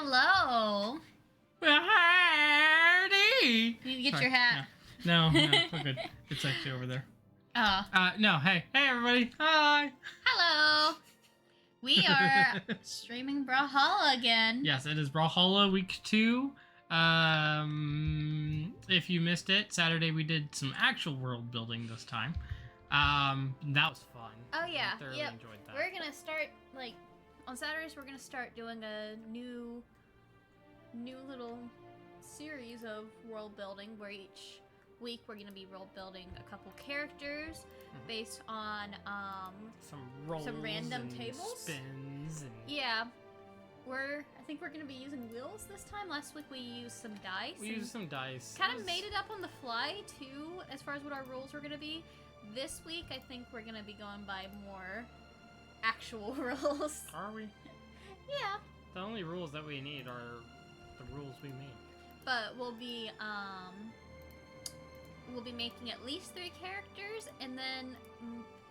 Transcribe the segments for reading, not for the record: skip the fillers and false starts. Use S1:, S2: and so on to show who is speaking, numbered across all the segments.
S1: Hello.
S2: Howdy.
S1: You get your hat.
S2: No, we're good. It's actually over there.
S1: Oh.
S2: No, hey everybody. Hi.
S1: Hello. We are streaming Brawlhalla again.
S2: Yes, it is Brawlhalla week 2. If you missed it, Saturday we did some actual world building this time. That was fun.
S1: Oh yeah.
S2: I thoroughly enjoyed that.
S1: We're gonna start on Saturdays. We're gonna start doing a new little series of world building where each week we're gonna be world building a couple characters based on
S2: some rolls,
S1: some random
S2: and
S1: tables,
S2: spins, and
S1: yeah. I think we're gonna be using wheels this time. Last week we used some dice.
S2: We used some dice.
S1: Kind of made it up on the fly too, as far as what our rules were gonna be. This week I think we're gonna be going by more actual rules.
S2: Are we?
S1: Yeah.
S2: The only rules that we need are the rules we make.
S1: But we'll be making at least 3 characters and then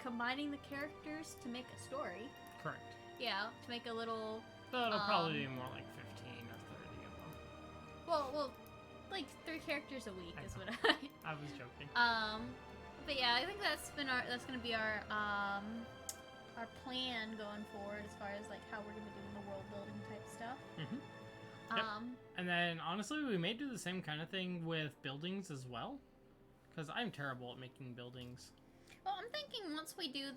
S1: combining the characters to make a story.
S2: Correct.
S1: Yeah, to make a little.
S2: So it'll probably be more like 15 or 30 of them.
S1: Well, like 3 characters a week is what
S2: I was joking.
S1: But yeah, I think that's gonna be our plan going forward as far as like how we're gonna be doing the world building type stuff.
S2: Yep. And then honestly, we may do the same kind of thing with buildings as well, because I'm terrible at making buildings.
S1: Well, I'm thinking once we do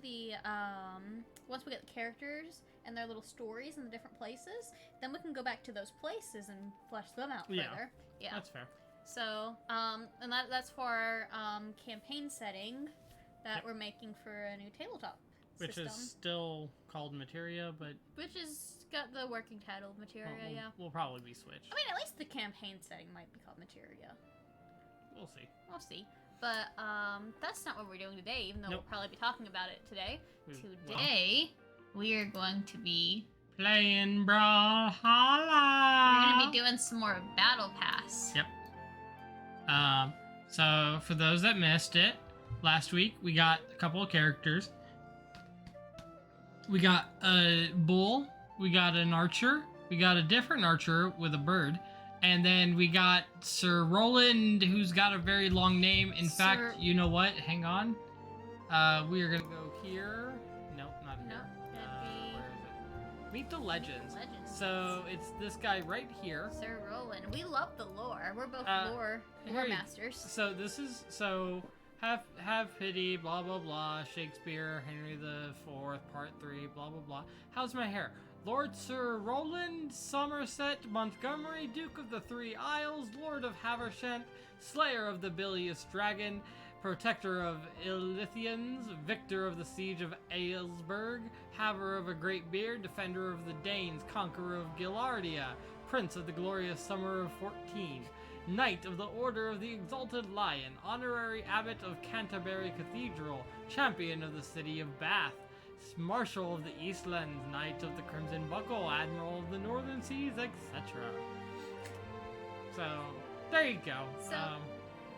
S1: once we get the characters and their little stories in the different places, then we can go back to those places and flesh them out further. Yeah,
S2: that's fair.
S1: So, and that's for our campaign setting that we're making for a new tabletop
S2: Which
S1: system.
S2: is still called Materia, but...
S1: Which has got the working title of Materia, yeah.
S2: We'll probably be switched.
S1: I mean, at least the campaign setting might be called Materia.
S2: We'll see.
S1: We'll see. But, that's not what we're doing today, even though we'll probably be talking about it today. Today, we are going to be...
S2: playing Brawlhalla!
S1: We're going to be doing some more Battle Pass.
S2: Yep. So, for those that missed it, last week we got a couple of characters. We got a bull, we got an archer, we got a different archer with a bird, and then we got Sir Roland, who's got a very long name. In fact, you know what? Hang on. We are going to go here. Nope, not here. Where is it? Meet the Legends. So, it's this guy right here.
S1: Sir Roland. We love the lore. We're both lore masters.
S2: So, this is... So... Have pity, blah, blah, blah, Shakespeare, Henry IV, Part 3, blah, blah, blah. How's my hair? Lord Sir Roland Somerset Montgomery, Duke of the Three Isles, Lord of Havershant, Slayer of the bilious Dragon, Protector of Ilithians, Victor of the Siege of Aylesburg, Haver of a Great Beard, Defender of the Danes, Conqueror of Gillardia, Prince of the Glorious Summer of 14, Knight of the Order of the Exalted Lion, Honorary Abbot of Canterbury Cathedral, Champion of the City of Bath, Marshal of the Eastlands, Knight of the Crimson Buckle, Admiral of the Northern Seas, etc. So, there you go.
S1: So,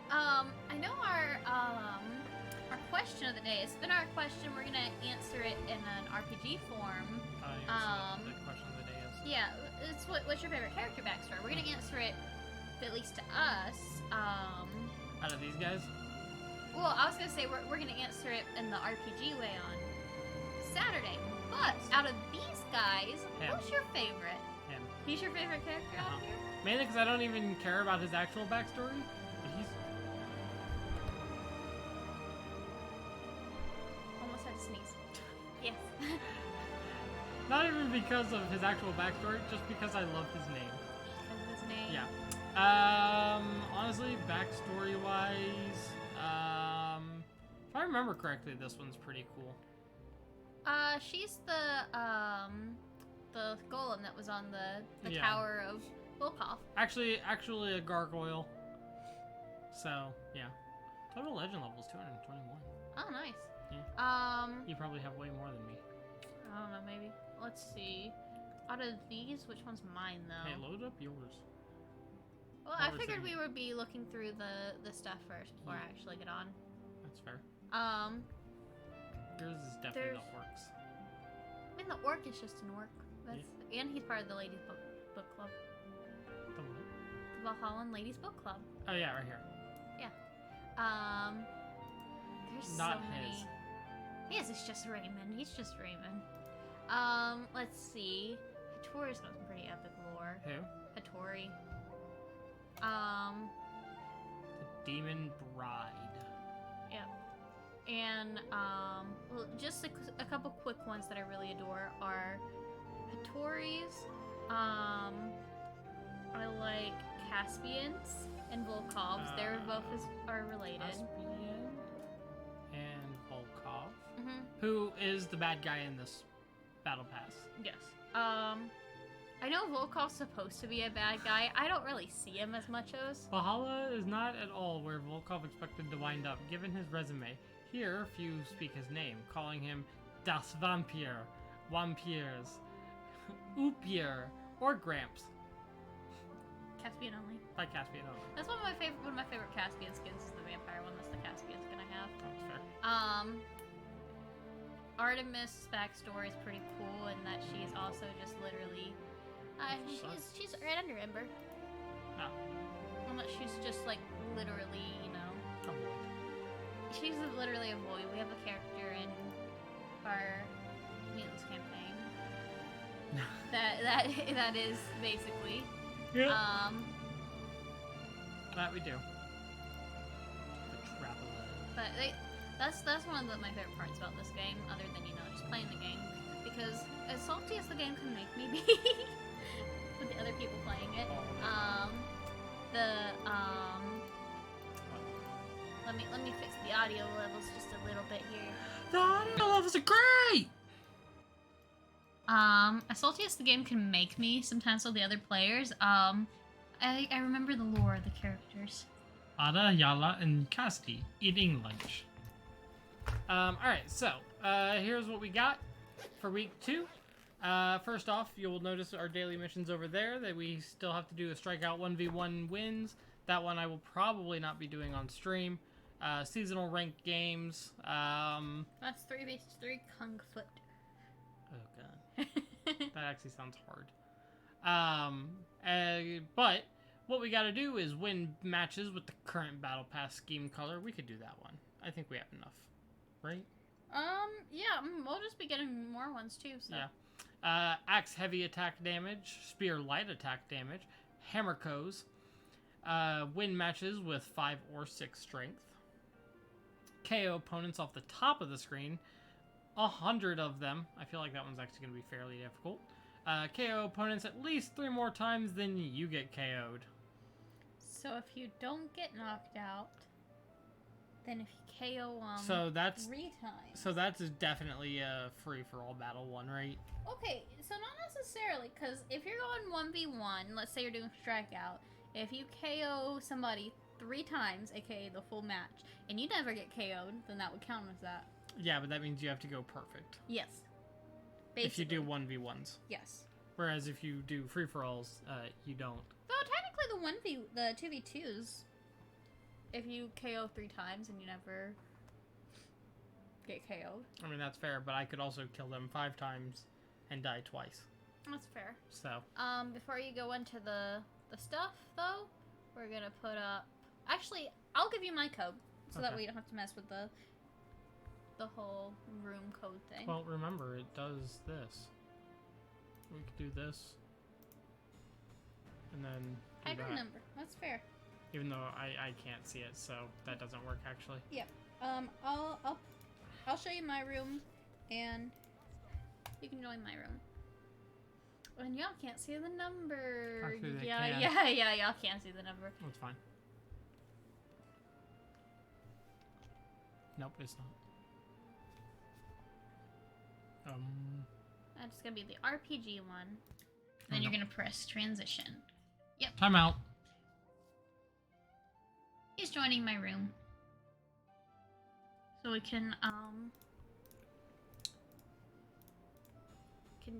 S1: I know our question of the day. It's been our question. We're gonna answer it in an RPG form.
S2: The question of the day is.
S1: Yeah, it's what's your favorite character backstory? We're gonna answer it. At least to us,
S2: out of these guys?
S1: Well, I was gonna say we're gonna answer it in the RPG way on Saturday, but out of these guys, who's your favorite?
S2: Him.
S1: He's your favorite character out here?
S2: Mainly because I don't even care about his actual backstory, but he's...
S1: Almost had to sneeze. Yes.
S2: Not even because of his actual backstory, just because I love his name.
S1: Because of his name?
S2: Yeah. Honestly, backstory-wise, if I remember correctly, this one's pretty cool.
S1: She's the golem that was on the Tower of Volkov.
S2: Actually a gargoyle. So, yeah. Total legend level is 221.
S1: Oh, nice.
S2: Yeah. You probably have way more than me.
S1: I don't know, maybe. Let's see. Out of these, which one's mine, though?
S2: Hey, load up yours.
S1: Well, I figured we would be looking through the stuff first before I actually get on.
S2: That's fair.
S1: Yours
S2: is definitely the orcs.
S1: I mean, the orc is just an orc. And he's part of the Ladies Book Club.
S2: The what?
S1: The Valhallan Ladies Book Club.
S2: Oh yeah, right here.
S1: There's
S2: Not
S1: so many.
S2: his.
S1: His is just Raymond. He's just Raymond. Let's see. Hattori's got some pretty epic lore.
S2: Who?
S1: Hattori.
S2: The Demon Bride.
S1: Yep. And, well, just a couple quick ones that I really adore are Hattori's. I like Caspian's and Volkov's. They're both are related.
S2: Caspian and Volkov.
S1: Mm-hmm.
S2: Who is the bad guy in this battle pass?
S1: Yes. I know Volkov's supposed to be a bad guy. I don't really see him as much as.
S2: Valhalla is not at all where Volkov expected to wind up, given his resume. Here, few speak his name, calling him Das Vampir, Wampirs, Upier, or Gramps.
S1: Caspian only.
S2: By Caspian only.
S1: That's one of my favorite Caspian skins is the vampire one. That's the Caspian skin I have.
S2: That's fair.
S1: Artemis' backstory is pretty cool in that she's also just literally, she's right under Ember.
S2: No.
S1: And that she's just like literally, you know.
S2: A boy.
S1: She's literally a boy. We have a character in our Mutagenesis Campaign. that is basically.
S2: Yeah. That we do. The Traveler.
S1: But that's one of my favorite parts about this game, other than, you know, just playing the game. Because as salty as the game can make me be with the other people playing it, let me fix the audio levels just a little bit here.
S2: The audio levels are great!
S1: As salty as the game can make me sometimes with the other players, I remember the lore of the characters.
S2: Ada, Yala, and Kasti eating lunch. Alright, so, here's what we got for week 2. First off, you'll notice our daily missions over there that we still have to do a strikeout 1v1 wins. That one I will probably not be doing on stream. Seasonal ranked games.
S1: That's 3v3 Kung Foot.
S2: Oh god. That actually sounds hard. But what we gotta do is win matches with the current Battle Pass scheme color. We could do that one. I think we have enough. Right?
S1: Yeah, we'll just be getting more ones too, so.
S2: Yeah. Axe heavy attack damage, spear light attack damage, hammer co's, win matches with 5 or 6 strength, KO opponents off the top of the screen, 100 of them. I feel like that one's actually going to be fairly difficult. KO opponents at least 3 more times than you get KO'd.
S1: So if you don't get knocked out, then if you KO
S2: so that's
S1: 3 times.
S2: So that's definitely a free for all battle one, right?
S1: Okay, so not necessarily, because if you're going 1v1, let's say you're doing strikeout, if you KO somebody 3 times, aka the full match, and you never get KO'd, then that would count as that.
S2: Yeah, but that means you have to go perfect.
S1: Yes. Basically.
S2: If you do 1v1s.
S1: Yes.
S2: Whereas if you do free-for-alls, you don't.
S1: Though technically the 2v2s, if you KO 3 times and you never get KO'd.
S2: I mean, that's fair, but I could also kill them 5 times and die twice.
S1: That's fair.
S2: So.
S1: Before you go into the stuff, though, we're gonna put up... Actually, I'll give you my code, so that way you don't have to mess with the whole room code thing.
S2: Well, remember, it does this. We could do this. And then do
S1: I
S2: that.
S1: remember. That's fair.
S2: Even though I can't see it, so that doesn't work, actually.
S1: Yep. I'll show you my room, and you can join my room. And y'all can't see the number.
S2: Actually, they
S1: yeah,
S2: can.
S1: yeah, y'all can't see the number.
S2: That's fine. Nope, it's not.
S1: That's gonna be the RPG one. Then you're gonna press transition. Yep.
S2: Time out.
S1: He's joining my room. So we can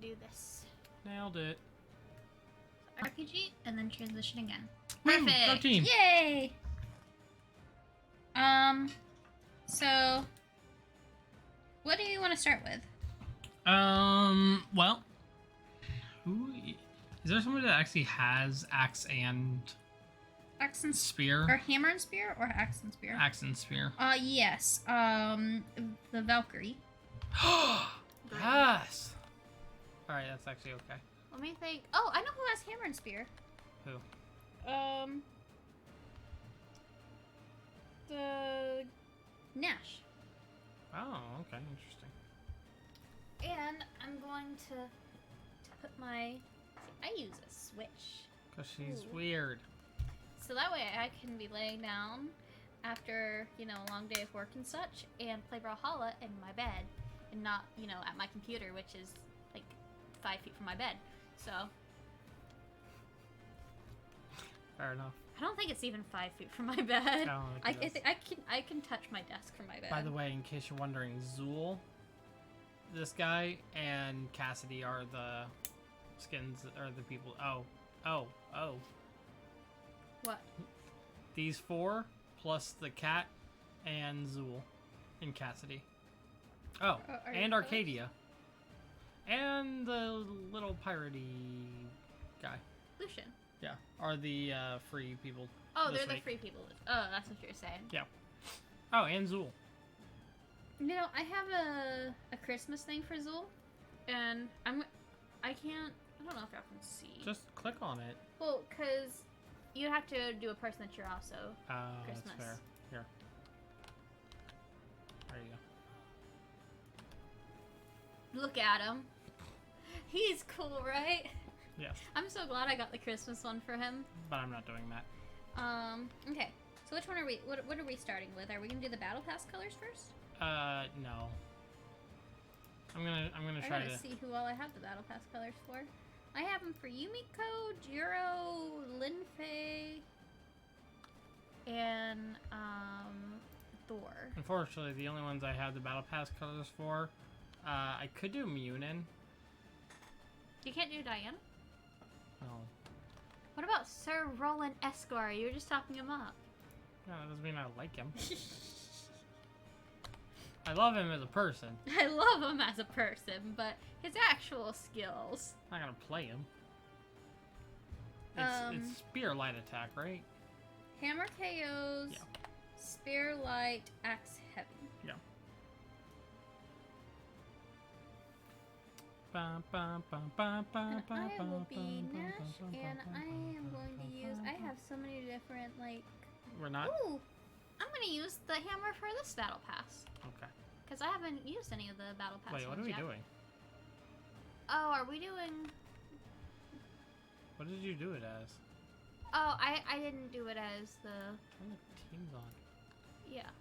S1: do this.
S2: Nailed it.
S1: RPG and then transition again.
S2: Woo,
S1: Perfect.
S2: go team.
S1: Yay! So what do you want to start with?
S2: Well, who Is there somebody that actually has axe and
S1: Axe and
S2: spear?
S1: Or hammer and spear, or axe and spear?
S2: Axe and spear.
S1: Yes. The Valkyrie.
S2: Yes! Alright, that's actually okay.
S1: Let me think. Oh, I know who has hammer and spear.
S2: Who?
S1: The Nash.
S2: Oh, okay, interesting.
S1: And I'm going to put my... I use a switch.
S2: Because she's
S1: Ooh.
S2: weird.
S1: So that way I can be laying down after, you know, a long day of work and such, and play Brawlhalla in my bed, and not, you know, at my computer, which is like 5 feet from my bed. So
S2: Fair enough.
S1: I don't think it's even 5 feet from my bed.
S2: I
S1: I can touch my desk from my bed.
S2: By the way, in case you're wondering, Zool, this guy, and Cassidy are the skins, or the people. Oh.
S1: What?
S2: These 4 plus the cat and Zool and Cassidy. Oh, and Arcadia. And the little piratey guy.
S1: Lucian.
S2: Yeah, are the free people.
S1: Oh,
S2: this
S1: they're the
S2: week.
S1: free people. Oh, that's what you're saying.
S2: Yeah. Oh, and Zool.
S1: You know, I have a Christmas thing for Zool, and I don't know if y'all can see.
S2: Just click on it.
S1: Well, because you have to do a person that you're also Christmas.
S2: That's fair. Here. There you go.
S1: Look at him. He's cool, right?
S2: Yes.
S1: I'm so glad I got the Christmas one for him.
S2: But I'm not doing that.
S1: Okay. So which one are we? What are we starting with? Are we gonna do the Battle Pass colors first?
S2: No. I'm gonna try
S1: I gotta
S2: to
S1: see who all I have the Battle Pass colors for. I have them for Yumiko, Jiro, Linfei, and Thor.
S2: Unfortunately, the only ones I have the Battle Pass colors for, I could do Munin.
S1: You can't do Diana?
S2: No.
S1: What about Sir Roland Esquire? You were just talking him up.
S2: No, that doesn't mean I like him. I love him as a person.
S1: I love him as a person, but his actual skills.
S2: I'm not gonna play him. It's spear light attack, right?
S1: Hammer KOs,
S2: Yeah.
S1: Spear Light, Axe Heavy.
S2: Yeah. And
S1: I will be Nash, and I am going to use... I have so many different, like...
S2: We're not?
S1: Ooh! I'm going to use the hammer for this Battle Pass.
S2: Okay.
S1: Because I haven't used any of the Battle Pass
S2: Wait, what are we
S1: yet.
S2: doing?
S1: Oh, are we doing...
S2: What did you do it as?
S1: Oh, I didn't do it as the...
S2: Turn the teams on.
S1: Yeah.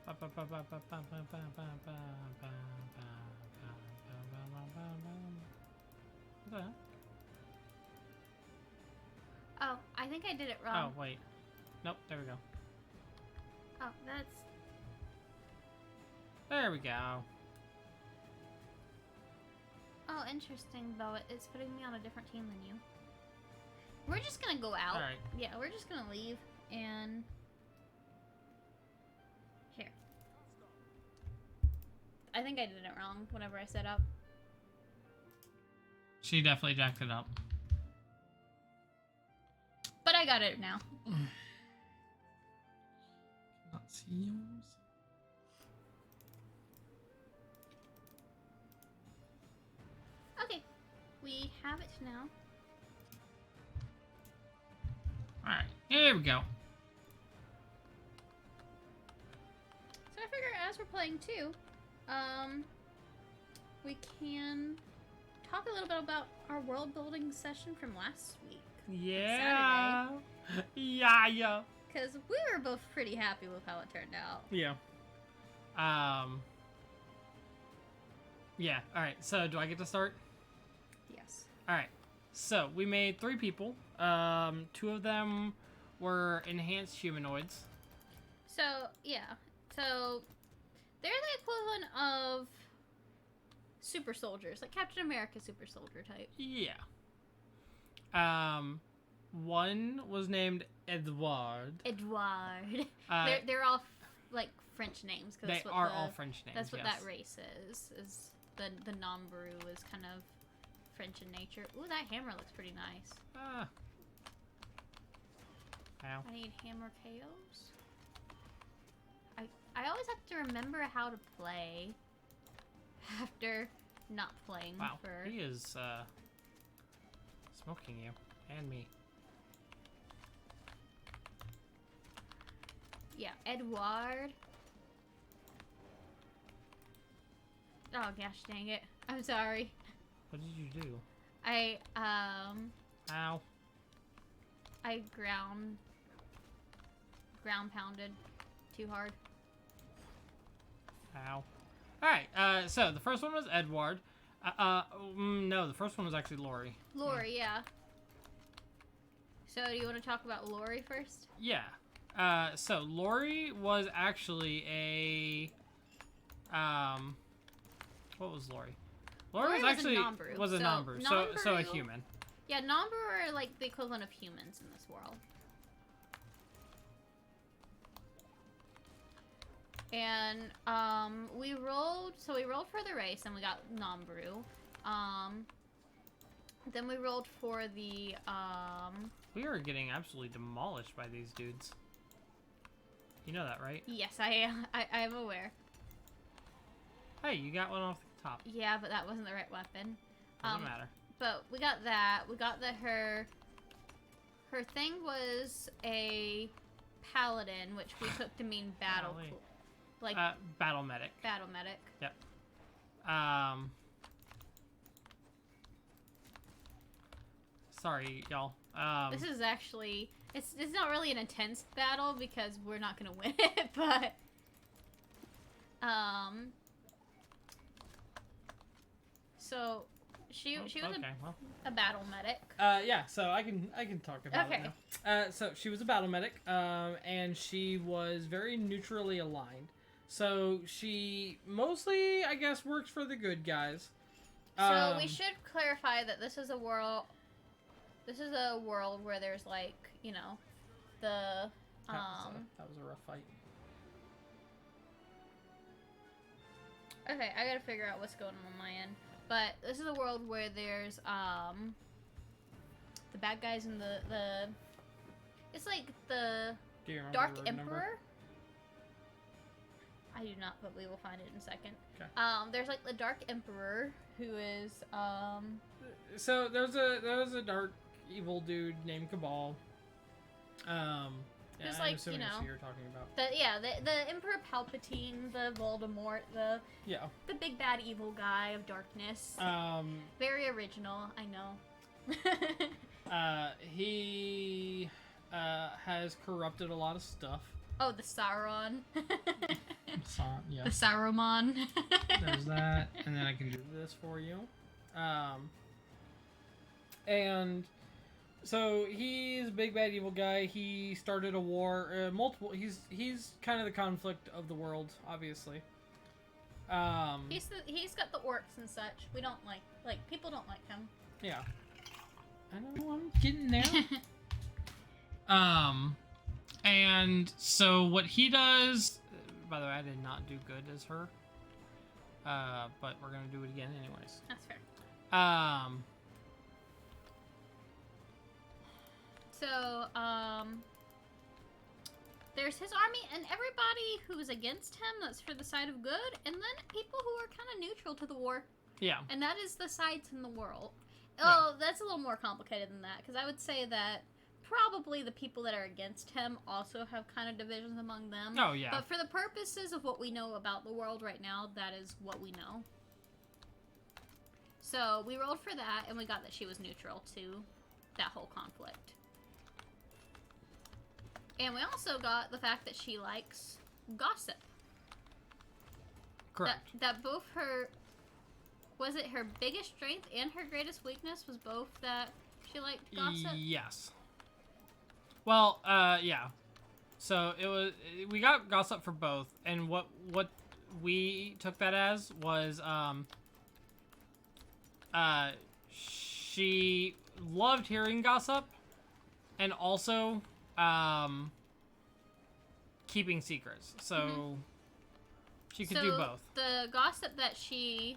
S2: What the hell?
S1: Oh, I think I did it wrong.
S2: Oh, wait. Nope, there we go.
S1: Oh, that's...
S2: There we go.
S1: Oh, interesting, though. It's putting me on a different team than you. We're just gonna go out.
S2: Alright.
S1: Yeah, we're just gonna leave, and... Here. I think I did it wrong whenever I set up.
S2: She definitely jacked it up.
S1: But I got it now.
S2: Not see yours.
S1: Okay. We have it now.
S2: Alright, here we go.
S1: So I figure as we're playing too, we can talk a little bit about our world building session from last week.
S2: Yeah. Yeah.
S1: Because we were both pretty happy with how it turned out.
S2: Yeah. Yeah, alright, so do I get to start?
S1: Yes.
S2: Alright, so we made 3 people. 2 of them were enhanced humanoids.
S1: So, yeah. So, they're the equivalent of super soldiers, like Captain America super soldier type.
S2: Yeah. One was named Edouard.
S1: Edouard.
S2: Uh,
S1: they're all like French names. Cause
S2: they
S1: that's what
S2: all French names.
S1: That's what
S2: yes.
S1: that race is the Nombreux is kind of French in nature. Ooh, that hammer looks pretty nice.
S2: Ah. Ow.
S1: I need hammer KOs. I always have to remember how to play after not playing
S2: Wow,
S1: for...
S2: he is, smoking you. And me.
S1: Yeah, Edward. Oh gosh, dang it. I'm sorry.
S2: What did you do?
S1: Ow. I ground pounded too hard.
S2: Ow. Alright, so the first one was Edward. No, the first one was actually Lori.
S1: Lori, yeah. So, do you want to talk about Lori first?
S2: Yeah. So Lori was actually a, what was Lori? Lori was actually
S1: a Nambu.
S2: Was a Nambu, so a human.
S1: Yeah, Nambu are like the equivalent of humans in this world. And we rolled for the race and we got Nambu. Then we rolled for the
S2: We are getting absolutely demolished by these dudes. You know that, right?
S1: Yes, I am aware.
S2: Hey, you got one off the top.
S1: Yeah, but that wasn't the right weapon.
S2: Doesn't matter.
S1: But we got that. We got her thing was a paladin, which we took to mean battle. Like
S2: battle medic.
S1: Battle medic.
S2: Yep. Sorry, y'all.
S1: This is actually it's not really an intense battle because we're not gonna win it, but so she was a battle medic.
S2: Yeah, so I can talk about it now. So she was a battle medic, and she was very neutrally aligned. So she mostly, I guess, works for the good guys.
S1: So we should clarify that this is a world where there's like, you know, the
S2: that was a rough fight.
S1: Okay, I gotta figure out what's going on my end. But this is a world where there's the bad guys and the it's like the Dark Emperor.
S2: Number?
S1: I do not, but we will find it in a second.
S2: Okay.
S1: There's like the Dark Emperor who is
S2: So there was a dark evil dude named Cabal. Yeah,
S1: just
S2: I'm
S1: like,
S2: assuming
S1: you know,
S2: that's who you're talking about.
S1: The Emperor Palpatine, the Voldemort, the big bad evil guy of darkness. Very original, I know.
S2: He has corrupted a lot of stuff.
S1: Oh, the Sauron.
S2: Yeah.
S1: The Saruman.
S2: There's that, and then I can do this for you. And so he's a big bad evil guy. He started a war, multiple. He's kind of the conflict of the world, obviously.
S1: He's got the orcs and such. We don't like people don't like him.
S2: Yeah. I know, I'm getting there. And so what he does, by the way, I did not do good as her. But we're gonna do it again anyways.
S1: That's fair. So, there's his army and everybody who's against him that's for the side of good, and then people who are kind of neutral to the war.
S2: Yeah.
S1: And that is the sides in the world.
S2: Yeah.
S1: Oh, that's a little more complicated than that, because I would say that probably the people that are against him also have kind of divisions among them.
S2: Oh, yeah.
S1: But for the purposes of what we know about the world right now, that is what we know. So we rolled for that, and we got that she was neutral to that whole conflict. And we also got the fact that she likes gossip.
S2: Correct.
S1: That both her... Was it her biggest strength and her greatest weakness was both that she liked gossip?
S2: Yes. Well, yeah. So it was... We got gossip for both, and what we took that as was, she loved hearing gossip, and also, keeping secrets. So, she could do both.
S1: The gossip that she,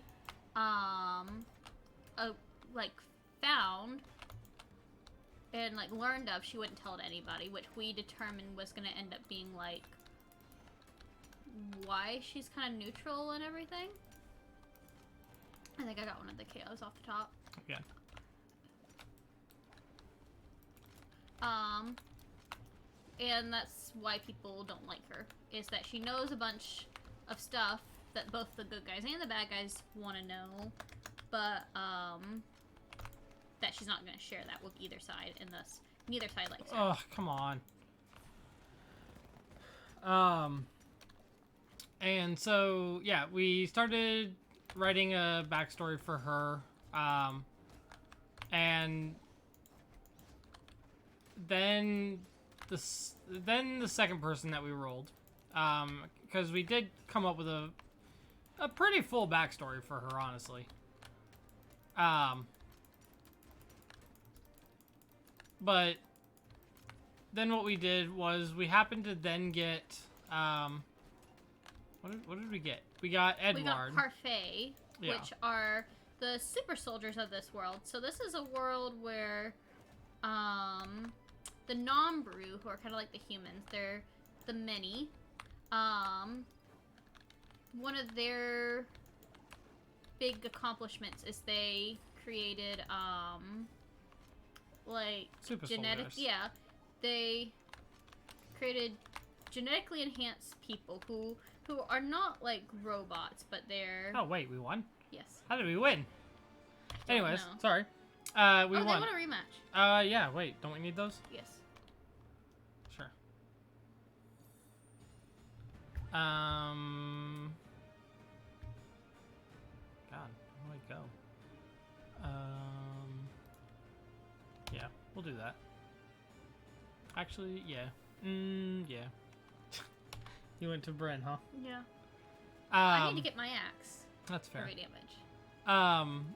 S1: like found and like learned of, she wouldn't tell it to anybody, which we determined was gonna end up being like why she's kind of neutral and everything. I think I got one of the KOs off the top.
S2: Yeah.
S1: And that's why people don't like her, is that she knows a bunch of stuff that both the good guys and the bad guys want to know, but that she's not going to share that with either side, and thus neither side likes her.
S2: Oh, come on. And so, yeah, we started writing a backstory for her, and then the second person that we rolled, because we did come up with a pretty full backstory for her, honestly. But then what we did was we happened to then get, what did we get? We got Edward.
S1: We got Parfait,
S2: Yeah.
S1: which are the super soldiers of this world. So this is a world where, the non-brew, who are kind of like the humans, they're the many. One of their big accomplishments is they created, like
S2: Super
S1: genetic.
S2: soldiers.
S1: Yeah, they created genetically enhanced people who are not like robots, but they're.
S2: Oh wait, we won?
S1: Yes.
S2: How did we win? Anyways,
S1: know.
S2: sorry. We
S1: oh,
S2: won.
S1: they want a rematch.
S2: Yeah, wait, don't we need those?
S1: Yes.
S2: Sure. God, where do I go? Yeah, we'll do that. Actually, yeah. Yeah. You went to Bryn, huh?
S1: Yeah. I need to get my axe.
S2: That's fair.
S1: For damage.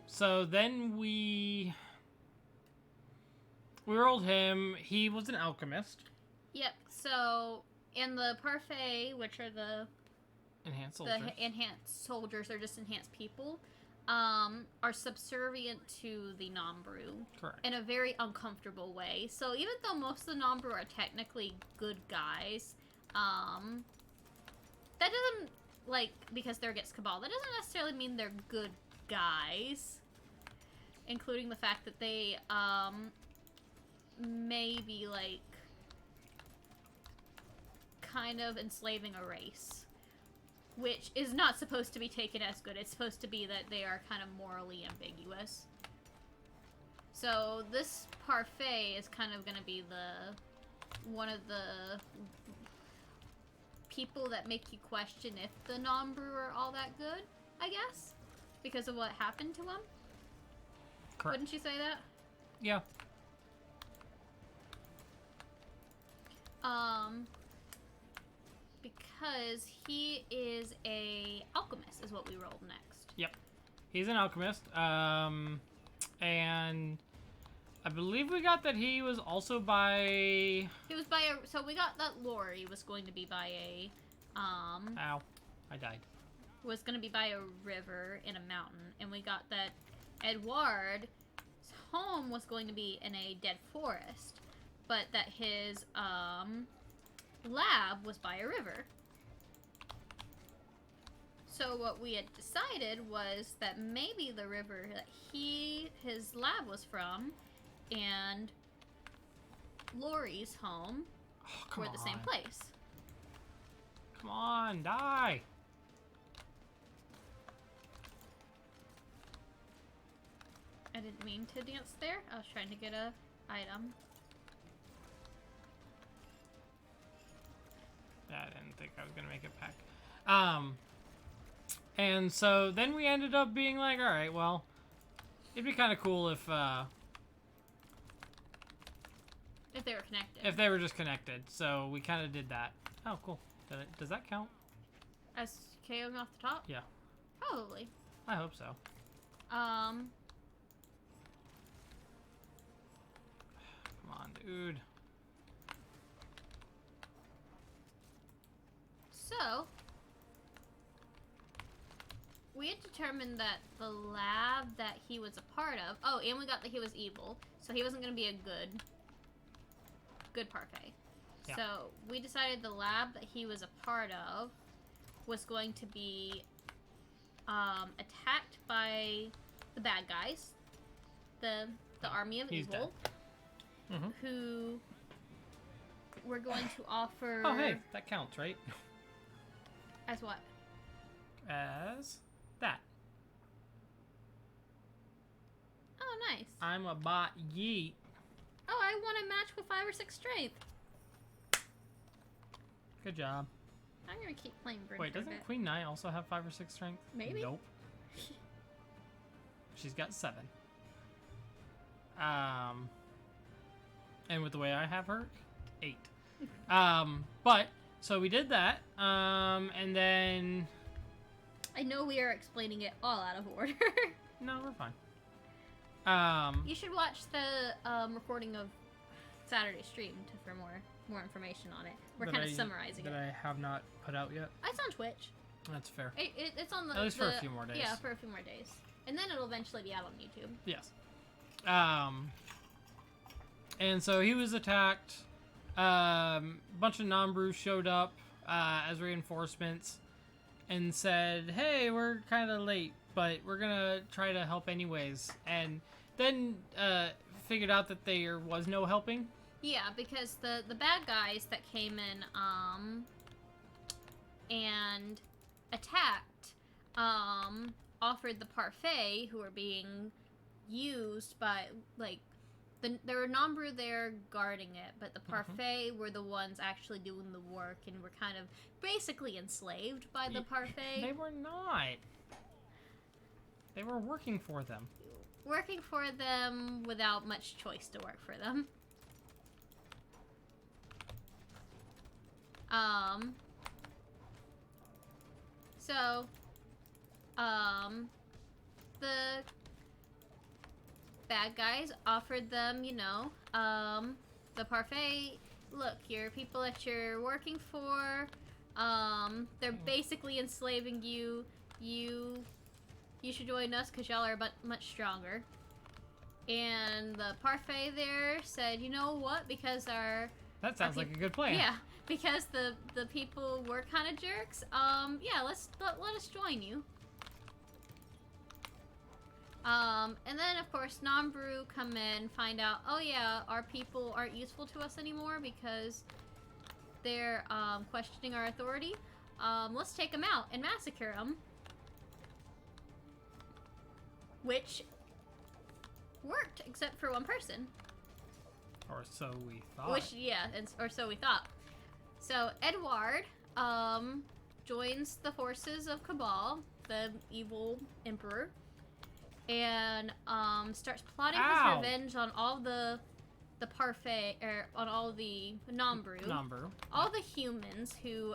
S2: So then we rolled him. He was an alchemist.
S1: Yep. So in the Parfait, which are the
S2: Enhanced soldiers.
S1: the enhanced soldiers, they're just enhanced people, are subservient to the non-brew.
S2: Correct.
S1: In a very uncomfortable way. So even though most of the non-brew are technically good guys, that doesn't, like, because they're against Cabal, that doesn't necessarily mean they're good guys. Including the fact that they, may be, like, kind of enslaving a race. Which is not supposed to be taken as good. It's supposed to be that they are kind of morally ambiguous. So this Parfait is kind of going to be one of the people that make you question if the non-brew are all that good, I guess. Because of what happened to them.
S2: Correct.
S1: Wouldn't you say that?
S2: Yeah.
S1: Because he is a alchemist is what we rolled next.
S2: Yep. He's an alchemist. And I believe we got that he was also by...
S1: He was by a... So we got that Lori was going to be by a...
S2: Ow. I died.
S1: Was going to be by a river in a mountain. And we got that Edward's home was going to be in a dead forest. But that his, lab was by a river. So what we had decided was that maybe the river that his lab was from and Lori's home were the same place.
S2: Come on, die!
S1: I didn't mean to dance there. I was trying to get a item.
S2: Yeah, I didn't think I was gonna make it back. And so then we ended up being like, all right, well, it'd be kind of cool if
S1: they were connected.
S2: if they were just connected. So we kind of did that. Oh, cool. Does that count?
S1: As KOing off the top?
S2: Yeah.
S1: Probably.
S2: I hope so.
S1: Come
S2: on, dude.
S1: So, we had determined determined that the lab that he was a part of... Oh, and we got that he was evil. So he wasn't going to be a good parfait.
S2: Yeah.
S1: So we decided the lab that he was a part of was going to be attacked by the bad guys. The army of
S2: He's
S1: evil.
S2: Dead.
S1: Who we're going to offer...
S2: Oh, hey, that counts, right?
S1: As what?
S2: As that.
S1: Oh, nice.
S2: I'm a bot yeet.
S1: Oh, I want a match with 5 or 6 strength.
S2: Good job.
S1: I'm gonna keep playing Bryn
S2: Wait,
S1: for a
S2: doesn't
S1: bit.
S2: Queen Knight also have 5 or 6 strength?
S1: Maybe.
S2: Nope. She's got 7. And with the way I have her, 8. But so we did that. And then
S1: I know we are explaining it all out of order.
S2: no, we're fine.
S1: You should watch the recording of Saturday's stream for more information on it. We're kind of summarizing
S2: that
S1: it.
S2: I have not put out yet.
S1: It's on Twitch.
S2: That's fair.
S1: It's on the
S2: At least for a few more days.
S1: Yeah, for a few more days, and then it'll eventually be out on YouTube.
S2: Yes. And so he was attacked. A bunch of Nambrus showed up as reinforcements and said, "Hey, we're kind of late, but we're gonna try to help anyways." And then figured out that there was no helping.
S1: Yeah, because the bad guys that came in and attacked offered the parfait, who were being used by, like, there were Nambru there guarding it, but the parfait were the ones actually doing the work and were kind of basically enslaved by the parfait.
S2: They were not. They were working for them.
S1: Working for them without much choice to work for them. So, the bad guys offered them, the parfait. Look, your people that you're working for, they're basically enslaving you. You should join us because y'all are much stronger. And the parfait there said, you know what? Because
S2: that sounds like a good plan.
S1: Yeah, because the people were kind of jerks. Yeah, let us join you. And then of course Nambru come in, find out, oh yeah, our people aren't useful to us anymore because they're questioning our authority. Let's take them out and massacre them. Which worked, except for one person.
S2: Or so we thought.
S1: Which, yeah, or so we thought. So Edward joins the forces of Cabal, the evil emperor, and starts plotting his revenge on all the parfait, or on all the Nambru. All the humans who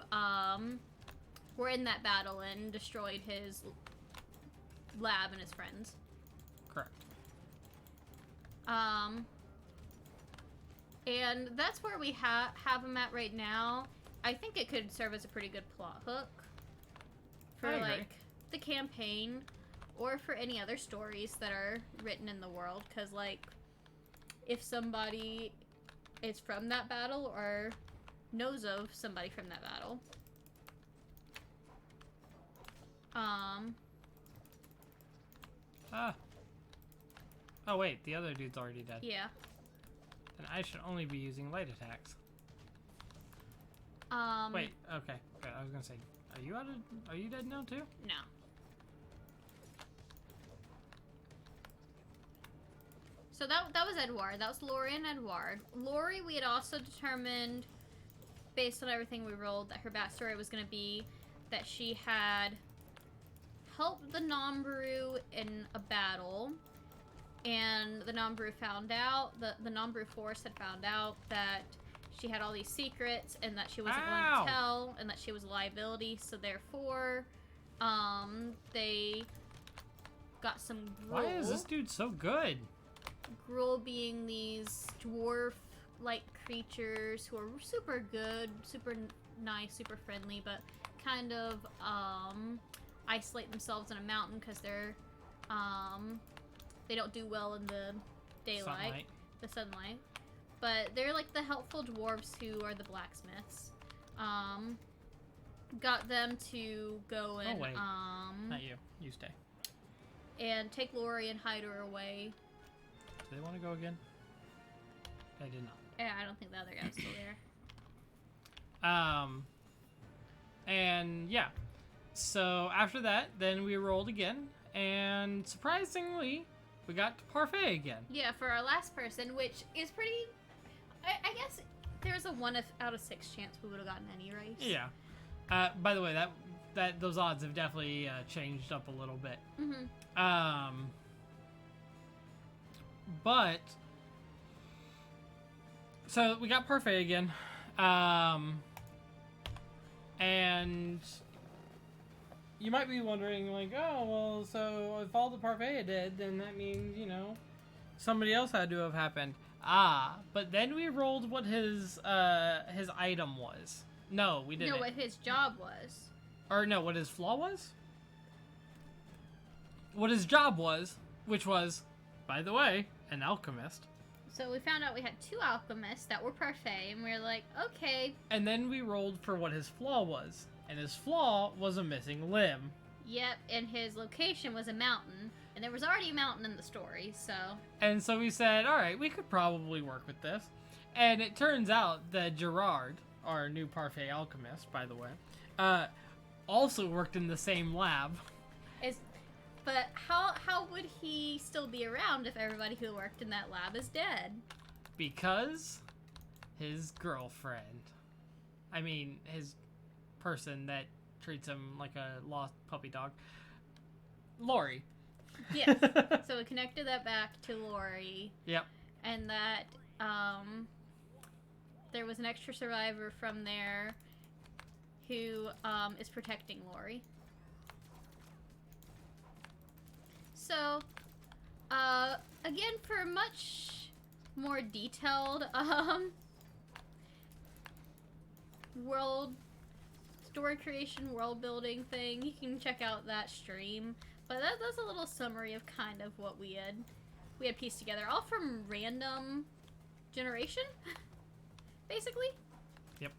S1: were in that battle and destroyed his lab and his friends.
S2: Correct.
S1: And that's where we have him at right now. I think it could serve as a pretty good plot hook for like the campaign or for any other stories that are written in the world, because like if somebody is from that battle or knows of somebody from that battle.
S2: Oh wait, the other dude's already dead.
S1: Yeah.
S2: And I should only be using light attacks. Wait, okay. Good. I was gonna say, are you dead now too?
S1: No. So that was Edward. That was Lori and Edward. Lori, we had also determined, based on everything we rolled, that her backstory was going to be that she had helped the Nambru in a battle, and the Nambru found out, the Nambru force had found out that she had all these secrets and that she wasn't going to tell, and that she was a liability, so therefore, they got some gruel.
S2: Why is this dude so good?
S1: Gruel being these dwarf-like creatures who are super good, super nice, super friendly, but kind of isolate themselves in a mountain because they don't do well in the daylight, the sunlight. But they're like the helpful dwarves who are the blacksmiths. Got them to go and
S2: not you. You stay.
S1: And take Lori and hide her away.
S2: Do they want to go again? They did not.
S1: Yeah, I don't think the other guy was still there.
S2: And yeah. So after that, then we rolled again, and surprisingly, we got to Parfait again.
S1: Yeah, for our last person, which is pretty. I guess there's a 1 out of 6 chance we would have gotten any race.
S2: Yeah. By the way, that those odds have definitely changed up a little bit.
S1: Mm-hmm.
S2: But so we got Parfait again, and you might be wondering, like, oh well, so if all the Parfait did, then that means somebody else had to have happened. But then we rolled what his item was. No, we didn't.
S1: No, what his job was.
S2: Or no, what his flaw was? What his job was, which was, by the way, an alchemist.
S1: So we found out we had 2 alchemists that were Parfait, and we were like, okay.
S2: And then we rolled for what his flaw was. And his flaw was a missing limb.
S1: Yep, and his location was a mountain. And there was already a mountain in the story, so...
S2: And so we said, alright, we could probably work with this. And it turns out that Gerard, our new Parfait alchemist, by the way, also worked in the same lab.
S1: But how would he still be around if everybody who worked in that lab is dead?
S2: Because his girlfriend. I mean, his person that treats him like a lost puppy dog. Lori.
S1: Yes. So we connected that back to Lori.
S2: Yep.
S1: And that there was an extra survivor from there who is protecting Lori. So, again, for a much more detailed world story creation, world building thing, you can check out that stream. But that's a little summary of kind of what we had pieced together, all from random generation, basically.
S2: Yep.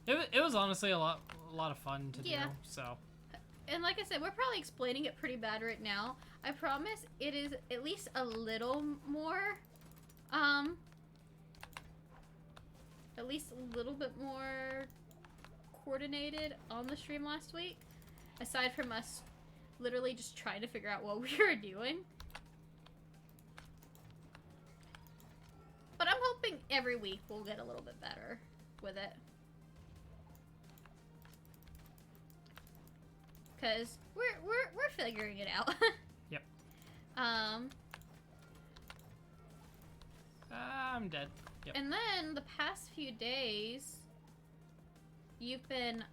S2: It was honestly a lot of fun to do. So.
S1: And like I said, we're probably explaining it pretty bad right now. I promise it is at least a little more, at least a little bit more coordinated on the stream last week, aside from us literally just trying to figure out what we were doing. But I'm hoping every week we'll get a little bit better with it. Cause we're figuring it out.
S2: Yep. I'm dead. Yep.
S1: And then the past few days, you've been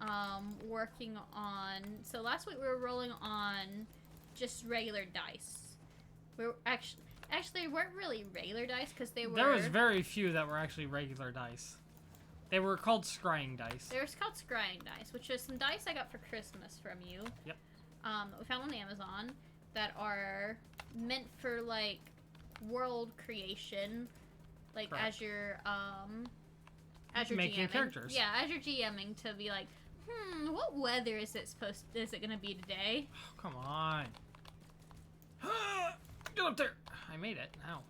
S1: working on. So last week we were rolling on just regular dice. We were actually weren't really regular dice because they were.
S2: There was very few that were actually regular dice. They were called scrying dice.
S1: They were called scrying dice, which is some dice I got for Christmas from you.
S2: Yep.
S1: That we found on Amazon that are meant for like world creation, like
S2: Correct.
S1: as you're
S2: making
S1: GMing.
S2: characters.
S1: Yeah, as you're GMing to be like, what weather is it gonna be today?
S2: Oh, come on. Get up there. I made it. Ow.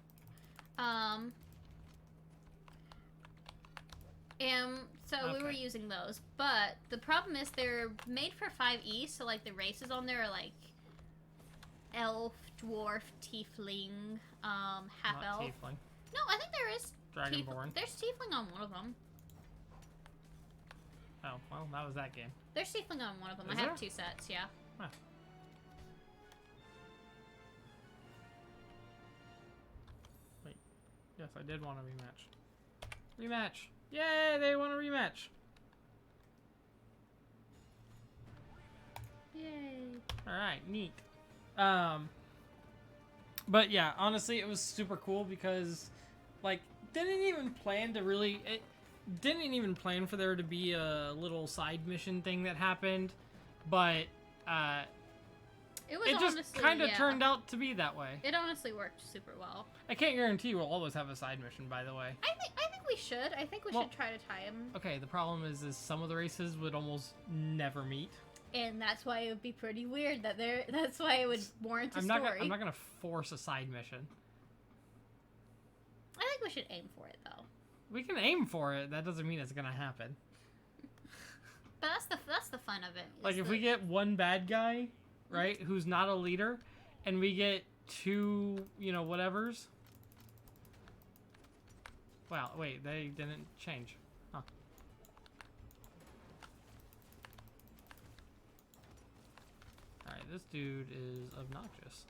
S1: And so we were using those, but the problem is they're made for 5e, so like the races on there are like elf, dwarf, tiefling, half
S2: Not
S1: elf.
S2: tiefling.
S1: No, I think there is
S2: Dragonborn.
S1: There's tiefling on one of them.
S2: Oh, well, that was that game.
S1: There's tiefling on one of them.
S2: Is
S1: I have
S2: there?
S1: 2 sets, yeah.
S2: Huh. Wait. Yes, I did want a rematch. Rematch! Yay! They want a rematch!
S1: Yay.
S2: Alright, neat. But yeah, honestly, it was super cool because, like, didn't even plan for there to be a little side mission thing that happened, but it just kind of turned out to be that way.
S1: It honestly worked super well.
S2: I can't guarantee we'll always have a side mission, by the way.
S1: I think we should. I think we should try to tie them.
S2: Okay, the problem is some of the races would almost never meet.
S1: And that's why it would be pretty weird that that's why it would warrant a story.
S2: I'm not gonna force a side mission.
S1: I think we should aim for it, though.
S2: We can aim for it. That doesn't mean it's gonna happen.
S1: But that's the fun of it.
S2: Like, if we get one bad guy, right, who's not a leader, and we get 2, you know, whatevers. Wow, wait, they didn't change. Huh. Alright, this dude is obnoxious.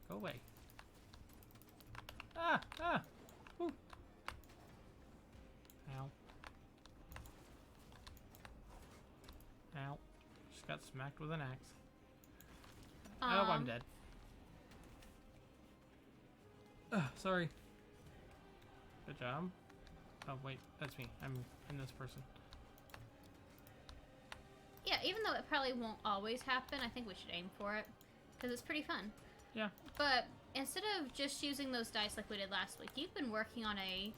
S2: Go away. Ah! Ah! Woo! Ow. Ow. Just got smacked with an axe. Oh, I'm dead. Sorry. Good job. Oh, wait. That's me. I'm this person.
S1: Yeah, even though it probably won't always happen, I think we should aim for it. Because it's pretty fun.
S2: Yeah.
S1: But instead of just using those dice like we did last week, you've been working on a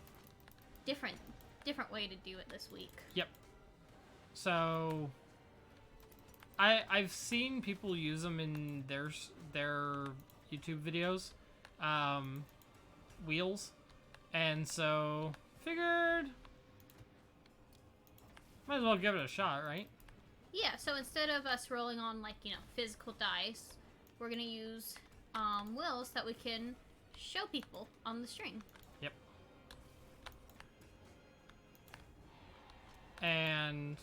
S1: different way to do it this week.
S2: Yep. So I've seen people use them in their YouTube videos, wheels, and so figured might as well give it a shot, right?
S1: Yeah. So instead of us rolling on like physical dice, we're gonna use wheels that we can show people on the stream.
S2: Yep. And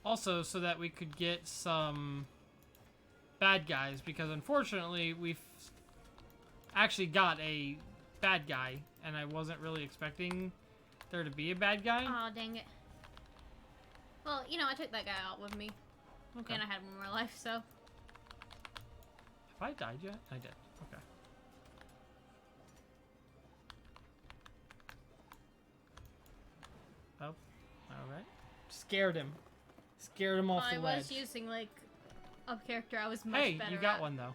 S2: also so that we could get some bad guys, because unfortunately we've actually got a bad guy, and I wasn't really expecting there to be a bad guy.
S1: Aw, dang it. Well, I took that guy out with me.
S2: Okay.
S1: And I had one more life, so.
S2: Have I died yet? I did. Okay. Oh, alright. Scared him. Scared him off the ledge.
S1: I was using, like, a character I was much better at.
S2: Hey, you got one, though.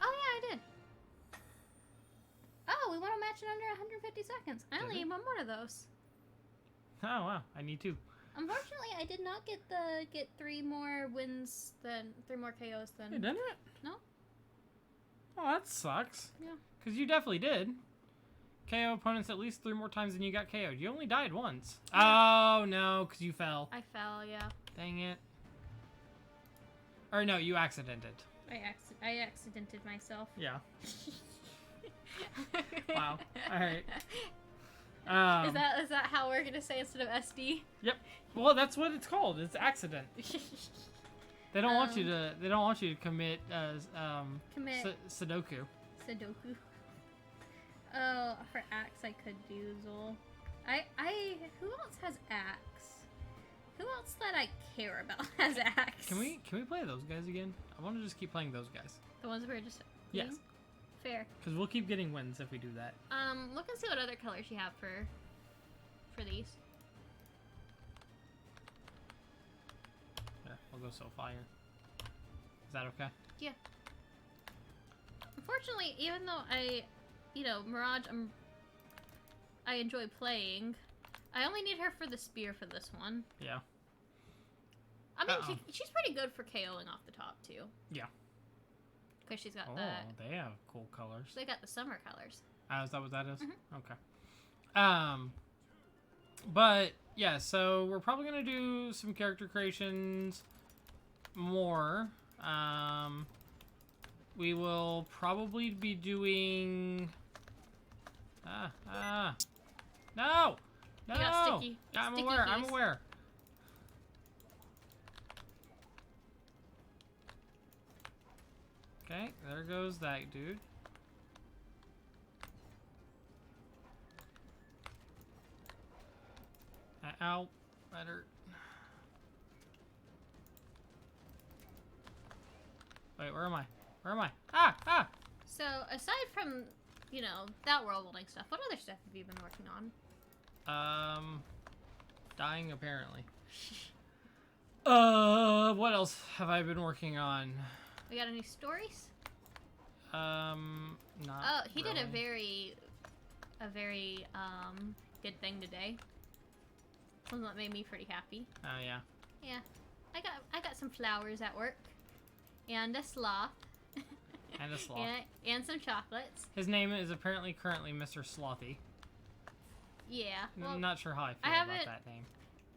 S1: Oh, yeah, I did. Oh, we won a match in under 150 seconds. I only need one more of those.
S2: Oh, wow. I need 2.
S1: Unfortunately, I did not get 3 more wins than 3 more KOs than.
S2: You didn't?
S1: No.
S2: Oh, that sucks.
S1: Yeah.
S2: Because you definitely did. KO opponents at least 3 more times than you got KO'd. You only died once. Oh, no, because you fell.
S1: I fell, yeah.
S2: Dang it. Or no, you accidented.
S1: I accidented myself.
S2: Yeah. Wow. Alright.
S1: Is that how we're gonna say instead of SD?
S2: Yep. Well, that's what it's called. It's accident. They don't want you to. They don't want you to commit Sudoku.
S1: Sudoku. Oh, for axe I could do Zol. Who else has axe? Who else that I care about has axe?
S2: Can we play those guys again? I want to just keep playing those guys.
S1: The ones we were just.
S2: Yes.
S1: Being? Fair.
S2: Because we'll keep getting wins if we do that.
S1: Look and see what other colors you have for these.
S2: Yeah, we'll go Soulfire. Is that okay?
S1: Yeah. Unfortunately, even though Mirage, I enjoy playing, I only need her for the spear for this one.
S2: Yeah.
S1: I mean, she's pretty good for KOing off the top, too.
S2: Yeah.
S1: Because she's got
S2: they have cool colors.
S1: They got the summer colors.
S2: Is that what that is?
S1: Mm-hmm.
S2: Okay. But, yeah, so we're probably going to do some character creations more. We will probably be doing... No! No!
S1: You got sticky.
S2: I'm
S1: sticky
S2: aware,
S1: keys.
S2: I'm aware. Okay, there goes that dude. Ow, that hurt. Wait, where am I? Where am I? Ah!
S1: So, aside from, that world building stuff, what other stuff have you been working on?
S2: dying apparently. What else have I been working on?
S1: We got any stories?
S2: Not
S1: Oh, he did
S2: really.
S1: a very good thing today. One that made me pretty happy.
S2: Oh yeah.
S1: Yeah, I got some flowers at work, and a sloth.
S2: And a sloth.
S1: and some chocolates.
S2: His name is apparently currently Mr. Slothy.
S1: Yeah. Well,
S2: I'm not sure how I feel about that name.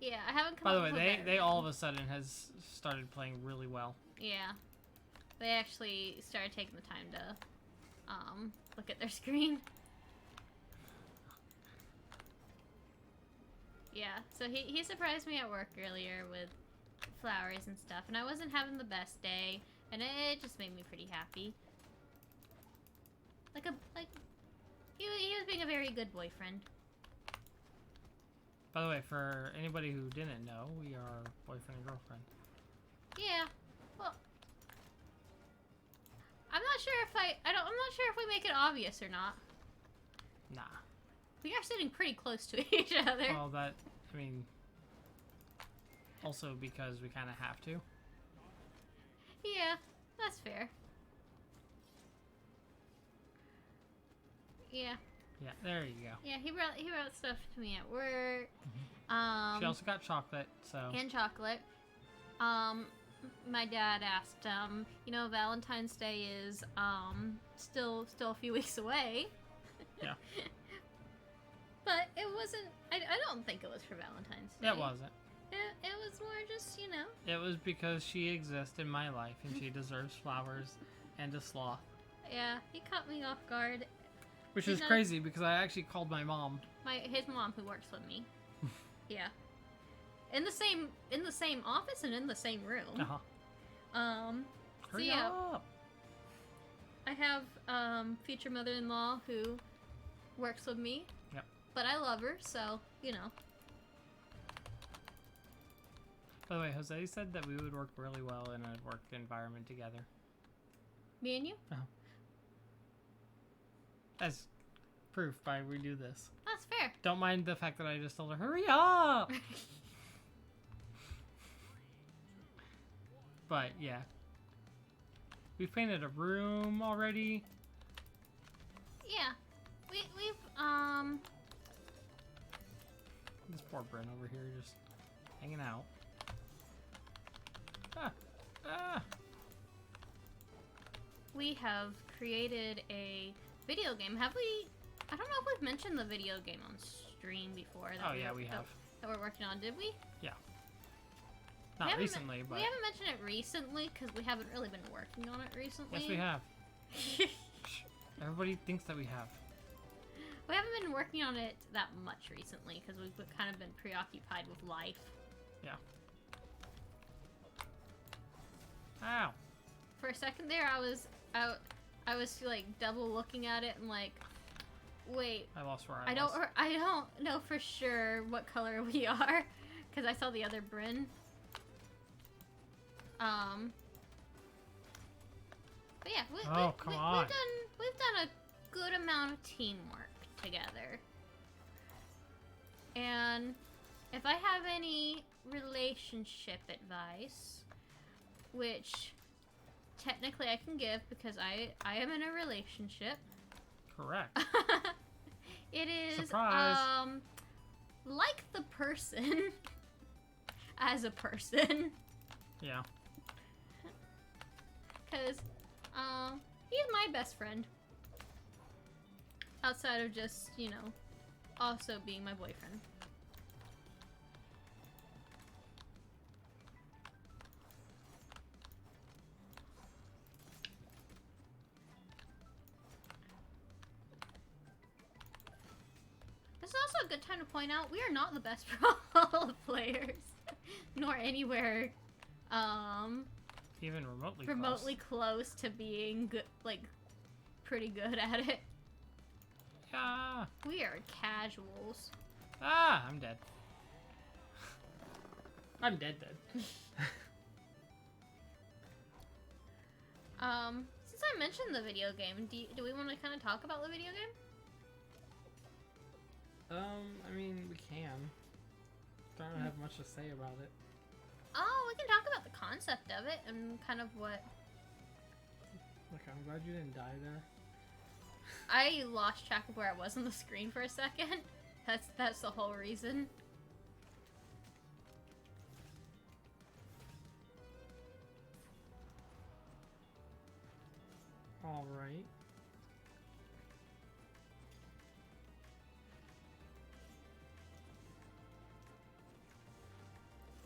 S1: Yeah, I haven't come
S2: By the
S1: up
S2: way,
S1: with a
S2: they all of a sudden has started playing really well.
S1: Yeah. They actually started taking the time to look at their screen. Yeah, so he surprised me at work earlier with flowers and stuff, and I wasn't having the best day, and it just made me pretty happy. He was being a very good boyfriend.
S2: By the way, for anybody who didn't know, we are boyfriend and girlfriend.
S1: Yeah. Well, I'm not sure if I'm not sure if we make it obvious or not.
S2: Nah.
S1: We are sitting pretty close to each other.
S2: Well, I mean, also because we kind of have to.
S1: Yeah, that's fair. Yeah.
S2: Yeah, there you go.
S1: Yeah, he brought stuff to me at work.
S2: She also got chocolate, so.
S1: And chocolate. My dad asked, Valentine's Day is still a few weeks away.
S2: Yeah.
S1: But it wasn't. I don't think it was for Valentine's Day.
S2: It wasn't.
S1: It was more just,
S2: It was because she exists in my life and she deserves flowers and a sloth.
S1: Yeah, he caught me off guard.
S2: Which is crazy because I actually called my mom.
S1: His mom who works with me. Yeah. In the same office and in the same room.
S2: Uh-huh.
S1: Hurry up. I have future mother-in-law who works with me.
S2: Yep.
S1: But I love her, so,
S2: By the way, Jose said that we would work really well in a work environment together.
S1: Me and you?
S2: Uh-huh. As proof by we do this.
S1: That's fair.
S2: Don't mind the fact that I just told her, hurry up! But, yeah. We've painted a room already.
S1: Yeah. We've,
S2: This poor Bryn over here just hanging out.
S1: We have created a video game. Have we? I don't know if we've mentioned the video game on stream before.
S2: We have.
S1: That we're working on, did we?
S2: Yeah. Not recently, but...
S1: We haven't mentioned it recently because we haven't really been working on it recently.
S2: Yes, we have. Everybody thinks that we have.
S1: We haven't been working on it that much recently because we've kind of been preoccupied with life.
S2: Yeah. Ow.
S1: For a second there, I was like double looking at it and like, wait.
S2: I lost where
S1: I don't know for sure what color we are because I saw the other Bryn. But yeah, we've done a good amount of teamwork together. And if I have any relationship advice, which technically I can give because I am in a relationship.
S2: Correct.
S1: It is
S2: Surprise.
S1: like the person as a person.
S2: Yeah.
S1: Cause he's my best friend. Outside of just, also being my boyfriend. This is also a good time to point out we are not the best Brawlhalla players, nor anywhere
S2: even remotely
S1: close to being good, pretty good at it.
S2: Yeah.
S1: We are casuals.
S2: Ah, I'm dead. I'm dead.
S1: Since I mentioned the video game, do we want to kind of talk about the video game?
S2: I mean, we can. I don't have much to say about it.
S1: Oh, we can talk about the concept of it and kind of what...
S2: Look, I'm glad you didn't die there.
S1: I lost track of where I was on the screen for a second. That's the whole reason.
S2: All right.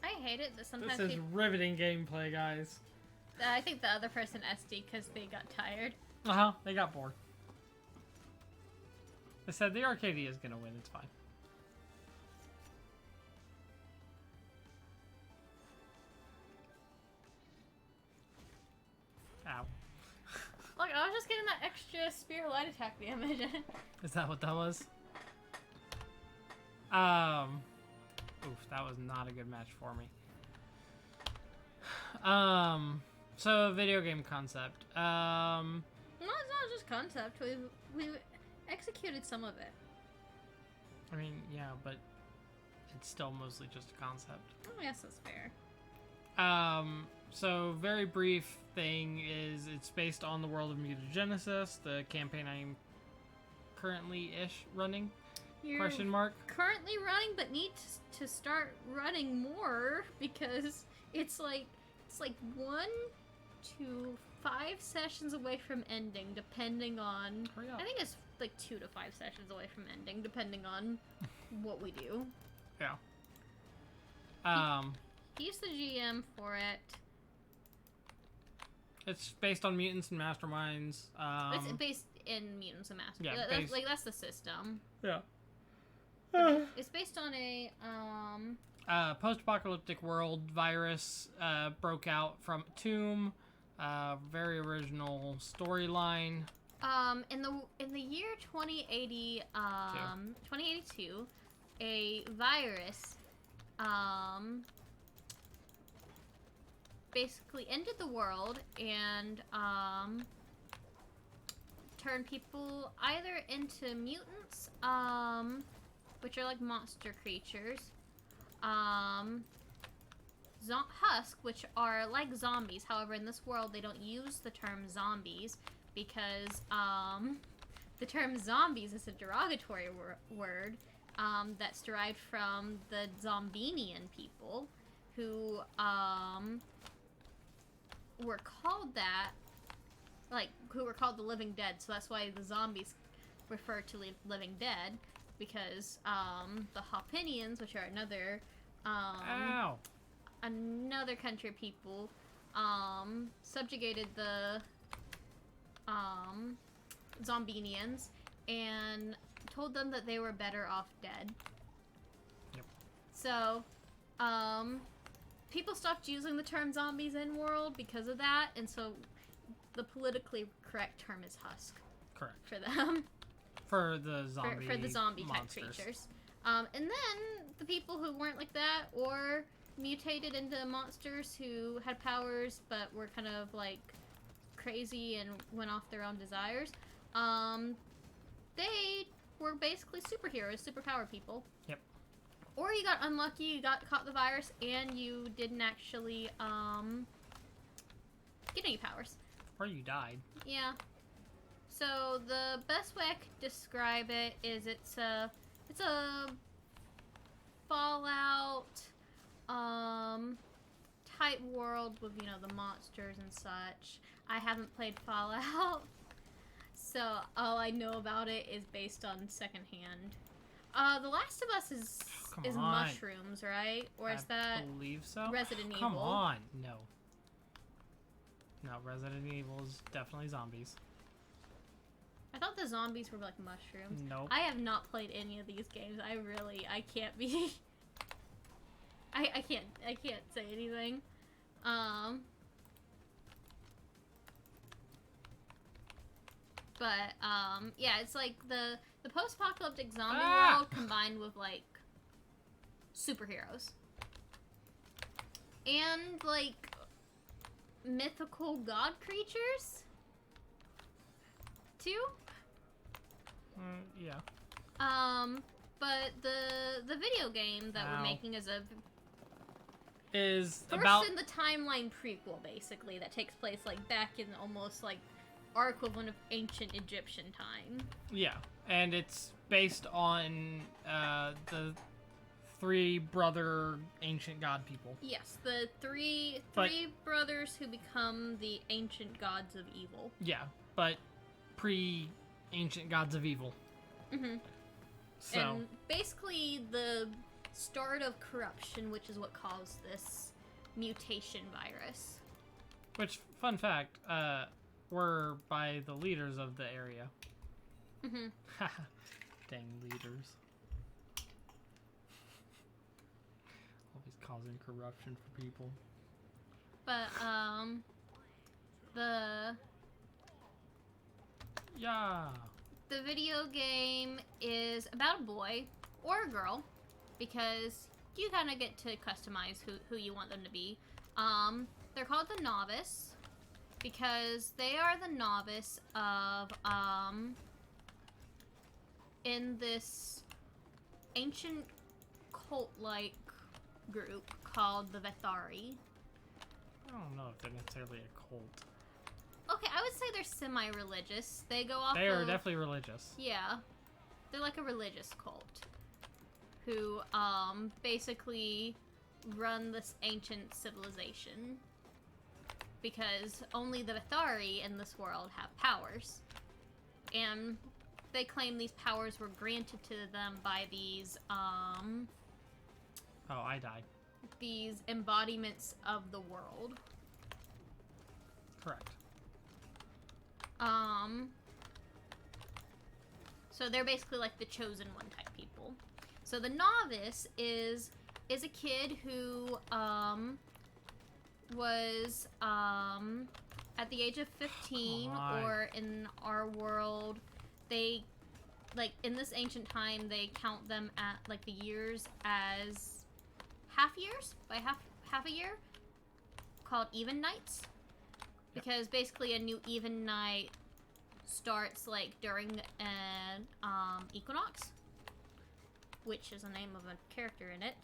S1: I hate it that sometimes
S2: This is riveting gameplay, guys.
S1: I think the other person SD because they got tired.
S2: Uh-huh, they got bored. I said the Arcadia is gonna win, it's fine. Ow.
S1: Look, I was just getting that extra spear light attack damage.
S2: Is that what that was? Oof, that was not a good match for me. So video game concept.
S1: No, it's not just concept. We've executed some of it.
S2: I mean, yeah, but it's still mostly just a concept.
S1: Oh, yes, that's fair.
S2: So very brief thing is it's based on the world of Mutagenesis, the campaign I'm currently-ish running.
S1: You're
S2: Question mark.
S1: currently running, but need to start running more because it's like 1 to 5 sessions away from ending, depending on.
S2: Hurry up.
S1: I think it's like 2 to 5 sessions away from ending, depending on what we do.
S2: Yeah.
S1: He's the GM for it.
S2: It's based on mutants and masterminds.
S1: It's based in Mutants and Masters.
S2: Yeah,
S1: that's the system.
S2: Yeah.
S1: It's based on a
S2: Post-apocalyptic world. Virus broke out from Tomb. Very original storyline.
S1: In the year 2082, a virus basically ended the world and turned people either into mutants, which are like monster creatures, husk, which are like zombies. However, in this world, they don't use the term zombies because the term zombies is a derogatory word that's derived from the Zombinian people, who were called that, who were called the living dead. So that's why the zombies refer to living dead, because the Hopinians, which are another another country of people, subjugated the Zombinians and told them that they were better off dead.
S2: Yep.
S1: So, people stopped using the term zombies in world because of that, and so the politically correct term is husk.
S2: Correct.
S1: For them.
S2: For the zombie
S1: for the zombie
S2: monsters.
S1: type creatures. And then the people who weren't like that or mutated into monsters who had powers but were kind of like crazy and went off their own desires, they were basically superheroes, superpower people.
S2: Yep.
S1: Or you got unlucky, you got caught the virus, and you didn't actually get any powers.
S2: Or you died.
S1: Yeah. So the best way I could describe it is it's a Fallout type world with, you know, the monsters and such. I haven't played Fallout, so all I know about it is based on secondhand. The Last of Us is mushrooms, right? Or is that
S2: I believe so.
S1: Resident Evil?
S2: Come on, no. No, Resident Evil is definitely zombies.
S1: I thought the zombies were like mushrooms.
S2: Nope.
S1: I have not played any of these games. I can't be. I can't say anything. But yeah, it's like the post-apocalyptic zombie world combined with like superheroes and like mythical god creatures too.
S2: Yeah.
S1: But the video game that we're making is
S2: about
S1: in the timeline prequel, basically, that takes place like back in almost like our equivalent of ancient Egyptian time.
S2: Yeah, and it's based on the three brother ancient god people.
S1: Yes, the three brothers who become the ancient gods of evil.
S2: Yeah, but pre-ancient gods of evil.
S1: Mm-hmm.
S2: So.
S1: And basically the start of corruption, which is what caused this mutation virus.
S2: Which, fun fact, were by the leaders of the area.
S1: Mm-hmm.
S2: Dang leaders. Always causing corruption for people.
S1: But, the video game is about a boy or a girl, because you kind of get to customize who you want them to be. They're called the Novice because they are the novice of, in this ancient cult-like group called the Vethari.
S2: I don't know if they're necessarily a cult.
S1: Okay, I would say they're semi-religious. They go off
S2: They are definitely religious.
S1: Yeah. They're like a religious cult who, basically run this ancient civilization. Because only the Vethari in this world have powers. And they claim these powers were granted to them by these,
S2: Oh, I died.
S1: these embodiments of the world.
S2: Correct.
S1: So they're basically like the chosen one type people. So the novice is a kid who, was, at the age of 15, or in our world, they, like, in this ancient time, they count them at, like, the years as half years, by half a year, called even nights. Because basically a new even night starts like during an equinox, which is the name of a character in it.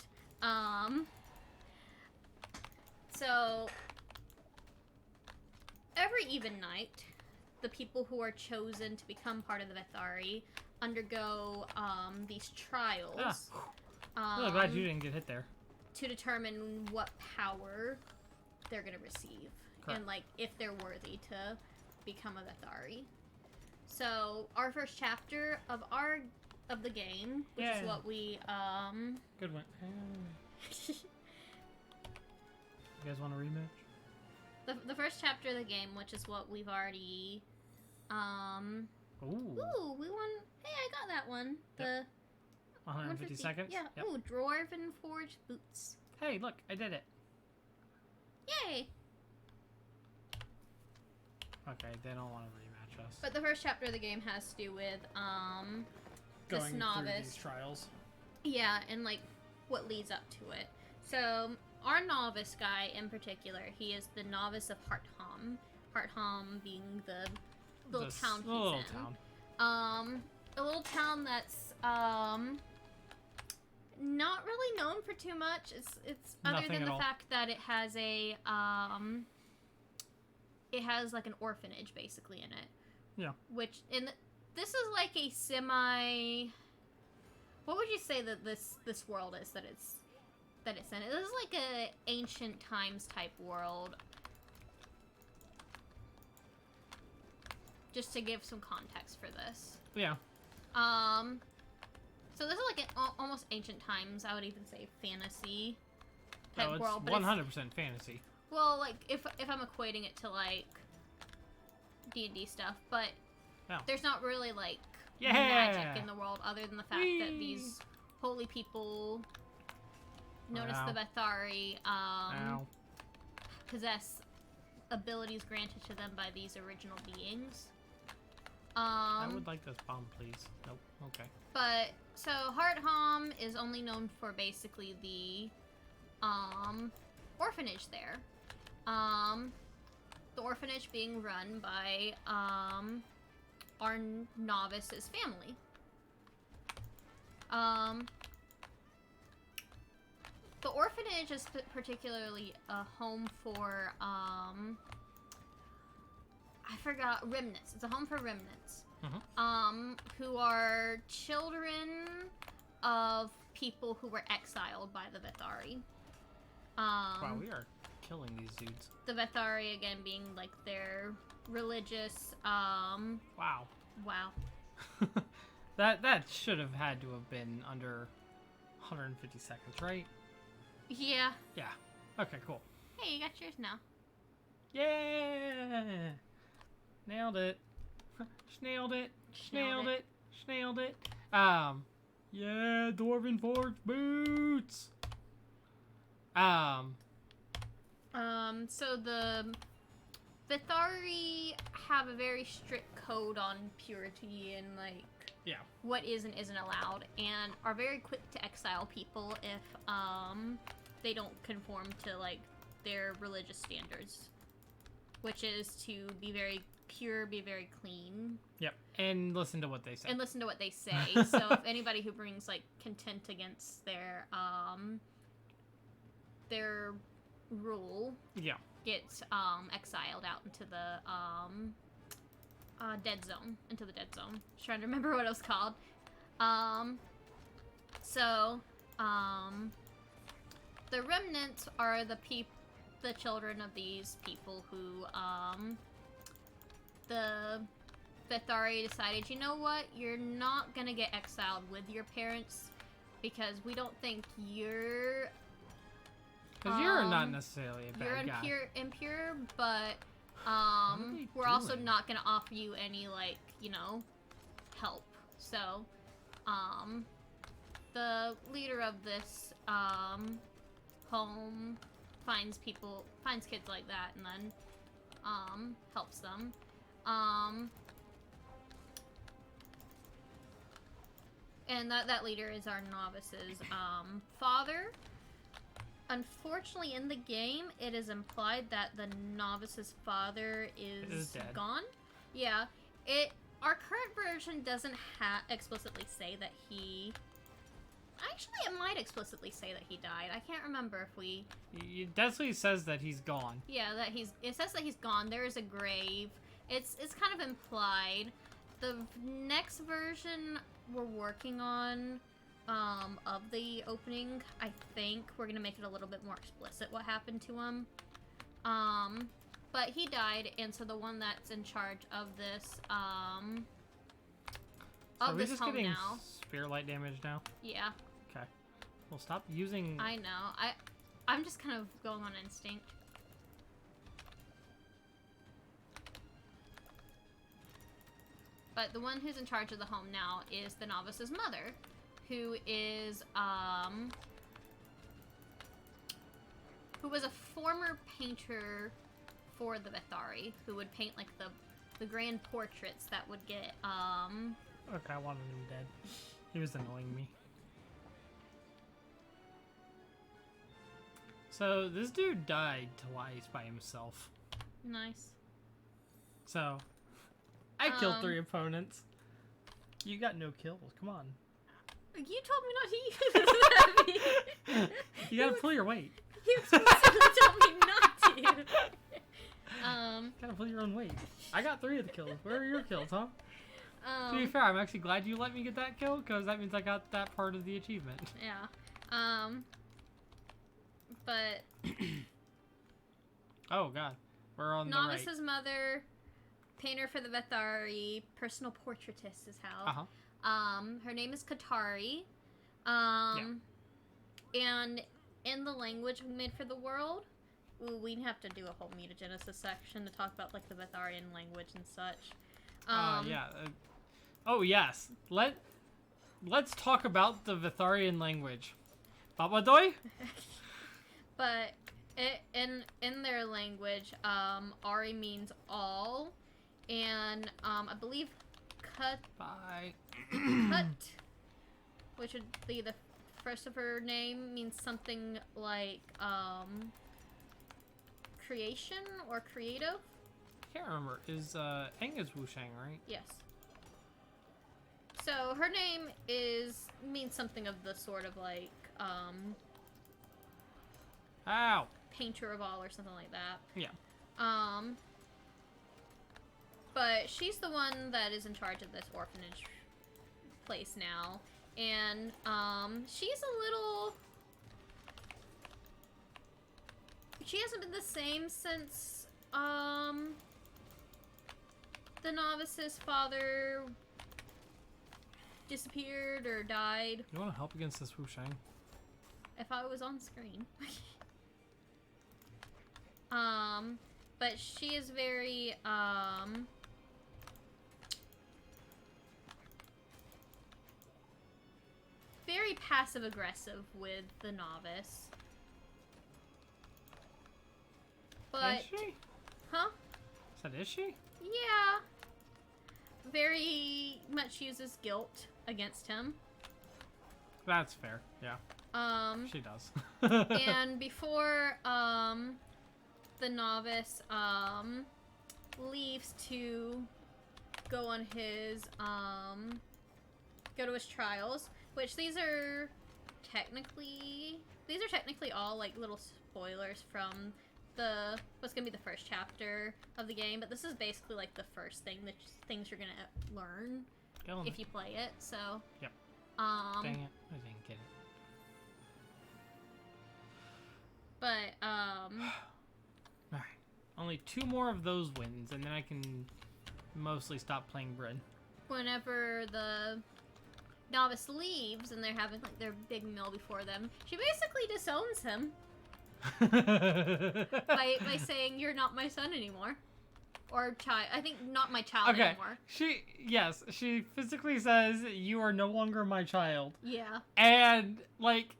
S1: So every even night, the people who are chosen to become part of the Vethari undergo these trials.
S2: I'm really glad you didn't get hit there.
S1: To determine what power they're gonna receive.
S2: Correct.
S1: And like if they're worthy to become a Vethari. So our first chapter of the game, which is what we
S2: Good one. You guys want a rematch?
S1: the first chapter of the game, which is what we've already
S2: Ooh,
S1: we won. Hey, I got that one. The
S2: 150 seconds?
S1: Yeah.
S2: Yep.
S1: Ooh, Dwarven Forged Boots.
S2: Hey, look, I did it.
S1: Yay!
S2: Okay, they don't want to rematch us.
S1: But the first chapter of the game has to do with
S2: Going
S1: this novice.
S2: through these trials.
S1: Yeah, and like what leads up to it. So our novice guy in particular, he is the novice of Hartham. Hartham being the little town he's
S2: little
S1: in.
S2: town.
S1: A little town that's not really known for too much. It's other
S2: Nothing
S1: than
S2: at
S1: the
S2: all.
S1: fact that it has a it has like an orphanage basically in it.
S2: Yeah.
S1: Which this is like a semi. What would you say that this world is that it's in? This is like a ancient times type world. Just to give some context for this.
S2: Yeah.
S1: So this is like an almost ancient times. I would even say fantasy type
S2: No, it's
S1: world. But
S2: 100% fantasy.
S1: well, like if I'm equating it to like D&D stuff, but there's not really like magic in the world other than the fact that these holy people, known as the Vethari, possess abilities granted to them by these original beings.
S2: I would like this bomb, please. Nope. Okay.
S1: But so Hartham is only known for basically the orphanage there. The orphanage being run by our novice's family. The orphanage is particularly a home for, I forgot, remnants. It's a home for remnants. Who are children of people who were exiled by the Vethari.
S2: Wow, we are killing these dudes.
S1: The Vethari, again, being, like, their religious,
S2: Wow.
S1: Wow.
S2: That should have had to have been under 150 seconds, right?
S1: Yeah.
S2: Yeah. Okay, cool.
S1: Hey, you got yours now.
S2: Yeah! Nailed it. Snailed it. Snailed it. Snailed it. Yeah, Dwarven Forge boots!
S1: So the Vethari have a very strict code on purity and, like, what is and isn't allowed, and are very quick to exile people if, they don't conform to, like, their religious standards. Which is to be very pure, be very clean.
S2: Yep, and listen to what they say.
S1: And listen to what they say. So if anybody who brings, like, content against their rule gets, exiled out into the, dead zone. Into the dead zone. Just trying to remember what it was called. The remnants are the children of these people who, the Vethari decided, you know what, you're not gonna get exiled with your parents, because we don't think you're...
S2: Because you're not necessarily a bad guy.
S1: You're impure, but, we're also not gonna offer you any, like, you know, help. So, the leader of this, home finds kids like that, and then, helps them. And that leader is our novice's, father. Unfortunately, in the game, it is implied that the novice's father is
S2: dead.
S1: Gone. Yeah. Our current version doesn't explicitly say that he... Actually, it might explicitly say that he died. I can't remember if we...
S2: It definitely says that he's gone.
S1: Yeah, it says that he's gone. There is a grave. It's kind of implied. The next version we're working on, of the opening, I think we're gonna make it a little bit more explicit what happened to him. But he died, and so the one that's in charge of this,
S2: So
S1: this
S2: just
S1: home
S2: getting
S1: now.
S2: Spirit light damage now?
S1: Yeah.
S2: Okay. Well, stop using...
S1: I know. I'm just kind of going on instinct. But the one who's in charge of the home now is the novice's mother, who is, who was a former painter for the Vethari, who would paint, like, the grand portraits that would get,
S2: Okay, I wanted him dead. He was annoying me. So, this dude died twice by himself.
S1: Nice.
S2: So, I killed 3 opponents. You got no kills. Come on.
S1: You told me not to use that.
S2: You gotta pull your weight.
S1: You explicitly told me not to.
S2: You gotta pull your own weight. I got 3 of the kills. Where are your kills, huh? To be fair, I'm actually glad you let me get that kill, because that means I got that part of the achievement.
S1: Yeah. But...
S2: Oh, God. We're on the right.
S1: Novice's mother, painter for the Vethari, personal portraitist is how. Her name is Katari. And in the language we made for the world, we'd have to do a whole Mutagenesis section to talk about, like, the Vetharian language and such.
S2: Yeah. Oh, yes. Let's talk about the Vetharian language. Babadoi?
S1: But in their language, Ari means all, and I believe cut, which would be the first of her name, means something like creation or creative.
S2: I can't remember. Is Aang is Wushang, right?
S1: Yes. So her name means something of the sort of like,
S2: Ow!
S1: painter of all or something like that.
S2: Yeah.
S1: But she's the one that is in charge of this orphanage place now. And, she's a little... She hasn't been the same since, the novice's father disappeared or died.
S2: You want to help against this Wushang?
S1: If I was on screen. But she is very, very passive-aggressive with the novice. But...
S2: Is she?
S1: Huh?
S2: Is she?
S1: Yeah. Very much uses guilt against him.
S2: That's fair, yeah. She does.
S1: And before, the novice, leaves to go on his, go to his trials, which these are technically all, like, little spoilers from what's gonna be the first chapter of the game, but this is basically, like, the first things you're gonna learn if you play it, so.
S2: Yep. Dang it, I didn't get it.
S1: But,
S2: Alright. Only 2 more of those wins, and then I can mostly stop playing Bryn.
S1: whenever the novice leaves and they're having, like, their big meal before them, she basically disowns him. by saying, you're not my son anymore. Or child. I think not my child anymore.
S2: She physically says, you are no longer my child.
S1: Yeah.
S2: And, like,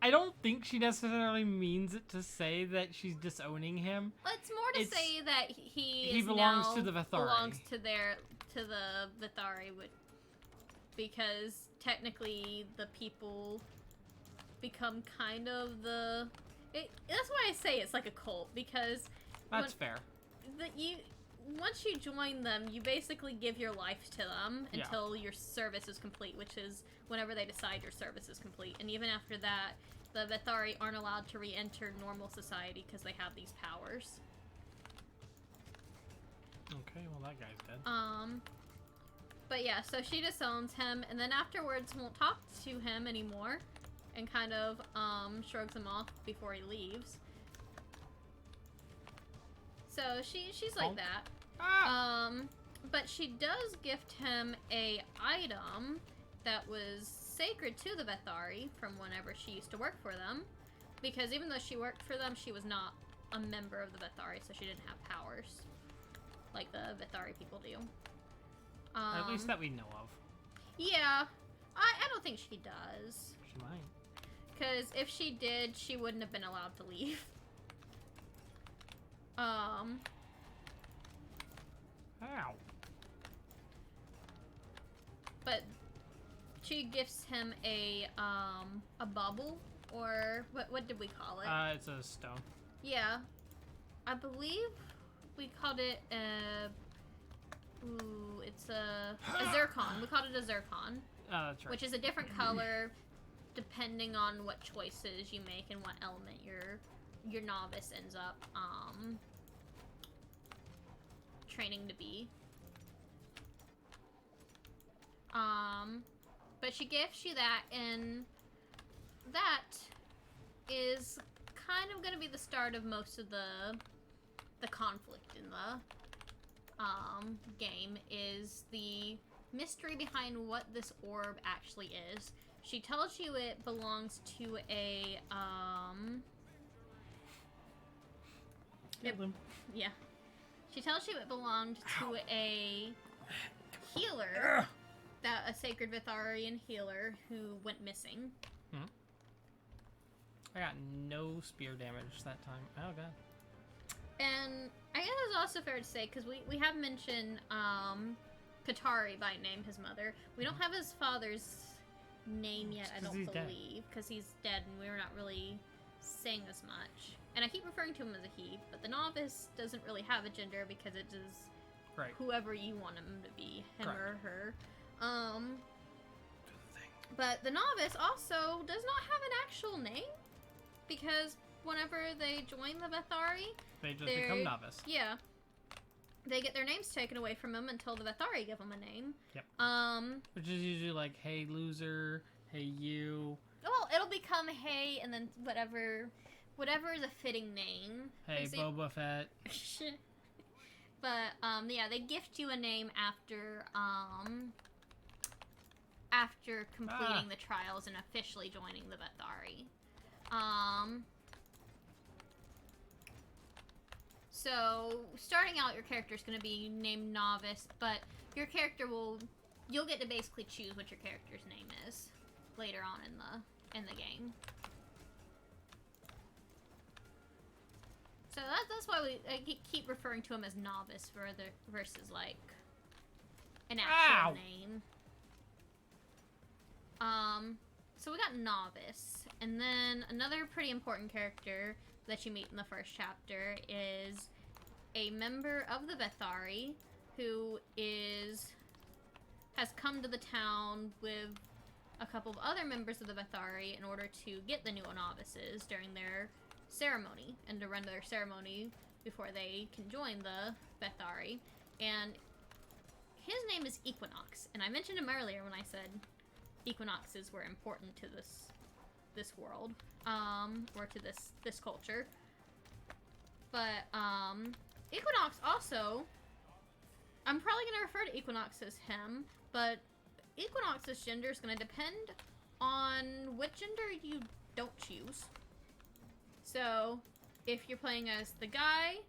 S2: I don't think she necessarily means it to say that she's disowning him.
S1: It's more to say that he
S2: belongs
S1: now
S2: to the Vithari.
S1: Belongs to the Vithari, because technically the people become kind of the... that's why I say it's like a cult, because...
S2: That's fair.
S1: Once you join them, you basically give your life to them until your service is complete, which is whenever they decide your service is complete. And even after that, the Vithari aren't allowed to re-enter normal society because they have these powers.
S2: Okay, well that guy's dead.
S1: But yeah, so she disowns him, and then afterwards won't talk to him anymore, and kind of, shrugs him off before he leaves. So she's like that. But she does gift him a item that was sacred to the Vithari from whenever she used to work for them, because even though she worked for them, she was not a member of the Vithari, so she didn't have powers like the Vithari people do.
S2: At least that we know of.
S1: Yeah, I don't think she does.
S2: She might.
S1: Because if she did, she wouldn't have been allowed to leave.
S2: Ow.
S1: But she gifts him a bubble, or what did we call it?
S2: It's a stone.
S1: Yeah, I believe we called it it's a zircon. We called it a zircon.
S2: Oh, that's right.
S1: Which is a different color depending on what choices you make and what element your novice ends up training to be. But she gifts you that, and that is kind of going to be the start of most of the conflict in the game, is the mystery behind what this orb actually is. She tells you it belongs to a yeah. She tells you it belonged to a healer, a sacred Vitharian healer who went missing.
S2: I got no spear damage that time. Oh god.
S1: And I guess it's also fair to say, because we have mentioned Katari by name, his mother. We don't have his father's name yet, I don't believe, because he's dead and we're not really saying as much. And I keep referring to him as a he, but the novice doesn't really have a gender because it is whoever you want him to be, him or her. But the novice also does not have an actual name, because whenever they join the Bethari,
S2: They just become novice.
S1: Yeah. They get their names taken away from them until the Bethari give them a name.
S2: Yep. Which is usually like, hey, loser, hey, you.
S1: Well, it'll become hey, and then whatever is a fitting name.
S2: Hey, Boba Fett.
S1: But, yeah, they gift you a name after completing the trials and officially joining the Bethari. So, starting out, your character is going to be named Novice, but your character you'll get to basically choose what your character's name is later on in the game. So that's why I keep referring to him as Novice versus, like, an actual name. So we got Novice, and then another pretty important character that you meet in the first chapter is a member of the Bethari who has come to the town with a couple of other members of the Bethari in order to get the new novices during their ceremony and to run their ceremony before they can join the Bethari. And his name is Equinox, and I mentioned him earlier when I said equinoxes were important to this world, or to this culture. But Equinox also, I'm probably going to refer to Equinox as him, but Equinox's gender is going to depend on what gender you don't choose. So, if you're playing as the guy,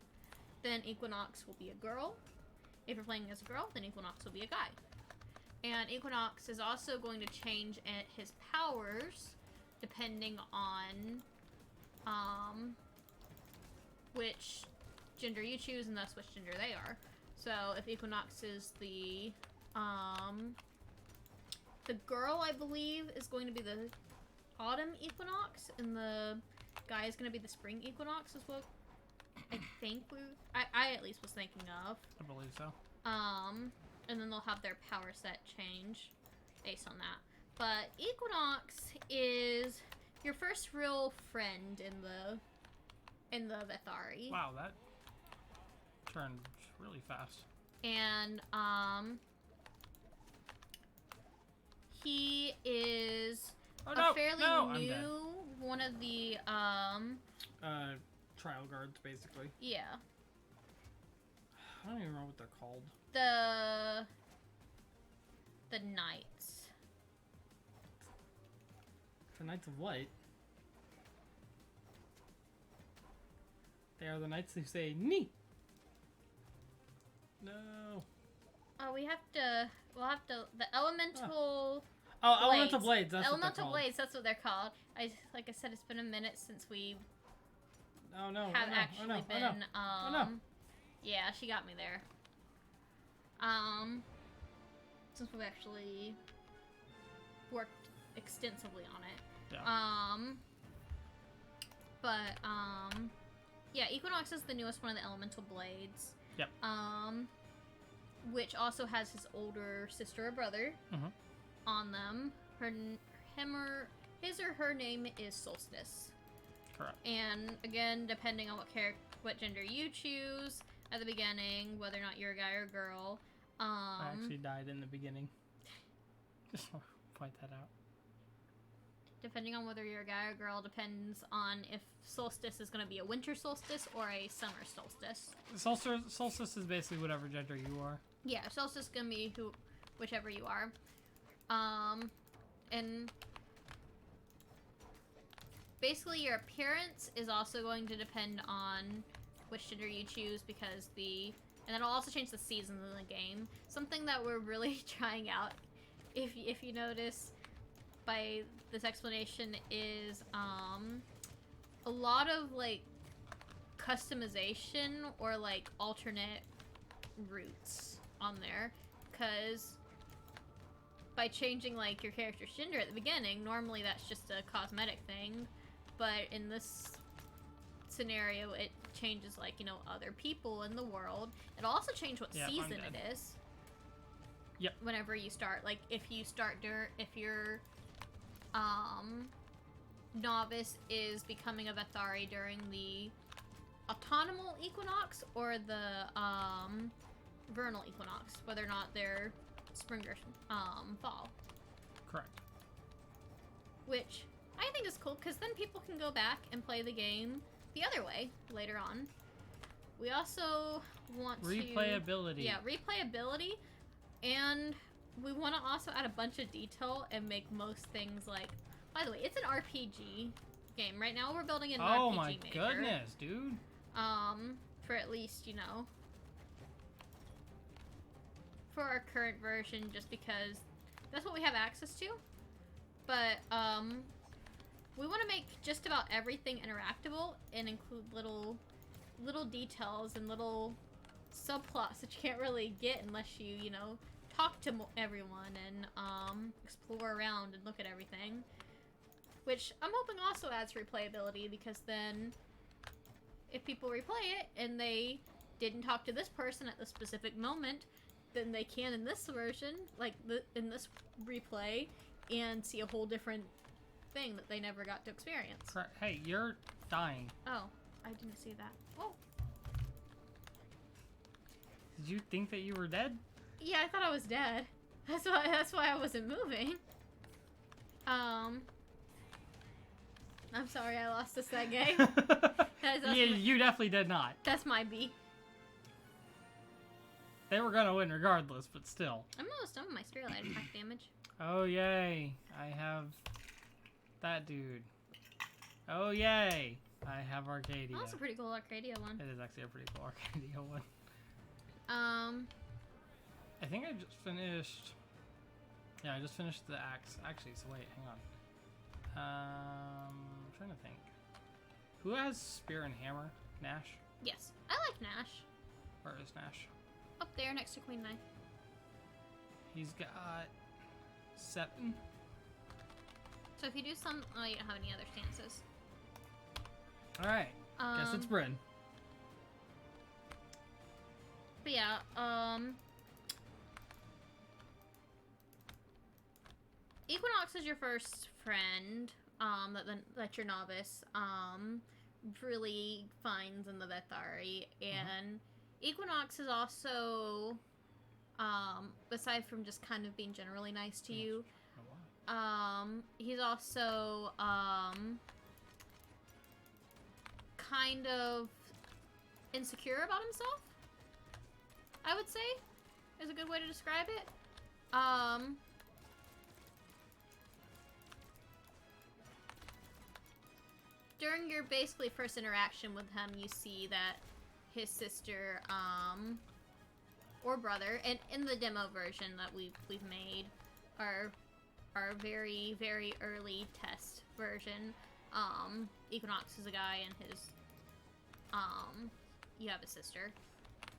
S1: then Equinox will be a girl. If you're playing as a girl, then Equinox will be a guy. And Equinox is also going to change his powers depending on which gender you choose, and thus which gender they are. So if Equinox is the girl, I believe, is going to be the autumn equinox, and the guy is going to be the spring equinox, is what I think I at least was thinking of.
S2: I believe so.
S1: And then they'll have their power set change based on that. But Equinox is your first real friend in the Bethari.
S2: Wow, that turned really fast.
S1: And he is fairly new one of the
S2: trial guards, basically.
S1: Yeah.
S2: I don't even know what they're called.
S1: The Knights.
S2: The Knights of what? They are the knights who say "Nee." No.
S1: Oh, we'll have to the elemental.
S2: Oh, elemental blades. That's
S1: elemental
S2: what they're called.
S1: blades. That's what they're called. Like I said, it's been a minute since we
S2: have
S1: been. Yeah, she got me there. Since we've actually worked extensively on it.
S2: Yeah.
S1: Yeah, Equinox is the newest one of the elemental blades.
S2: Yep.
S1: Which also has his older sister or brother on them. His or her name is Solstice.
S2: Correct.
S1: And again, depending on what gender you choose at the beginning, whether or not you're a guy or a girl.
S2: I actually died in the beginning. Just want to point that out.
S1: Depending on whether you're a guy or a girl depends on if solstice is going to be a winter solstice or a summer solstice.
S2: Solstice is basically whatever gender you are.
S1: Yeah, solstice is going to be whichever you are. And basically your appearance is also going to depend on which gender you choose, because and that'll also change the seasons in the game. Something that we're really trying out, if you notice by this explanation, is a lot of like customization or like alternate routes on there, because by changing like your character's gender at the beginning, normally that's just a cosmetic thing, but in this scenario it changes, like, other people in the world. It'll also change what season it is.
S2: Yep.
S1: Whenever you start, like if your novice is becoming a Vethari during the autumnal equinox or the vernal equinox, whether or not they're spring or fall.
S2: Correct.
S1: Which I think is cool because then people can go back and play the game the other way later on. We also want
S2: replayability.
S1: Yeah, replayability, and we want to also add a bunch of detail and make most things like. By the way, it's an RPG game. Right now we're building an RPG
S2: Oh my
S1: maker.
S2: goodness, dude.
S1: For at least, you know, for our current version, just because that's what we have access to. But, we want to make just about everything interactable and include little details and little subplots that you can't really get unless you, you know, talk to everyone and, explore around and look at everything. Which I'm hoping also adds replayability, because then if people replay it and they didn't talk to this person at the specific moment, then they can in this version, like in this replay, and see a whole different thing that they never got to experience.
S2: Correct. Hey, you're dying.
S1: Oh, I didn't see that. Oh.
S2: Did you think that you were dead?
S1: Yeah, I thought I was dead. That's why I wasn't moving. I'm sorry I lost us that game.
S2: Yeah, you definitely did not.
S1: That's my B.
S2: They were gonna win regardless, but still.
S1: I'm almost done with my sterilite attack damage.
S2: Oh yay! I have that dude. Oh yay! I have Arcadia.
S1: Oh, that's a pretty cool Arcadia one.
S2: It is actually a pretty cool Arcadia one.
S1: I
S2: think I just finished. Yeah, I just finished the axe. Actually, so wait, hang on. I'm trying to think. Who has spear and hammer? Nash?
S1: Yes. I like Nash.
S2: Where is Nash?
S1: Up there next to Queen Knife.
S2: He's got 7.
S1: So if you do some... Oh, you don't have any other stances.
S2: Alright. Guess it's Bryn.
S1: But yeah, Equinox is your first friend, that your novice, really finds in the Vethari, and Equinox is also, aside from just kind of being generally nice to you, he's also, kind of insecure about himself, I would say, is a good way to describe it. During your basically first interaction with him, you see that his sister, or brother, and in the demo version that we've made, our very, very early test version, Equinox is a guy, and his, you have a sister,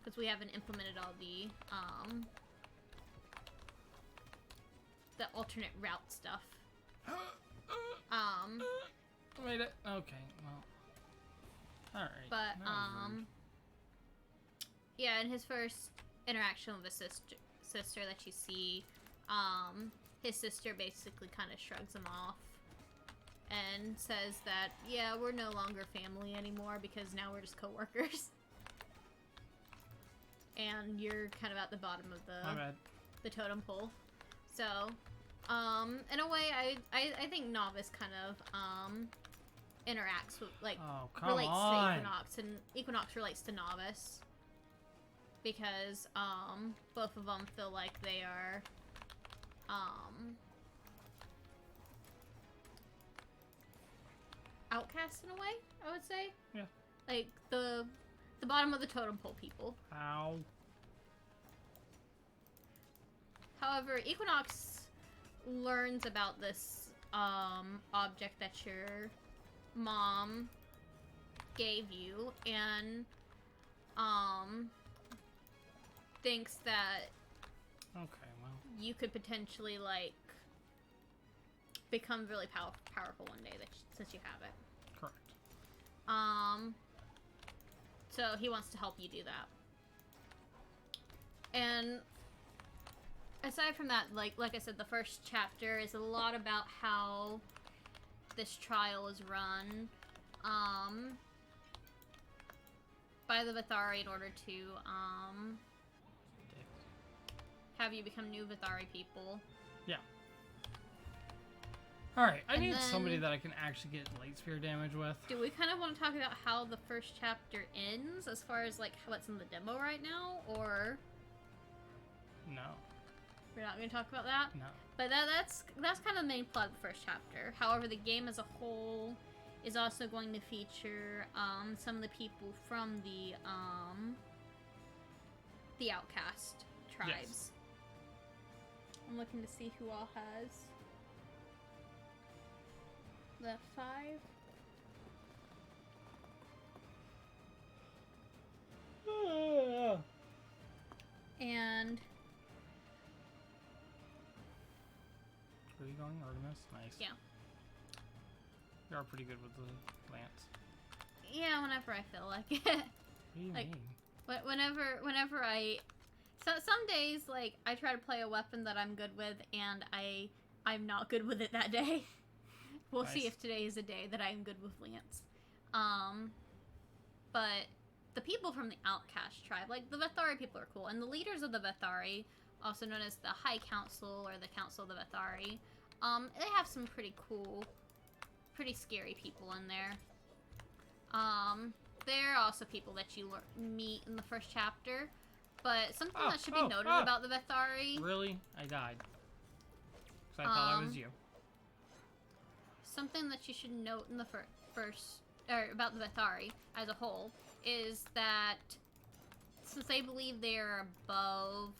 S1: because we haven't implemented all the alternate route stuff.
S2: Made it. Okay, well. Alright.
S1: But, yeah, in his first interaction with his sister that you see, his sister basically kind of shrugs him off and says that, yeah, we're no longer family anymore because now we're just co-workers. And you're kind of at the bottom of the totem pole. So, in a way, I think Novice kind of, interacts with, like, relates to Equinox, and Equinox relates to Novice. Because, both of them feel like they are, outcast in a way, I would say.
S2: Yeah.
S1: Like, the bottom of the totem pole people.
S2: Ow.
S1: However, Equinox learns about this, object that your mom gave you, and, thinks that you could potentially, like, become really powerful one day since you have it.
S2: Correct.
S1: So he wants to help you do that. And aside from that, like I said, the first chapter is a lot about how this trial is run by the Vithari in order to have you become new Vithari people.
S2: Yeah. Alright, I
S1: And
S2: need
S1: then-
S2: somebody that I can actually get light spear damage with.
S1: Do we kind of want to talk about how the first chapter ends, as far as like what's in the demo right now, or
S2: No.
S1: we're not going to talk about that?
S2: No.
S1: But that's kind of the main plot of the first chapter. However, the game as a whole is also going to feature some of the people from the outcast tribes.
S2: Yes.
S1: I'm looking to see who all has the 5. And
S2: Are you going Artemis? Nice.
S1: yeah.
S2: You are pretty good with the lance.
S1: Yeah, whenever I feel like it.
S2: What do you
S1: Like-
S2: mean?
S1: But whenever I, some days like I try to play a weapon that I'm good with, and I'm not good with it that day. We'll see
S2: Nice.
S1: if today is a day that I'm good with lance. But the people from the outcast tribe, like the Vethari people, are cool, and the leaders of the Vethari, also known as the High Council or the Council of the Vethari, they have some pretty cool, pretty scary people in there. There are also people that you meet in the first chapter, but something that should be noted about the Vethari,
S2: Really? I died. Because I thought I was you.
S1: something that you should note in the first, or about the Vethari as a whole, is that since they believe they're above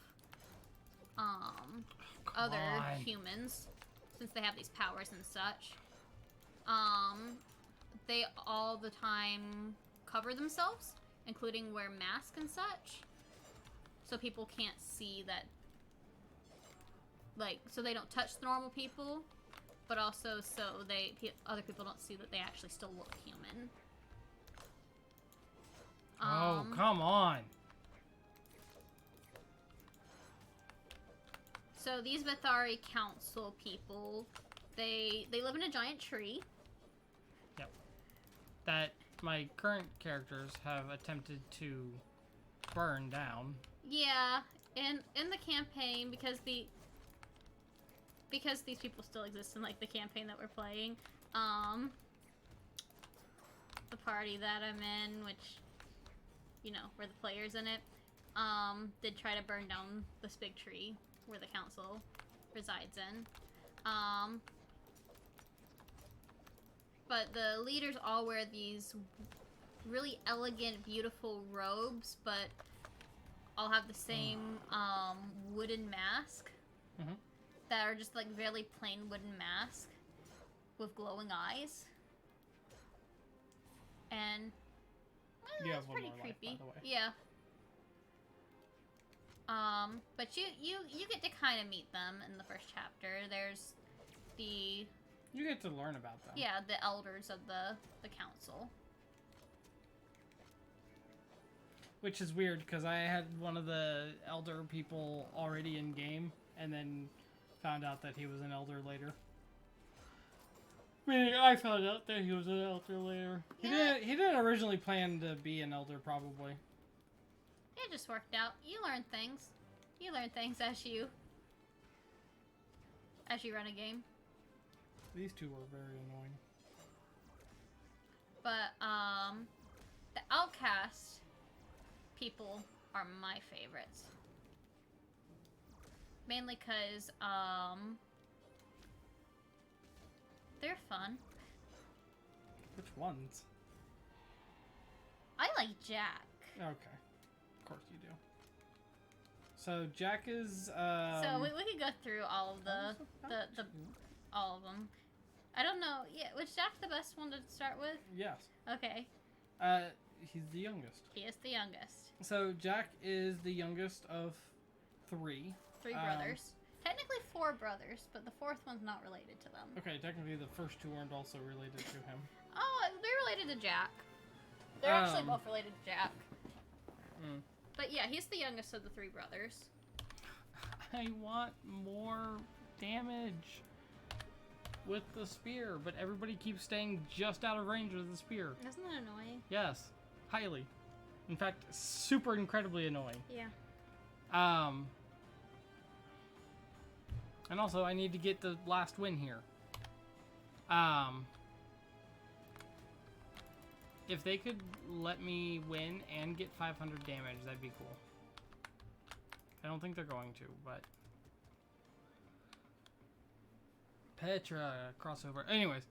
S1: other
S2: on.
S1: humans, since they have these powers and such, they all the time cover themselves, including wear masks and such, so people can't see that, like, so they don't touch the normal people, but also so other people don't see that they actually still look human.
S2: Oh, come on.
S1: So these Vethari council people, they live in a giant tree.
S2: Yep. That my current characters have attempted to burn down.
S1: Yeah, in the campaign, because these people still exist in like the campaign that we're playing, the party that I'm in, which, you know, we're the players in it, did try to burn down this big tree where the council resides in. But the leaders all wear these really elegant, beautiful robes, but all have the same wooden mask
S2: Mhm.
S1: that are just like very plain wooden mask with glowing eyes. And
S2: You
S1: that's
S2: have one
S1: pretty
S2: more life,
S1: creepy.
S2: by the way.
S1: Yeah. But you get to kind of meet them in the first chapter. There's the
S2: You get to learn about them.
S1: the elders of the council.
S2: Which is weird, because I had one of the elder people already in game, and then found out that he was an elder later. Meaning, I found out that he was an elder later.
S1: Yeah.
S2: He didn't originally plan to be an elder, probably.
S1: It just worked out. You learn things. You learn things as you run a game.
S2: These two were very annoying.
S1: But the outcast people are my favorites. Mainly because they're fun.
S2: Which ones?
S1: I like Jack.
S2: Okay. Of course you do. So, Jack is,
S1: So we could go through all of the all of them. I don't know. Yeah, was Jack the best one to start with?
S2: Yes.
S1: Okay.
S2: He's the youngest.
S1: He is the youngest.
S2: So, Jack is the youngest of 3.
S1: 3 brothers. Technically 4 brothers, but the 4th one's not related to them.
S2: Okay, technically the first 2 aren't also related to him.
S1: Oh, they're related to Jack. They're actually both related to Jack.
S2: Mm.
S1: But yeah, he's the youngest of the 3 brothers.
S2: I want more damage with the spear, but everybody keeps staying just out of range with the spear.
S1: Isn't that annoying?
S2: Yes, highly. In fact, super incredibly annoying.
S1: Yeah.
S2: And also I need to get the last win here. If they could let me win and get 500 damage, that'd be cool. I don't think they're going to, but... Petra, crossover. Anyways,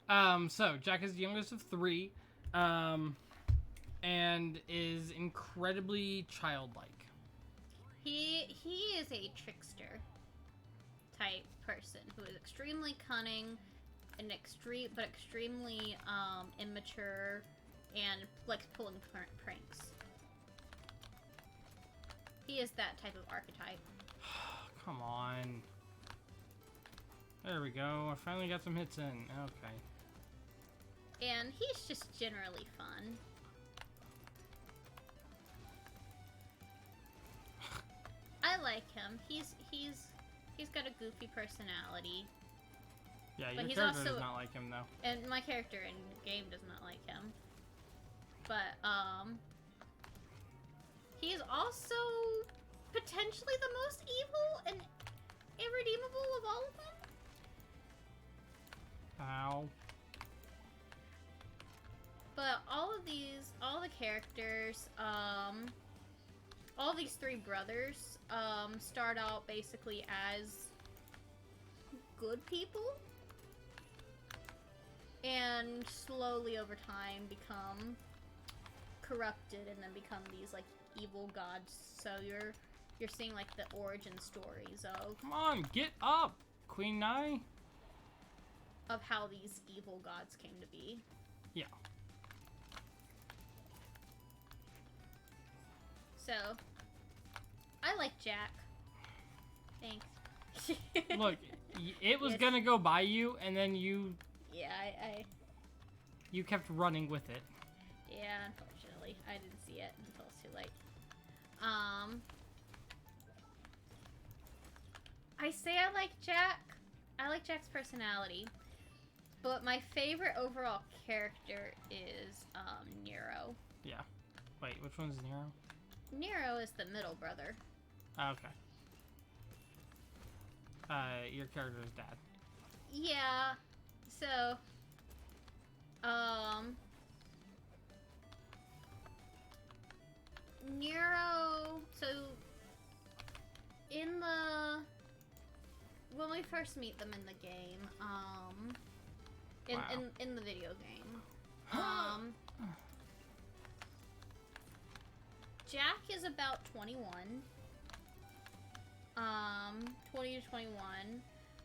S2: so Jack is the youngest of 3, and is incredibly childlike.
S1: He is a trickster type person who is extremely cunning and extremely immature and likes pulling pranks. He is that type of archetype.
S2: Come on. There we go. I finally got some hits in. Okay.
S1: And he's just generally fun. I like him. He's got a goofy personality.
S2: Yeah,
S1: But
S2: your
S1: he's
S2: character
S1: also-
S2: does not like him, though.
S1: And my character in the game does not like him. But, he's also potentially the most evil and irredeemable of all of them.
S2: Ow.
S1: But all the characters, all these 3 brothers, start out basically as good people. And slowly over time become corrupted and then become these like evil gods. So you're seeing like the origin stories of
S2: Come on, get up, Queen Nai.
S1: of how these evil gods came to be.
S2: Yeah.
S1: So I like Jack. Thanks.
S2: Look, it was
S1: Yes.
S2: gonna go by you, and then you
S1: Yeah,
S2: you kept running with it.
S1: yeah, unfortunately. I didn't see it until it's too late. I say I like Jack. I like Jack's personality. But my favorite overall character is, Nero.
S2: Yeah. Wait, which one's Nero?
S1: Nero is the middle brother.
S2: Okay. Your character's dad.
S1: Yeah, so, Nero, so, when we first meet them in the game,
S2: Wow.
S1: in the video game, Jack is about 21, 20 to 21.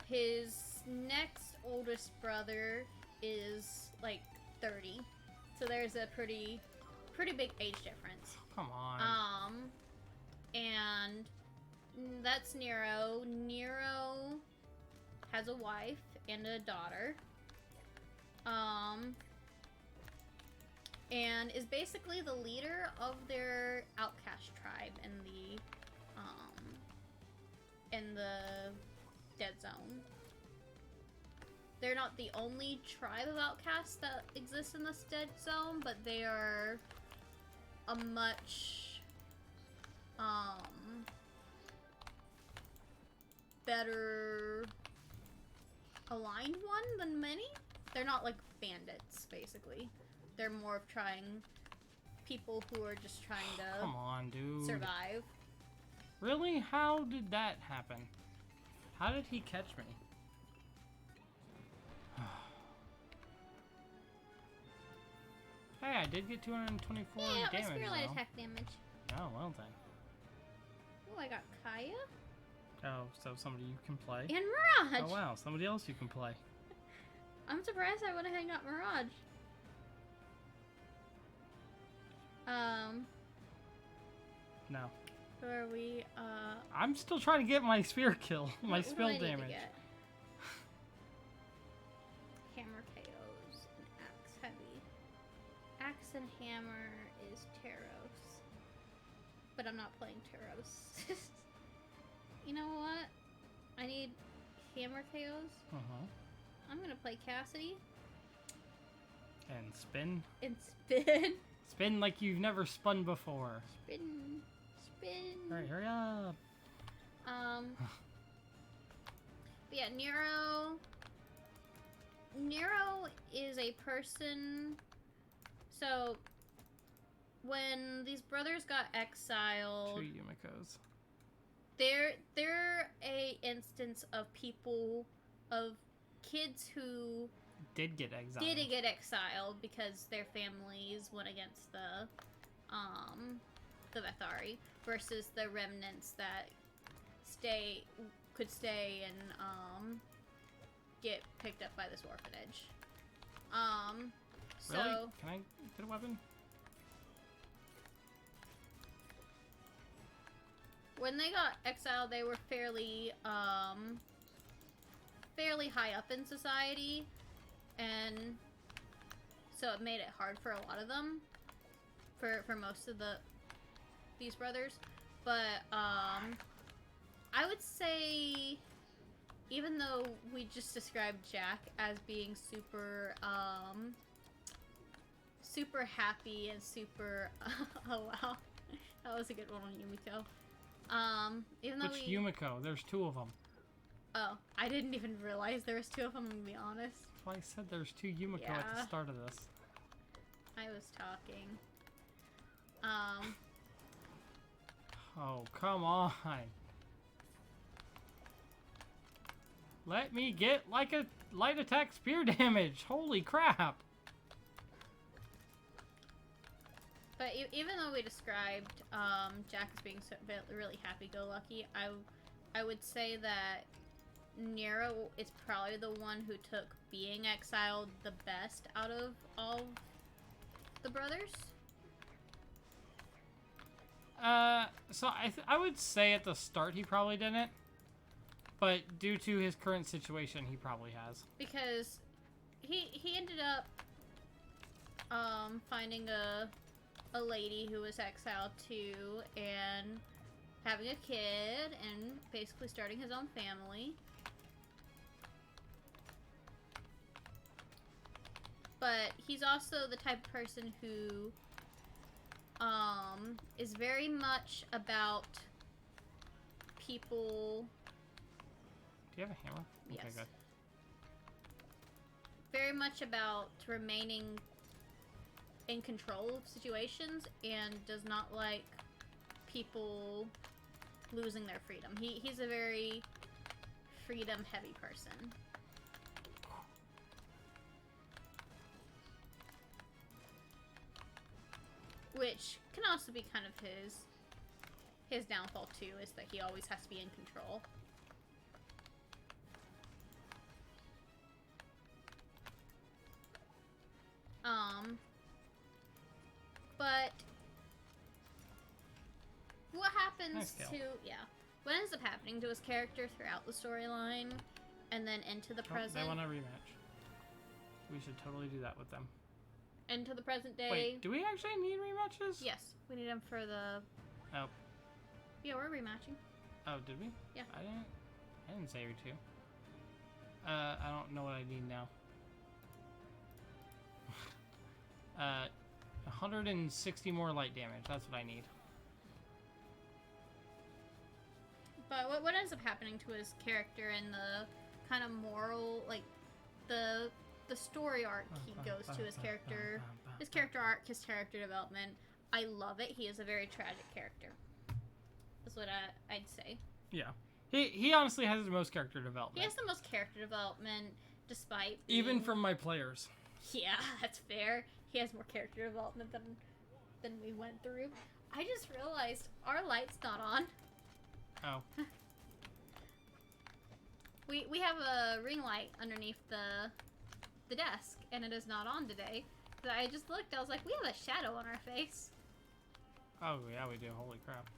S1: His next oldest brother is like 30, so there's a pretty big age difference.
S2: Come on.
S1: And that's Nero. Nero has a wife and a daughter. And is basically the leader of their outcast tribe in the Dead Zone. They're not the only tribe of outcasts that exists in this Dead Zone, but they are a much better aligned one than many. They're not like bandits, basically. They're more of people who are just trying to
S2: Come on, dude.
S1: survive.
S2: Really? How did that happen? How did he catch me? Hey, I did get 224
S1: Yeah, my
S2: damage,
S1: spear light
S2: though.
S1: attack damage.
S2: Oh, well then.
S1: Oh, I got Kaya
S2: Oh, so somebody you can play?
S1: and Mirage.
S2: Oh, wow. Somebody else you can play.
S1: I'm surprised I went ahead and got Mirage.
S2: No.
S1: Who are we?
S2: I'm still trying to get my spear kill. My
S1: what do
S2: spell
S1: I need to
S2: damage.
S1: get? Hammer KOs and axe heavy. Axe and hammer is Taros. But I'm not playing Taros. You know what? more KOs. I'm gonna play Cassidy.
S2: And spin.
S1: And spin.
S2: Spin like you've never spun before.
S1: Spin.
S2: Alright, hurry up.
S1: But yeah, Nero is a person. So when these brothers got exiled,
S2: 2 Yumikos.
S1: They're a instance of kids who
S2: did get
S1: exiled because their families went against the Vethari, versus the remnants that could stay and get picked up by this orphanage. So
S2: really? Can I get a weapon?
S1: when they got exiled, they were fairly high up in society, and so it made it hard for a lot of them, for most of these brothers. But I would say, even though we just described Jack as being super super happy and super oh wow, that was a good one on Yumiko. Even though
S2: Which Yumiko? There's 2 of them.
S1: Oh, I didn't even realize there was 2 of them, to be honest.
S2: That's why I said there's 2 Yumiko at the start of this.
S1: I was talking.
S2: Oh, come on. Let me get like a light attack spear damage. Holy crap.
S1: But even though we described Jack as being really happy-go-lucky, I would say that Nero is probably the one who took being exiled the best out of all the brothers.
S2: So I would say at the start he probably didn't, but due to his current situation, he probably has.
S1: Because he ended up finding a lady who was exiled too, and having a kid, and basically starting his own family. But he's also the type of person who is very much about people.
S2: Do you have a hammer?
S1: Yes.
S2: Okay, good.
S1: Very much about remaining in control of situations, and does not like people losing their freedom. He's a very freedom-heavy person. Which can also be kind of his downfall too, is that he always has to be in control. But what happens what ends up happening to his character throughout the storyline, and then into the present?
S2: They want a rematch. We should totally do that with them.
S1: Into the present day.
S2: Wait, do we actually need rematches?
S1: Yes, we need them for the.
S2: Oh.
S1: Yeah, we're rematching.
S2: Oh, did we?
S1: Yeah.
S2: I didn't say we to. I don't know what I need now. 160 more light damage. That's what I need.
S1: But what ends up happening to his character and the kind of moral, like the story arc he goes to, his character arc, his character development, I love it. He is a very tragic character. That's what I'd say.
S2: Yeah. He honestly has the most character development.
S1: He has the most character development, despite being...
S2: Even from my players.
S1: Yeah, that's fair. He has more character development than we went through. I just realized our light's not on.
S2: Oh.
S1: We have a ring light underneath the desk, and it is not on today. So I just looked, I was like, we have a shadow on our face.
S2: Oh yeah, we do. Holy crap.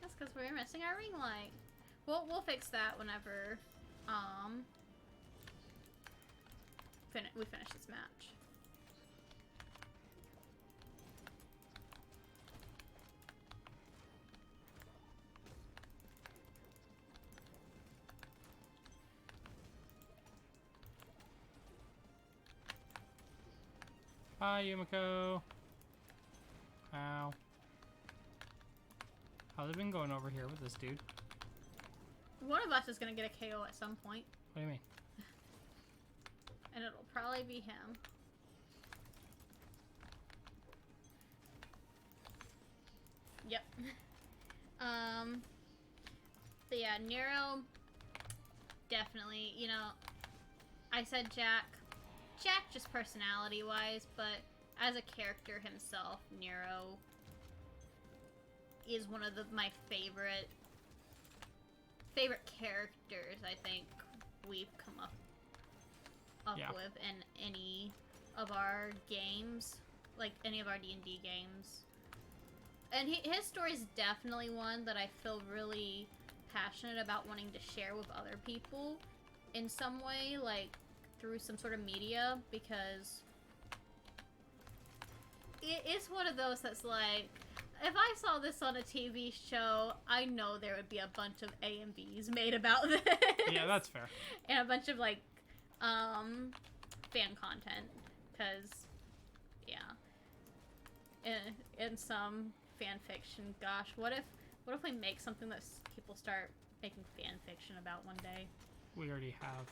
S1: That's because we're missing our ring light. We'll fix that whenever we finish this match.
S2: Hi, Yumiko. Ow. How's it been going over here with this dude?
S1: One of us is gonna get a KO at some point.
S2: What do you mean?
S1: And it'll probably be him. Yep. But yeah, Nero, definitely, you know, I said Jack just personality-wise, but as a character himself, Nero is one of my favorite characters I think we've come up with in any of our games, like any of our D&D games. And his story is definitely one that I feel really passionate about wanting to share with other people in some way, like through some sort of media, because it's one of those that's like, if I saw this on a TV show, I know there would be a bunch of A and Bs made about this.
S2: Yeah, that's fair.
S1: And a bunch of like fan content, because yeah, in some fan fiction, gosh, what if we make something that people start making fan fiction about one day?
S2: We already have.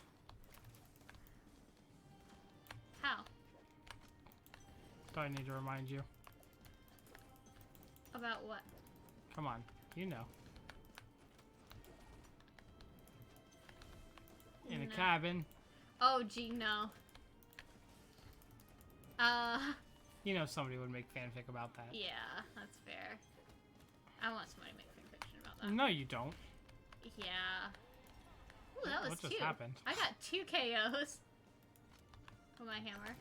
S1: How?
S2: Do I need to remind you?
S1: About what?
S2: Come on, you know. In a
S1: No.
S2: cabin.
S1: Oh, gee, no.
S2: You know somebody would make fanfic about that.
S1: Yeah, that's fair. I want somebody to make fan fiction about that.
S2: No, you don't.
S1: Yeah. Ooh, that was
S2: What
S1: two.
S2: just happened?
S1: I got 2 KOs with my hammer.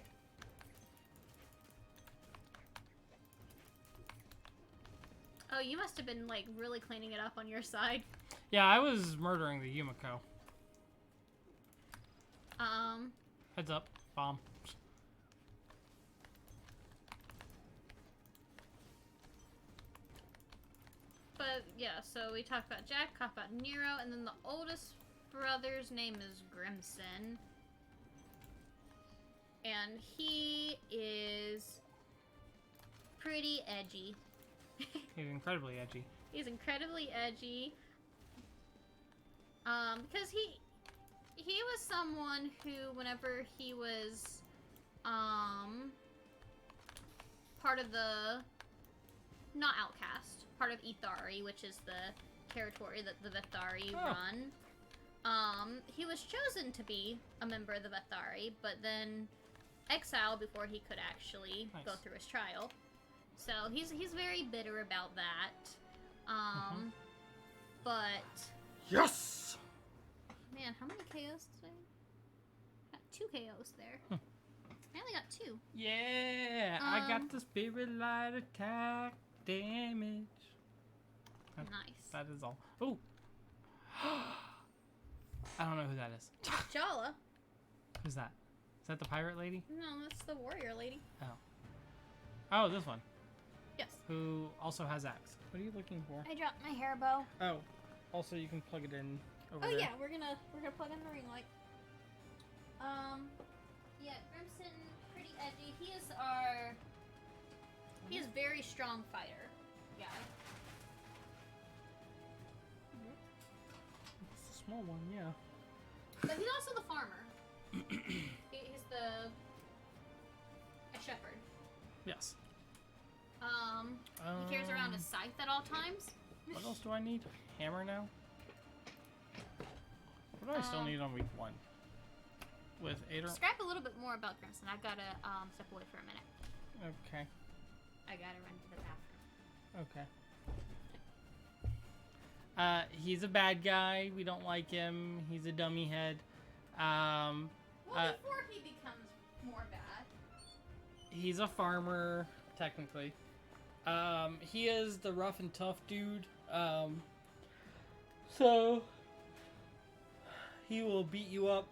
S1: Oh, you must have been, like, really cleaning it up on your side.
S2: Yeah, I was murdering the Yumiko. Heads up. Bomb.
S1: But, yeah, so we talked about Jack, talked about Nero, and then the oldest brother's name is Grimson. And he is pretty edgy.
S2: He's incredibly edgy.
S1: He's incredibly edgy. Because he was someone who, whenever he was, part of the, not outcast, part of Ithari, which is the territory that the Vethari run, he was chosen to be a member of the Vethari, but then exiled before he could actually go through his trial. So he's very bitter about that. But
S2: yes.
S1: man, how many KOs today? Got 2 KOs there. I only got 2.
S2: Yeah, I got the spirit light attack damage.
S1: Nice.
S2: That is all. Ooh. I don't know who that is.
S1: Jala.
S2: Who's that? Is that the pirate lady?
S1: No, that's the warrior lady.
S2: Oh, this one.
S1: Yes.
S2: Who also has axe. What are you looking for?
S1: I dropped my hair bow.
S2: Oh. Also, you can plug it in over
S1: Oh
S2: there.
S1: yeah, we're gonna plug in the ring light. Yeah, Grimson, pretty edgy. He is very strong fighter guy.
S2: It's a small one, yeah.
S1: But he's also the farmer. He's a shepherd.
S2: Yes.
S1: He carries around a scythe at all times.
S2: What else do I need? Hammer now? What do I still need on week 1? With 8 or...
S1: Describe a little bit more about Grimson. I've got to step away for a minute.
S2: Okay.
S1: I gotta run to the
S2: Okay. He's a bad guy. We don't like him. He's a dummy head.
S1: Well, before he becomes more bad.
S2: He's a farmer, technically. He is the rough and tough dude. So he will beat you up,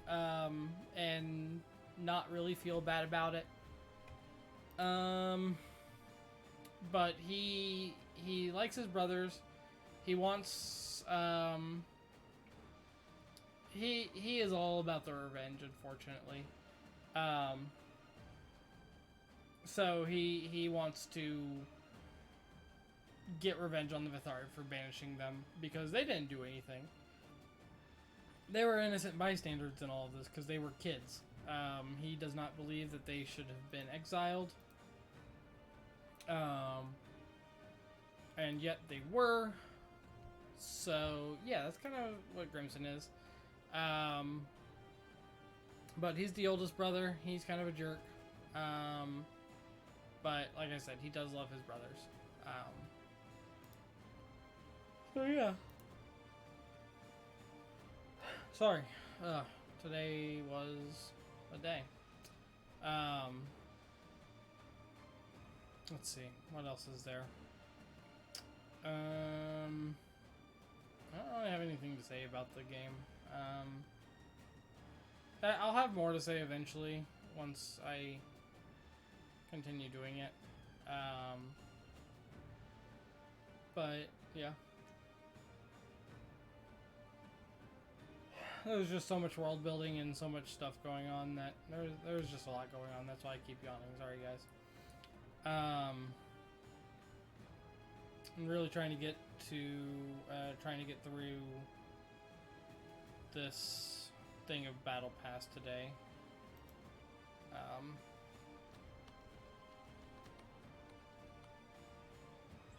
S2: and not really feel bad about it. But he likes his brothers. He wants, he is all about the revenge, unfortunately. So he wants to get revenge on the Vithari for banishing them because they didn't do anything. They were innocent bystanders in all of this because they were kids. He does not believe that they should have been exiled. And yet they were. So, yeah, that's kind of what Grimson is. But he's the oldest brother. He's kind of a jerk. But, like I said, he does love his brothers. So, yeah. Sorry. Today was a day. Let's see. What else is there? I don't really have anything to say about the game. I'll have more to say eventually once I continue doing it. But yeah, there's just so much world building and so much stuff going on that there's just a lot going on. That's why I keep yawning. Sorry, guys. I'm really trying to get through this thing of Battle Pass today.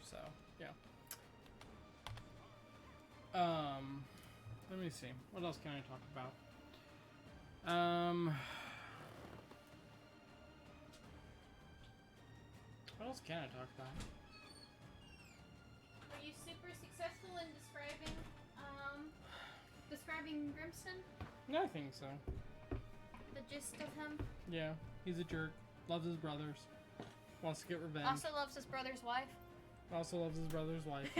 S2: So yeah. Let me see. What else can I talk about? What else can I talk about?
S1: Are you super successful in describing Grimson?
S2: Yeah, I think so.
S1: The gist of him?
S2: Yeah, he's a jerk. Loves his brothers. Wants to get revenge.
S1: Also loves his brother's wife.
S2: Also loves his brother's wife.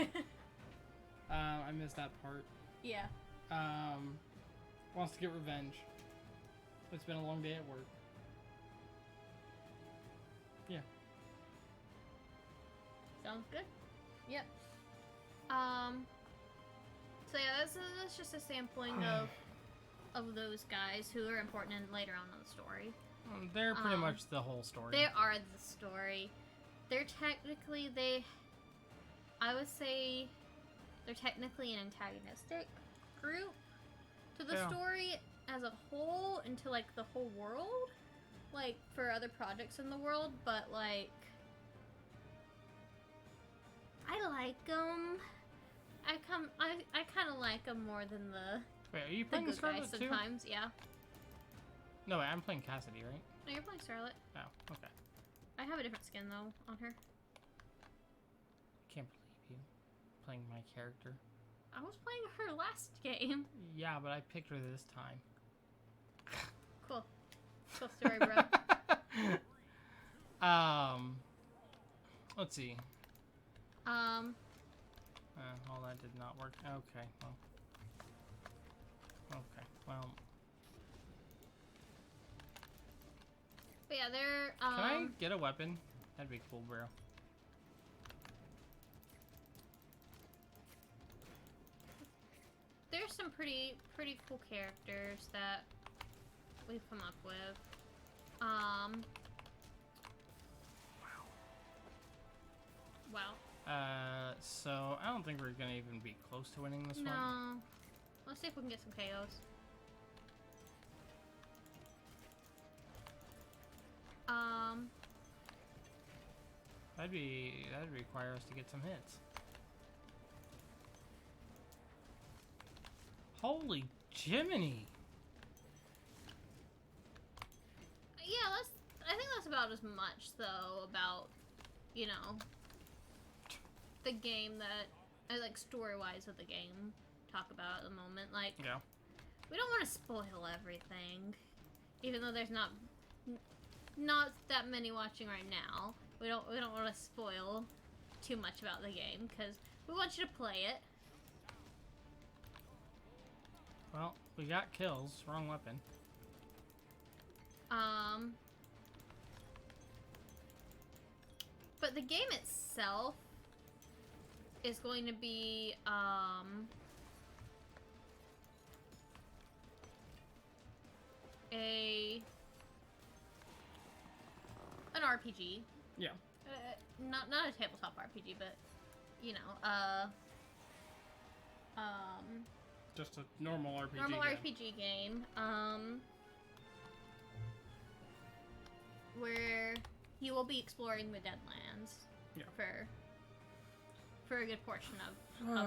S2: I missed that part.
S1: Yeah.
S2: Wants to get revenge. It's been a long day at work. Yeah.
S1: Sounds good. Yep. So yeah, that's just a sampling of those guys who are important in later on in the story.
S2: They're pretty much the whole story.
S1: They are the story. They're technically I would say they're technically an antagonistic group to the story as a whole, into like the whole world, like for other projects in the world, but like I like them. I kind of like them more than the
S2: Wait, are you
S1: the
S2: playing
S1: good
S2: Scarlet
S1: guys
S2: too?
S1: sometimes. Yeah.
S2: No, wait, I'm playing Cassidy, right?
S1: No, you're playing Scarlet.
S2: Oh, okay.
S1: I have a different skin though on her.
S2: Can't believe you playing my character.
S1: I was playing her last game.
S2: Yeah, but I picked her this time.
S1: Cool. Cool story, bro.
S2: Let's see. Well, that did not work. Okay, well. Okay, well.
S1: But yeah, they're,
S2: Can I get a weapon? That'd be cool, bro.
S1: There's some pretty cool characters that we've come up with. Wow.
S2: So I don't think we're gonna even be close to winning this one.
S1: No. Let's see if we can get some KOs.
S2: That'd require us to get some hits. Holy Jiminy!
S1: Yeah, I think that's about as much though about, you know, the game that I like story-wise of the game talk about at the moment. Like,
S2: yeah,
S1: we don't want to spoil everything, even though there's not that many watching right now. We don't want to spoil too much about the game because we want you to play it.
S2: well, we got kills. Wrong weapon.
S1: But the game itself is going to be, an RPG. RPG.
S2: Yeah.
S1: Not a tabletop RPG, but you know,
S2: Just a normal RPG.
S1: normal
S2: game.
S1: RPG game. Where you will be exploring the Deadlands.
S2: Yeah.
S1: For a good portion of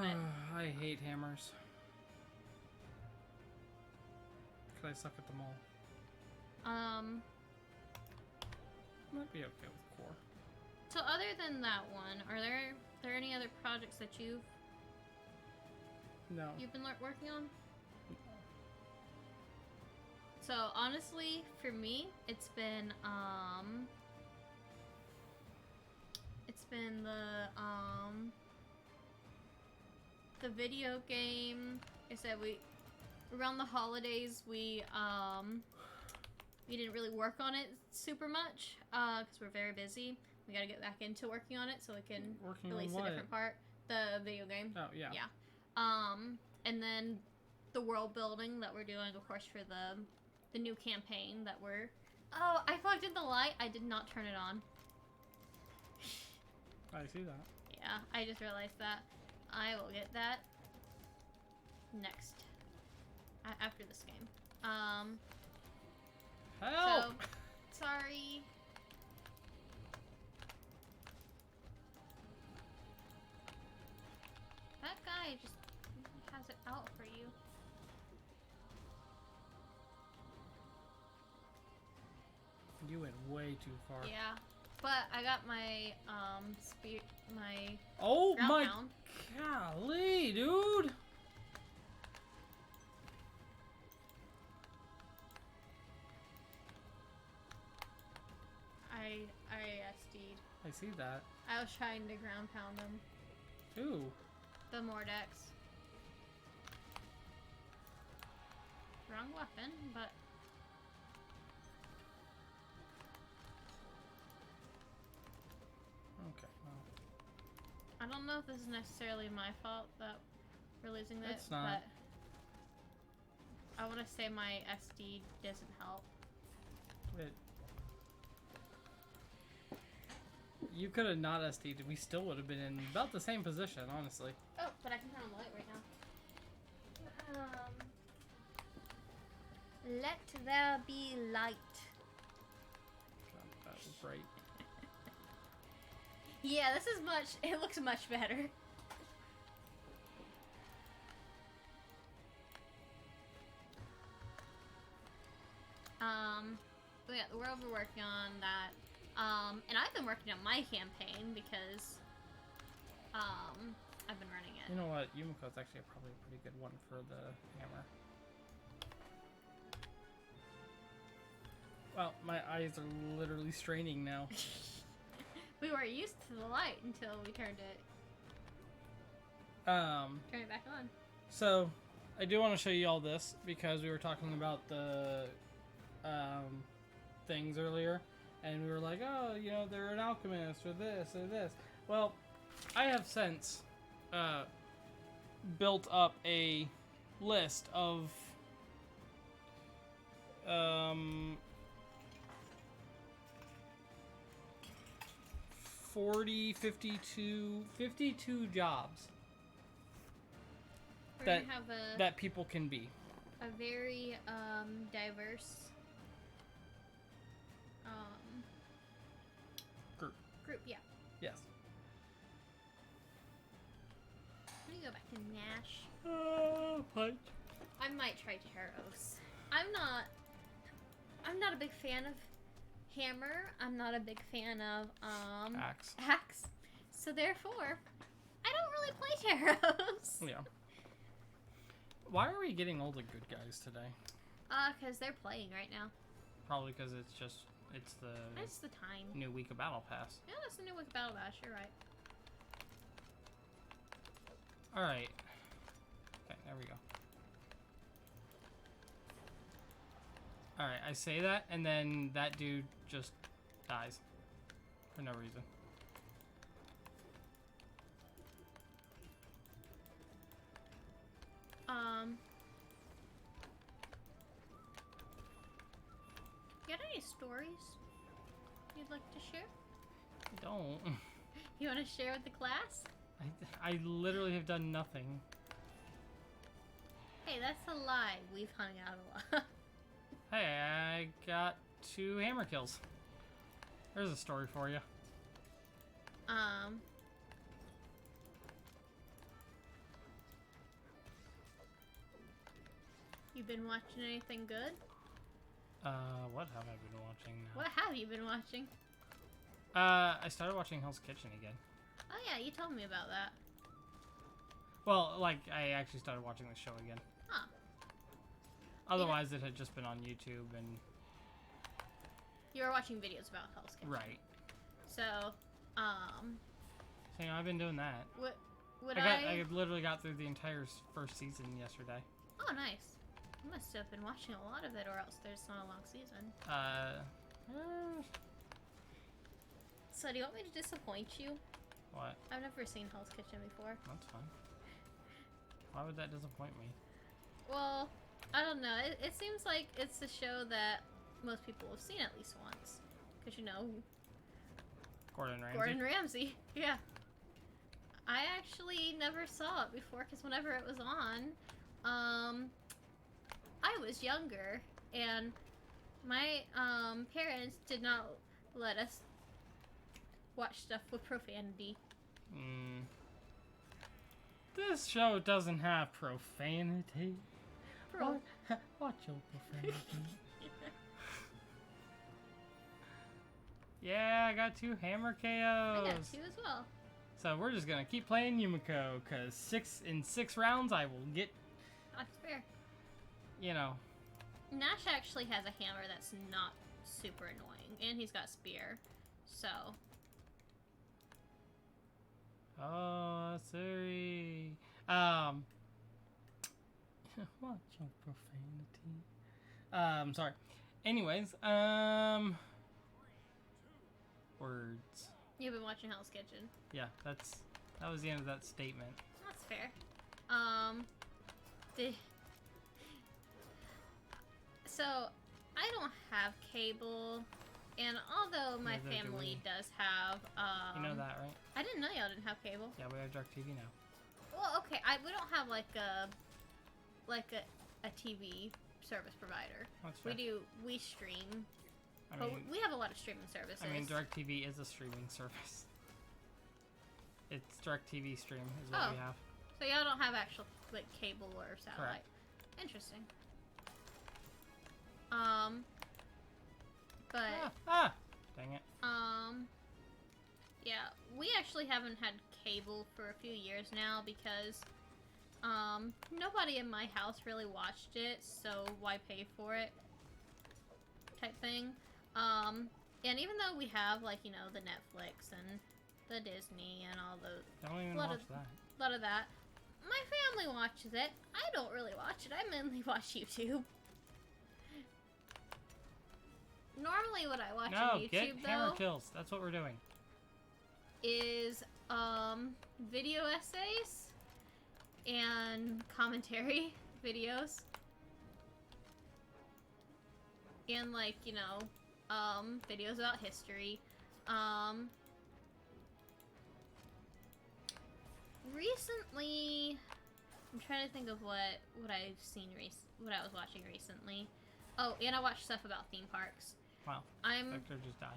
S1: it.
S2: I hate hammers. Cause I suck at them all. Might be okay with core.
S1: So other than that one, are there any other projects that you've
S2: No.
S1: been working on? So honestly, for me, it's been the video game. I said around the holidays we didn't really work on it super much because we're very busy. We got to get back into working on it so we can release a different part. The video game.
S2: Oh yeah.
S1: Yeah. And then the world building that we're doing, of course, for the new campaign that we're. Oh, I plugged in the light. I did not turn it on.
S2: I see that.
S1: Yeah, I just realized that. I will get that next after this game.
S2: Help!
S1: So, sorry. That guy just has it out for you.
S2: You went way too far.
S1: Yeah, but I got my my
S2: Oh
S1: ground
S2: my
S1: pound.
S2: golly, dude!
S1: I SD'd.
S2: I see that.
S1: I was trying to ground pound them.
S2: Ooh.
S1: The Mordex. Wrong weapon, but
S2: Okay. Well,
S1: I don't know if this is necessarily my fault that we're losing this,
S2: It's not.
S1: but I want to say my SD doesn't help.
S2: You could have not SD'd. We still would have been in about the same position, honestly.
S1: Oh, but I can turn on the light right now. Let there be light.
S2: God, that was bright.
S1: Yeah, this is much. It looks much better. But yeah, we're over working on that. And I've been working on my campaign because, I've been running it.
S2: You know what? Yumiko's actually probably a pretty good one for the hammer. Well, my eyes are literally straining now.
S1: We were used to the light until we turned it back on.
S2: So, I do want to show you all this because we were talking about the things earlier, and we were like, oh, you know, they're an alchemist or this or this. Well, I have since built up a list of 52 jobs
S1: We're
S2: that
S1: gonna have
S2: that people can be.
S1: a very diverse group. Yeah.
S2: Yes.
S1: Let me go back to Nash.
S2: Punch.
S1: I might try Taros. I'm not a big fan of Hammer. I'm not a big fan of Axe. So therefore, I don't really play Taros.
S2: Yeah. Why are we getting all the good guys today?
S1: Cause they're playing right now.
S2: Probably because it's the
S1: That's the time.
S2: new week of Battle Pass.
S1: Yeah, that's the new week of Battle Pass. You're right.
S2: All right. Okay, there we go. All right, I say that, and then that dude just dies for no reason.
S1: You got any stories you'd like to share?
S2: I don't.
S1: You want to share with the class?
S2: I literally have done nothing.
S1: Hey, that's a lie. We've hung out a lot.
S2: Hey, I got 2 hammer kills. There's a story for you.
S1: You been watching anything good?
S2: What have I been watching now?
S1: What have you been watching?
S2: I started watching Hell's Kitchen again.
S1: Oh yeah, you told me about that.
S2: Well, like, I actually started watching the show again.
S1: Huh.
S2: Otherwise, it had just been on YouTube and...
S1: You were watching videos about Hell's Kitchen.
S2: Right.
S1: So,
S2: So, I've been doing that. I literally got through the entire first season yesterday.
S1: Oh, nice. You must have been watching a lot of it, or else there's not a long season. So, do you want me to disappoint you?
S2: What?
S1: I've never seen Hell's Kitchen before.
S2: That's fine. Why would that disappoint me?
S1: Well, I don't know. It seems like it's a show that most people have seen at least once. Because, you know...
S2: Gordon Ramsay?
S1: Gordon Ramsay, yeah. I actually never saw it before, because whenever it was on, I was younger, and my parents did not let us watch stuff with profanity.
S2: This show doesn't have profanity. Watch your profanity. Yeah, I got 2 hammer KOs.
S1: I got 2 as well.
S2: So we're just gonna keep playing Yumiko, cause in 6 rounds I will get.
S1: That's fair.
S2: You know.
S1: Nash actually has a hammer that's not super annoying, and he's got spear, so.
S2: Oh, sorry. Watch your profanity. Sorry. Anyways, words.
S1: You've been watching Hell's Kitchen.
S2: Yeah, that was the end of that statement.
S1: That's fair. So, I don't have cable, and although my
S2: Neither do
S1: family
S2: we.
S1: does have,
S2: You know that, right?
S1: I didn't know y'all didn't have cable.
S2: Yeah, we have DirecTV now.
S1: Well, okay, we don't have like a TV service provider.
S2: That's fair.
S1: We stream.
S2: I
S1: But
S2: mean,
S1: we have a lot of streaming services.
S2: I mean, DirecTV is a streaming service. It's DirecTV Stream is what we have.
S1: So y'all don't have actual like cable or satellite.
S2: Correct.
S1: Interesting. But
S2: dang it.
S1: yeah, we actually haven't had cable for a few years now because nobody in my house really watched it, so why pay for it? Type thing. And even though we have, like, you know, the Netflix and the Disney and all those...
S2: Don't even watch that.
S1: A lot of that. My family watches it. I don't really watch it. I mainly watch YouTube. Normally what I watch on YouTube,
S2: get hammer kills. That's what we're doing.
S1: Is, video essays and commentary videos. And, like, you know, videos about history. Recently, I'm trying to think of what I've seen what I was watching recently. Oh, and I watched stuff about theme parks.
S2: Wow. Victor just died.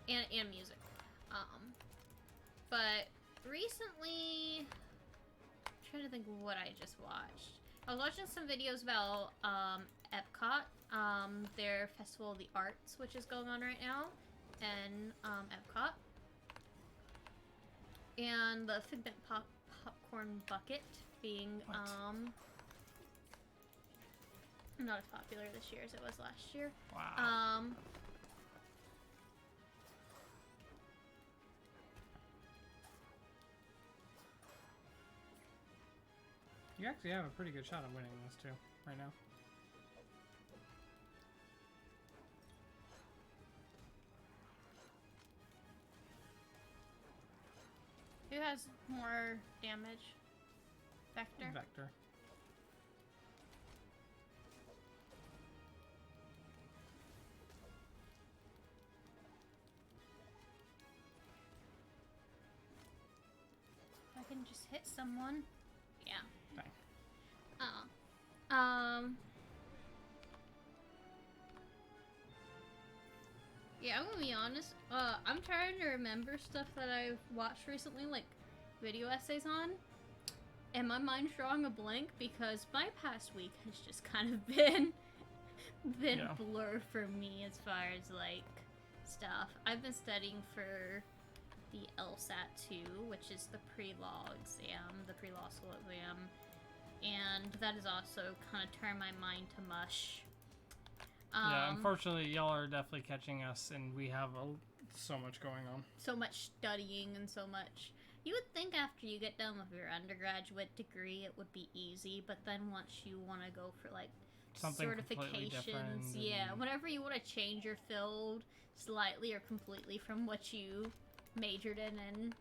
S1: And music. But recently, I'm trying to think of what I just watched. I was watching some videos about Epcot, their Festival of the Arts, which is going on right now, and Epcot. And the Figment popcorn bucket being not as popular this year as it was last year.
S2: Wow. You actually have a pretty good shot of winning this too, right now.
S1: Who has more damage? Vector?
S2: Vector.
S1: can just hit someone. Yeah.
S2: Dang.
S1: Yeah, I'm gonna be honest. I'm trying to remember stuff that I've watched recently, like video essays on. And my mind's drawing a blank because my past week has just kind of been
S2: Yeah.
S1: blur for me as far as like stuff. I've been studying for the LSAT 2, which is the pre-law exam, the pre-law school exam, and that has also kind of turned my mind to mush.
S2: Yeah, unfortunately, y'all are definitely catching us, and we have so much going on.
S1: So much studying and so much. You would think after you get done with your undergraduate degree, it would be easy, but then once you want to go for like
S2: Something completely different.
S1: certifications, yeah, whenever you want to change your field slightly or completely from what you majored in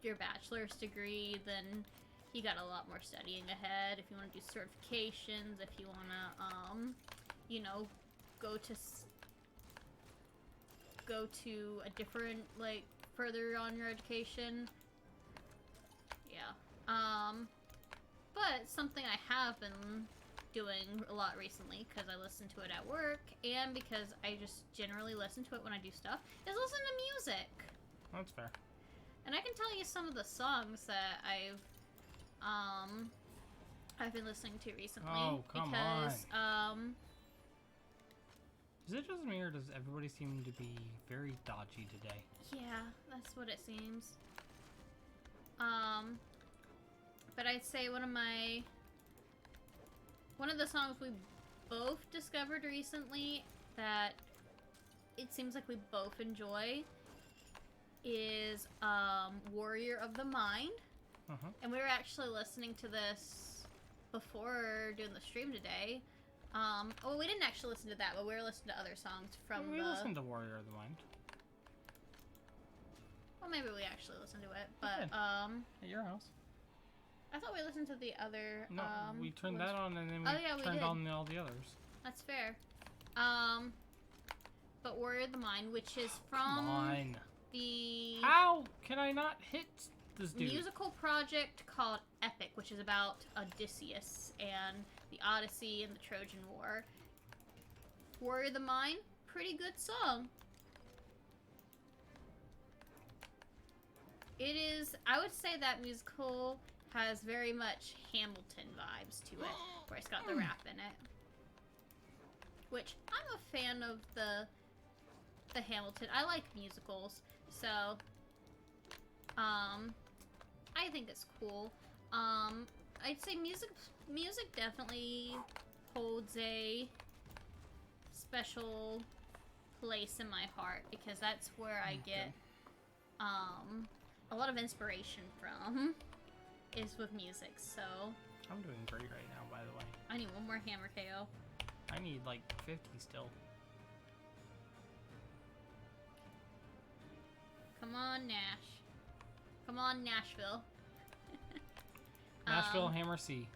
S1: your bachelor's degree, then you got a lot more studying ahead. If you want to do certifications, if you want to, you know, go to a different, like, further on your education. Yeah. But something I have been doing a lot recently, because I listen to it at work, and because I just generally listen to it when I do stuff, is listen to music.
S2: That's fair.
S1: And I can tell you some of the songs that I've been listening to recently.
S2: Oh, come
S1: because,
S2: on. Is it just me, or does everybody seem to be very dodgy today?
S1: Yeah, that's what it seems. But I'd say one of the songs we both discovered recently that it seems like we both enjoy is Warrior of the Mind. And we were actually listening to this before doing the stream today. Well, we didn't actually listen to that, but we were listening to other songs from
S2: we listened to Warrior of the Mind.
S1: Well, maybe we actually listened to it, but,
S2: at your house.
S1: I thought we listened to the other,
S2: No, we turned that on, and then we
S1: we
S2: turned
S1: did.
S2: on all the others.
S1: That's fair. But Warrior of the Mind, which is from
S2: Come on.
S1: the
S2: How can I not hit this dude?
S1: musical project called Epic, which is about Odysseus and the Odyssey and the Trojan War. Warrior of the Mind, pretty good song. It is, I would say that musical has very much Hamilton vibes to it, where it's got the rap in it. Which, I'm a fan of the Hamilton. I like musicals, so, I think it's cool. I'd say music definitely holds a special place in my heart, because that's where I get, a lot of inspiration from, is with music, so.
S2: I'm doing great right now, by the way.
S1: I need one more hammer KO.
S2: I need like 50 still.
S1: Come on, Nash. Come on, Nashville.
S2: Nashville Hammer C.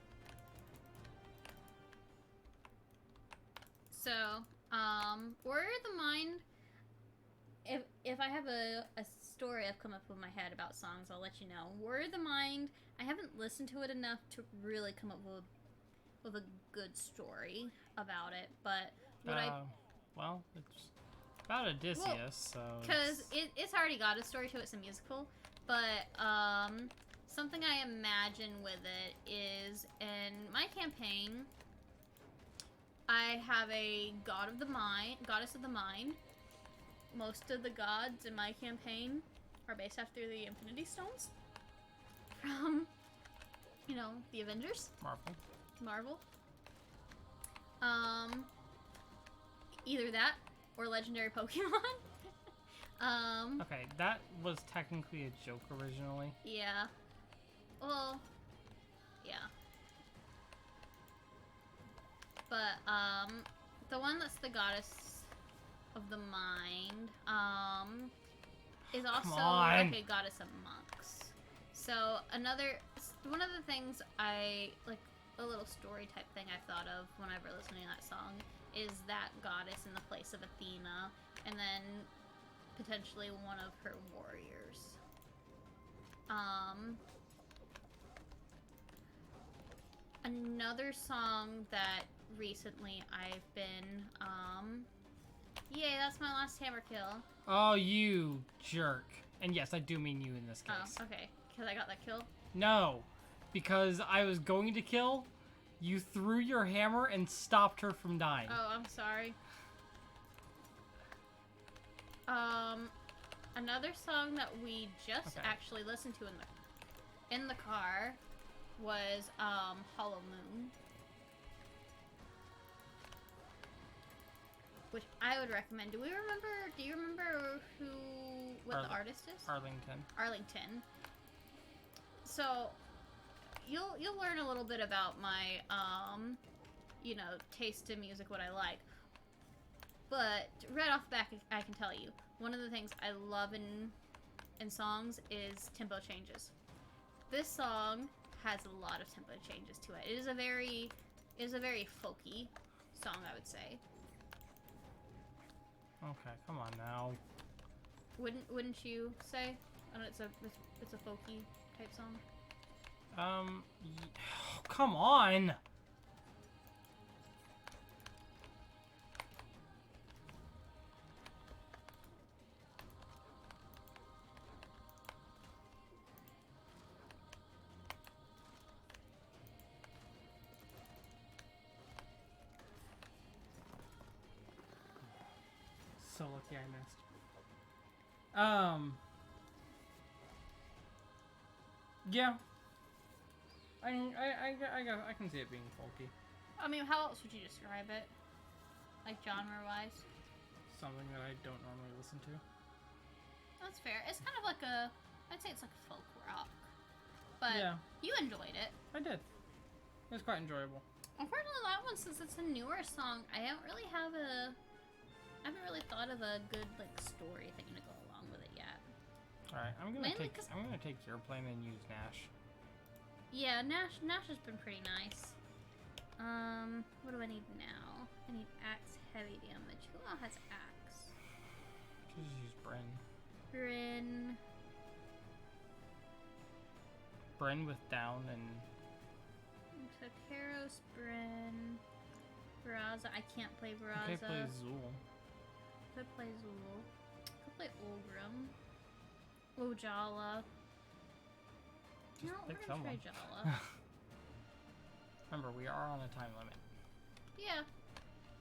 S1: So, Warrior of the Mind, if I have a story I've come up with in my head about songs, I'll let you know. Warrior of the Mind, I haven't listened to it enough to really come up with a good story about it, but
S2: well, it's about Odysseus, so
S1: because it's already got a story to it. It's a musical, but something I imagine with it is in my campaign, I have a goddess of the mind. Most of the gods in my campaign are based after the Infinity Stones from, the Avengers. Marvel. Either that or legendary Pokemon.
S2: Okay, that was technically a joke originally.
S1: Yeah. Well, yeah. But, the one that's the goddess of the mind, is also like a goddess of monks. So, one of the things a little story type thing I thought of whenever listening to that song is that goddess in the place of Athena, and then potentially one of her warriors. Another song that recently I've been, yay, that's my last hammer kill.
S2: Oh, you jerk. And yes, I do mean you in this case.
S1: Oh, okay. Because I got that kill?
S2: No, because I was going to kill, you threw your hammer and stopped her from dying.
S1: Oh, I'm sorry. Another song that we just actually listened to in the car was, Hollow Moon. Which I would recommend. Do you remember what the artist is? Arlington. So, you'll learn a little bit about my, taste in music, what I like. But, right off the bat, I can tell you, one of the things I love in songs is tempo changes. This song has a lot of tempo changes to it. It is a very folky song, I would say.
S2: Okay, come on now.
S1: Wouldn't you say? I know it's a folky type song.
S2: Come on. So lucky I missed. Yeah. I can see it being folky.
S1: I mean, how else would you describe it? Like genre-wise?
S2: Something that I don't normally listen to.
S1: That's fair. It's kind of like I'd say it's like folk rock. But
S2: yeah.
S1: You enjoyed it.
S2: I did. It was quite enjoyable.
S1: Unfortunately, that one, since it's a newer song, I haven't really thought of a good story thing to go along with it yet.
S2: All right, I'm gonna take your plan and use Nash.
S1: Yeah, Nash has been pretty nice. What do I need now? I need axe heavy damage. Who else has axe?
S2: Just use Bryn. Bryn with down and.
S1: So Karos, Bryn, Veraza. I can't play Veraza.
S2: I can't play Zool.
S1: Could play Zool. Could play Ulgrim. Ojala.
S2: Just
S1: No,
S2: pick
S1: we're gonna
S2: someone.
S1: try Jala.
S2: Remember, we are on a time limit.
S1: Yeah.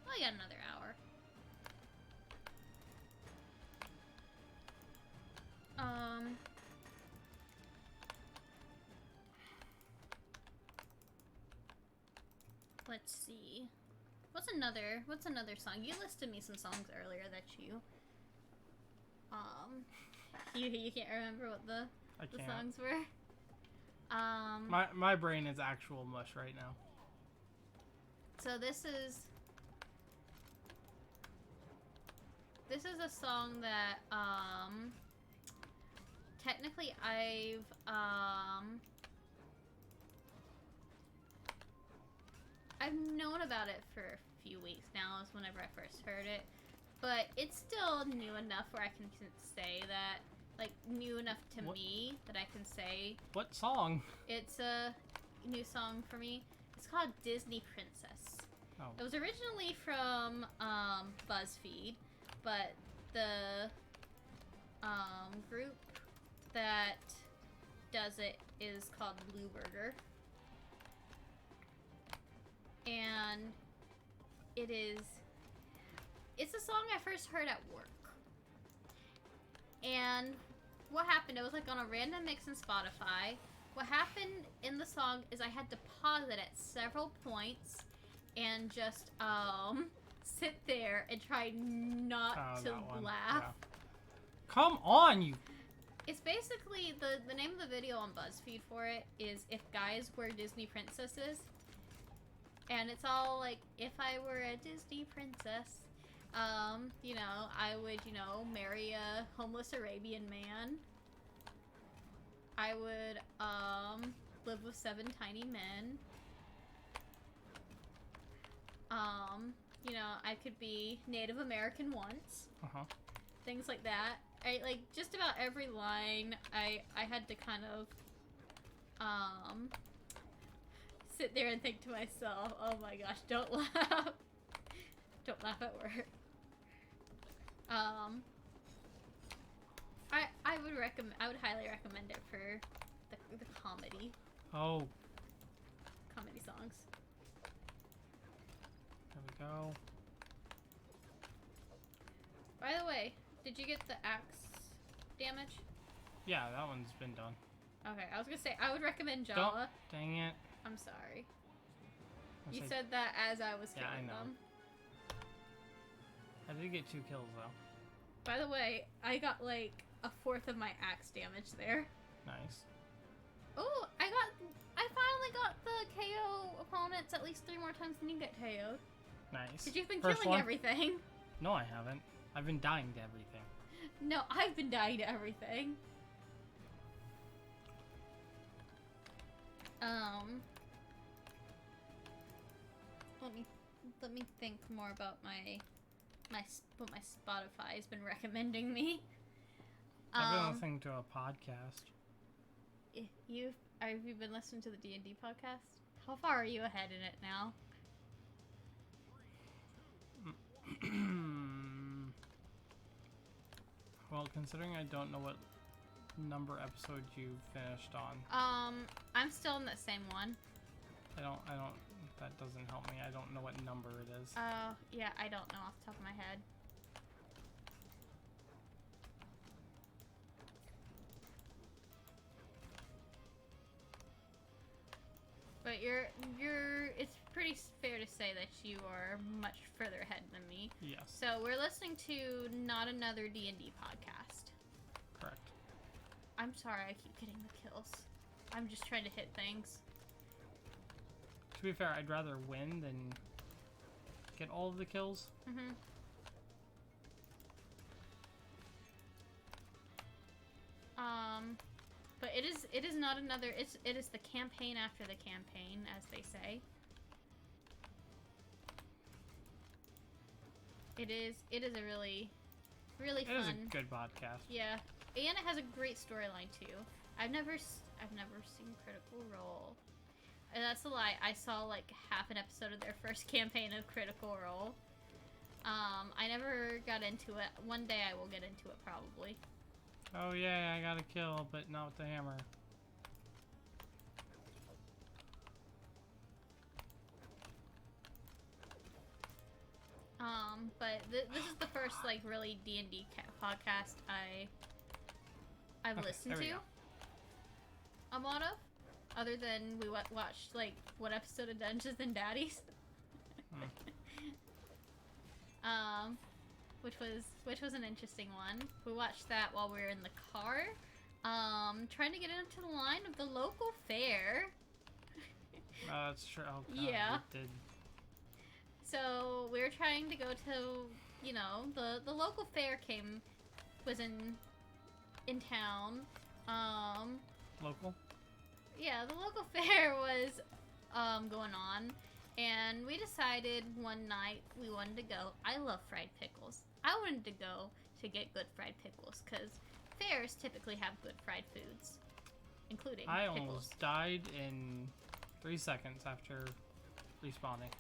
S1: Well, I got another hour. Let's see. What's another song? You listed me some songs earlier that you can't remember what the songs were.
S2: My brain is actual mush right now.
S1: So this is a song that technically I've known about it for a few weeks now, is whenever I first heard it. But it's still new enough where I can say that, new enough to me that I can say...
S2: What song?
S1: It's a new song for me. It's called Disney Princess.
S2: Oh.
S1: It was originally from BuzzFeed, but the group that does it is called Blue Burger. And it's a song I first heard at work. And what happened, it was on a random mix in Spotify. What happened in the song is I had to pause it at several points and just sit there and try not to laugh.
S2: Yeah. Come on, you.
S1: It's basically the name of the video on BuzzFeed for it is If Guys Were Disney Princesses. And it's all if I were a Disney princess, I would, marry a homeless Arabian man. I would, live with 7 tiny men. I could be Native American once.
S2: Uh-huh.
S1: Things like that. like just about every line I had to kind of sit there and think to myself, oh my gosh, don't laugh. Don't laugh at work. I would highly recommend it for the comedy.
S2: Oh.
S1: Comedy songs.
S2: There we go.
S1: By the way, did you get the axe damage?
S2: Yeah, that one's been done.
S1: Okay, I was gonna say I would recommend
S2: Don't.
S1: Jala.
S2: Dang it.
S1: I'm sorry.
S2: I
S1: You said that as I was
S2: Yeah, I
S1: killing
S2: know.
S1: them.
S2: I did get 2 kills though.
S1: By the way, I got like a fourth of my axe damage there.
S2: Nice.
S1: Oh, I finally got the KO opponents at least 3 more times than you get KO'd.
S2: Nice.
S1: Because you've been
S2: First
S1: killing
S2: one?
S1: everything.
S2: No, I haven't. I've been dying to everything.
S1: No, I've been dying to everything. Let me think more about what my Spotify has been recommending me.
S2: I've been listening to a podcast.
S1: Have you been listening to the D&D podcast? How far are you ahead in it now?
S2: Well, considering I don't know what number episode you finished on.
S1: I'm still in the same one.
S2: That doesn't help me. I don't know what number it is.
S1: Yeah, I don't know off the top of my head. But it's pretty fair to say that you are much further ahead than me.
S2: Yes.
S1: So we're listening to Not Another D&D podcast.
S2: Correct.
S1: I'm sorry I keep getting the kills. I'm just trying to hit things.
S2: To be fair, I'd rather win than get all of the kills.
S1: Mm-hmm. But it is not another, it is the campaign after the campaign, as they say. It is a really fun.
S2: It is a good podcast.
S1: Yeah, and it has a great storyline too. I've never seen Critical Role. And that's a lie. I saw like half an episode of their first campaign of Critical Role. I never got into it. One day I will get into it probably.
S2: Oh yeah, I got a kill, but not with the hammer.
S1: But this is the first like really D&D podcast I've listened to a lot of, other than we watched like one episode of Dungeons and Daddies, which was an interesting one. We watched that while we were in the car, trying to get into the line of the local fair.
S2: That's true. Oh, God,
S1: Yeah.
S2: it did.
S1: So we were trying to go to, you know, the local fair was in town.
S2: Local?
S1: Yeah, the local fair was going on, and we decided one night we wanted to go. I love fried pickles. I wanted to go to get good fried pickles because fairs typically have good fried foods, including
S2: I
S1: pickles.
S2: almost died in 3 seconds after respawning.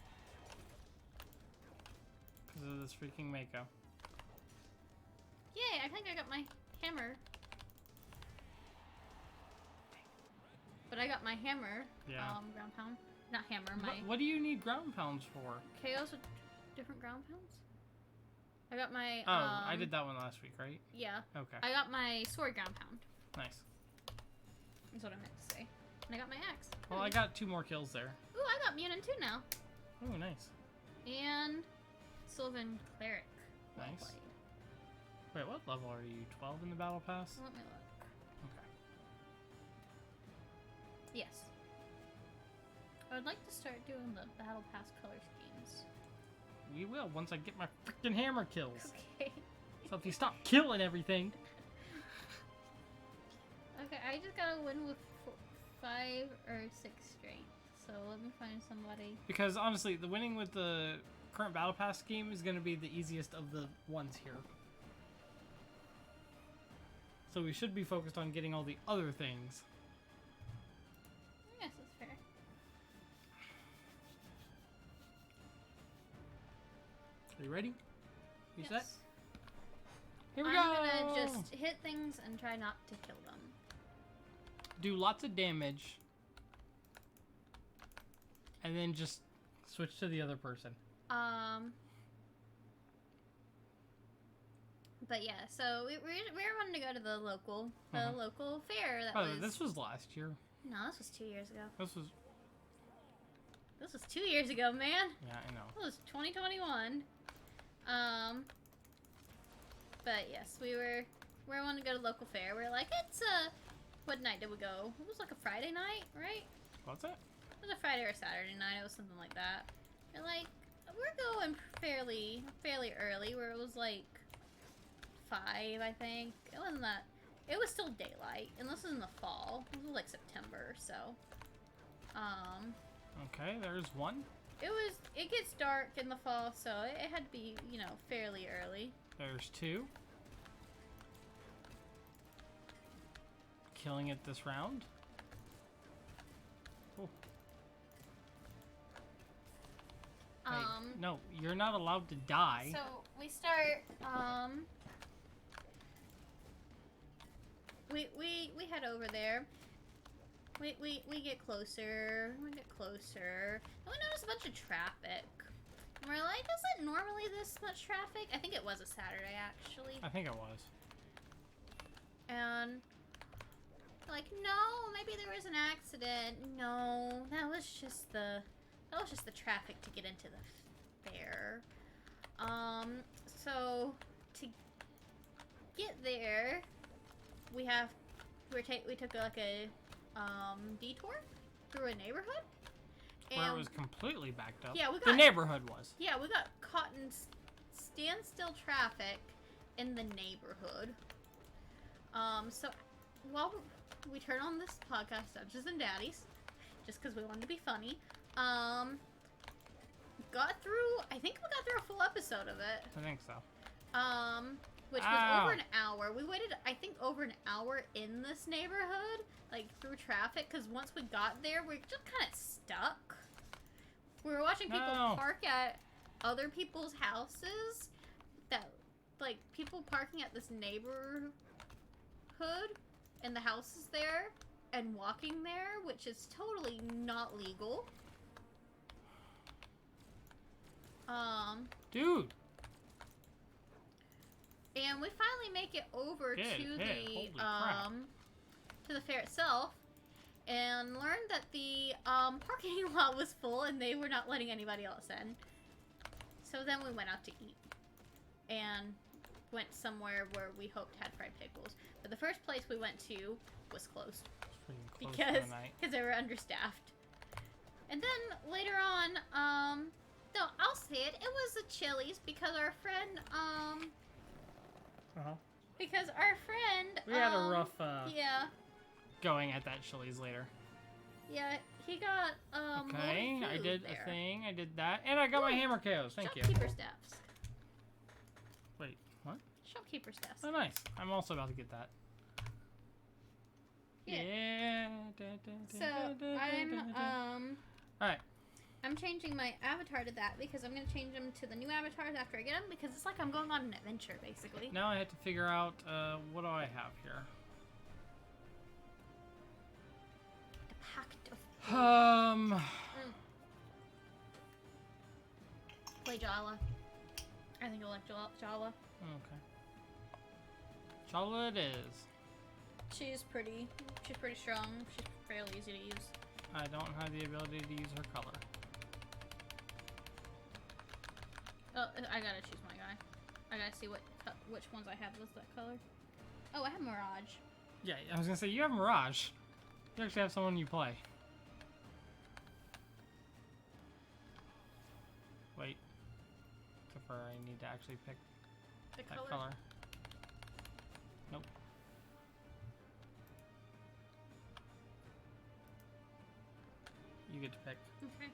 S2: Because of this freaking Mako.
S1: Yay, I think I got my hammer. But I got my hammer.
S2: Yeah.
S1: Ground pound. Not hammer, my
S2: What do you need ground pounds for?
S1: KOs with different ground pounds. I got my
S2: Oh, I did that one last week, right?
S1: Yeah.
S2: Okay.
S1: I got my sword ground pound.
S2: Nice.
S1: That's what I meant to say. And I got my axe.
S2: Well, I got 2 more kills there.
S1: Ooh, I got Munin too now.
S2: Oh, nice.
S1: And Sylvan Cleric. Well
S2: Nice.
S1: played.
S2: Wait, what level are you? 12 in the Battle Pass?
S1: Let me look.
S2: Okay.
S1: Yes. I would like to start doing the Battle Pass color schemes.
S2: We will once I get my freaking hammer kills.
S1: Okay.
S2: So if you stop killing everything.
S1: Okay, I just gotta win with 5 or 6 strength. So let me find somebody.
S2: Because honestly, the winning with the current Battle Pass scheme is going to be the easiest of the ones here. So we should be focused on getting all the other things.
S1: Yes, that's fair.
S2: Are you ready? You
S1: Yes.
S2: set? Here we
S1: I'm
S2: go!
S1: gonna just hit things and try not to kill them.
S2: Do lots of damage. And then just switch to the other person.
S1: But yeah, so we were wanting to go to the local local fair that
S2: Oh,
S1: was.
S2: this was last year.
S1: No, this was 2 years ago.
S2: This was...
S1: This was 2 years ago, man.
S2: Yeah, I know.
S1: It was 2021. But yes, we wanting to go to local fair. We're like, it's what night did we go? It was like a Friday night, right?
S2: What's that?
S1: It was a Friday or Saturday night. It was something like that. We're like, we're going fairly early. Where it was like 5, I think. It wasn't that. It was still daylight, and this was in the fall. It was like September, so.
S2: Okay, there's one.
S1: It gets dark in the fall, so it had to be, you know, fairly early.
S2: There's 2. Killing it this round. Oh. Hey, no, you're not allowed to die.
S1: So we start, we head over there. We get closer. We get closer. And we notice a bunch of traffic. And we're like, is it normally this much traffic? I think it was a Saturday, actually.
S2: I think it was.
S1: And like, no, maybe there was an accident. No, that was just the traffic to get into the fair. So to get there, we took like a detour through a neighborhood.
S2: Where it was completely backed up.
S1: Yeah, we got
S2: the neighborhood was.
S1: Yeah, we got caught in standstill traffic in the neighborhood. So while we turn on this podcast, Dungeons and Daddies, just because we wanted to be funny, I think we got through a full episode of it.
S2: I think so.
S1: Which was over an hour. We waited, I think, over an hour in this neighborhood, like, through traffic, because once we got there, we were just kind of stuck. We were watching people park at other people's houses, like, people parking at this neighborhood, and the houses there, and walking there, which is totally not legal.
S2: Dude!
S1: And we finally make it over
S2: Holy crap.
S1: to the fair itself, and learned that the parking lot was full and they were not letting anybody else in. So then we went out to eat and went somewhere where we hoped had fried pickles. But the first place we went to was closed because they were understaffed. And then later on, no, I'll say it. It was a Chili's because our friend because our friend
S2: we had a rough
S1: going
S2: at that Chili's later.
S1: Yeah, he got
S2: okay,
S1: food
S2: I did
S1: there.
S2: a thing, I did that, and I got my hammer KOs. Thank you.
S1: Shopkeeper staffs.
S2: Wait, what?
S1: Shopkeeper staffs.
S2: Oh, nice. I'm also about to get that.
S1: Yeah. So
S2: Alright.
S1: I'm changing my avatar to that because I'm gonna change them to the new avatars after I get them because it's like I'm going on an adventure basically.
S2: Now I have to figure out what do I have here.
S1: The Pact of Play Jala. I think I like Jala.
S2: Okay. Jala it is.
S1: She's pretty strong. She's fairly easy to use.
S2: I don't have the ability to use her color.
S1: Oh, I gotta choose my guy. I gotta see which ones I have with that color. Oh, I have Mirage.
S2: Yeah, I was gonna say, you have Mirage. You actually have someone you play. Wait. Except for I need to actually pick
S1: The
S2: that color. Nope. You get to pick.
S1: Okay.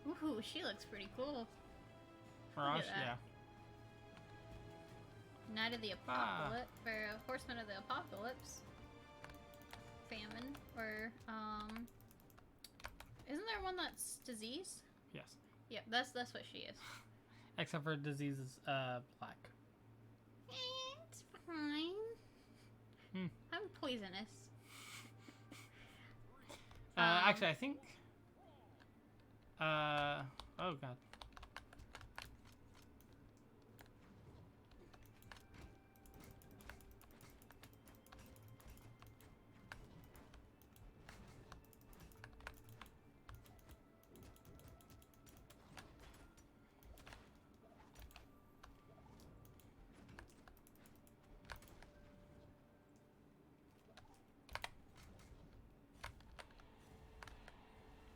S1: Oof. she looks pretty cool.
S2: Mirage,
S1: that.
S2: yeah.
S1: Knight of the Apocalypse, or Horseman of the Apocalypse. Famine, or, isn't there one that's disease?
S2: Yes.
S1: Yep, that's what she is.
S2: Except for disease is black.
S1: It's fine. I'm poisonous.
S2: Actually, I think. Oh god.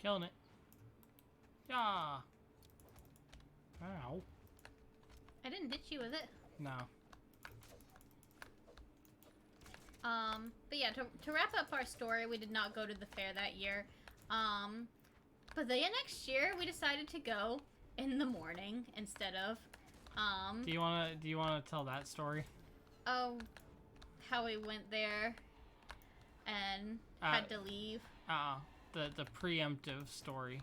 S2: Killing it. Yeah. Ow.
S1: I didn't ditch you with it.
S2: No.
S1: But yeah, to wrap up our story, we did not go to the fair that year. But the next year we decided to go in the morning instead of,
S2: Do you wanna tell that story?
S1: Oh, how we went there and had to leave.
S2: The preemptive story.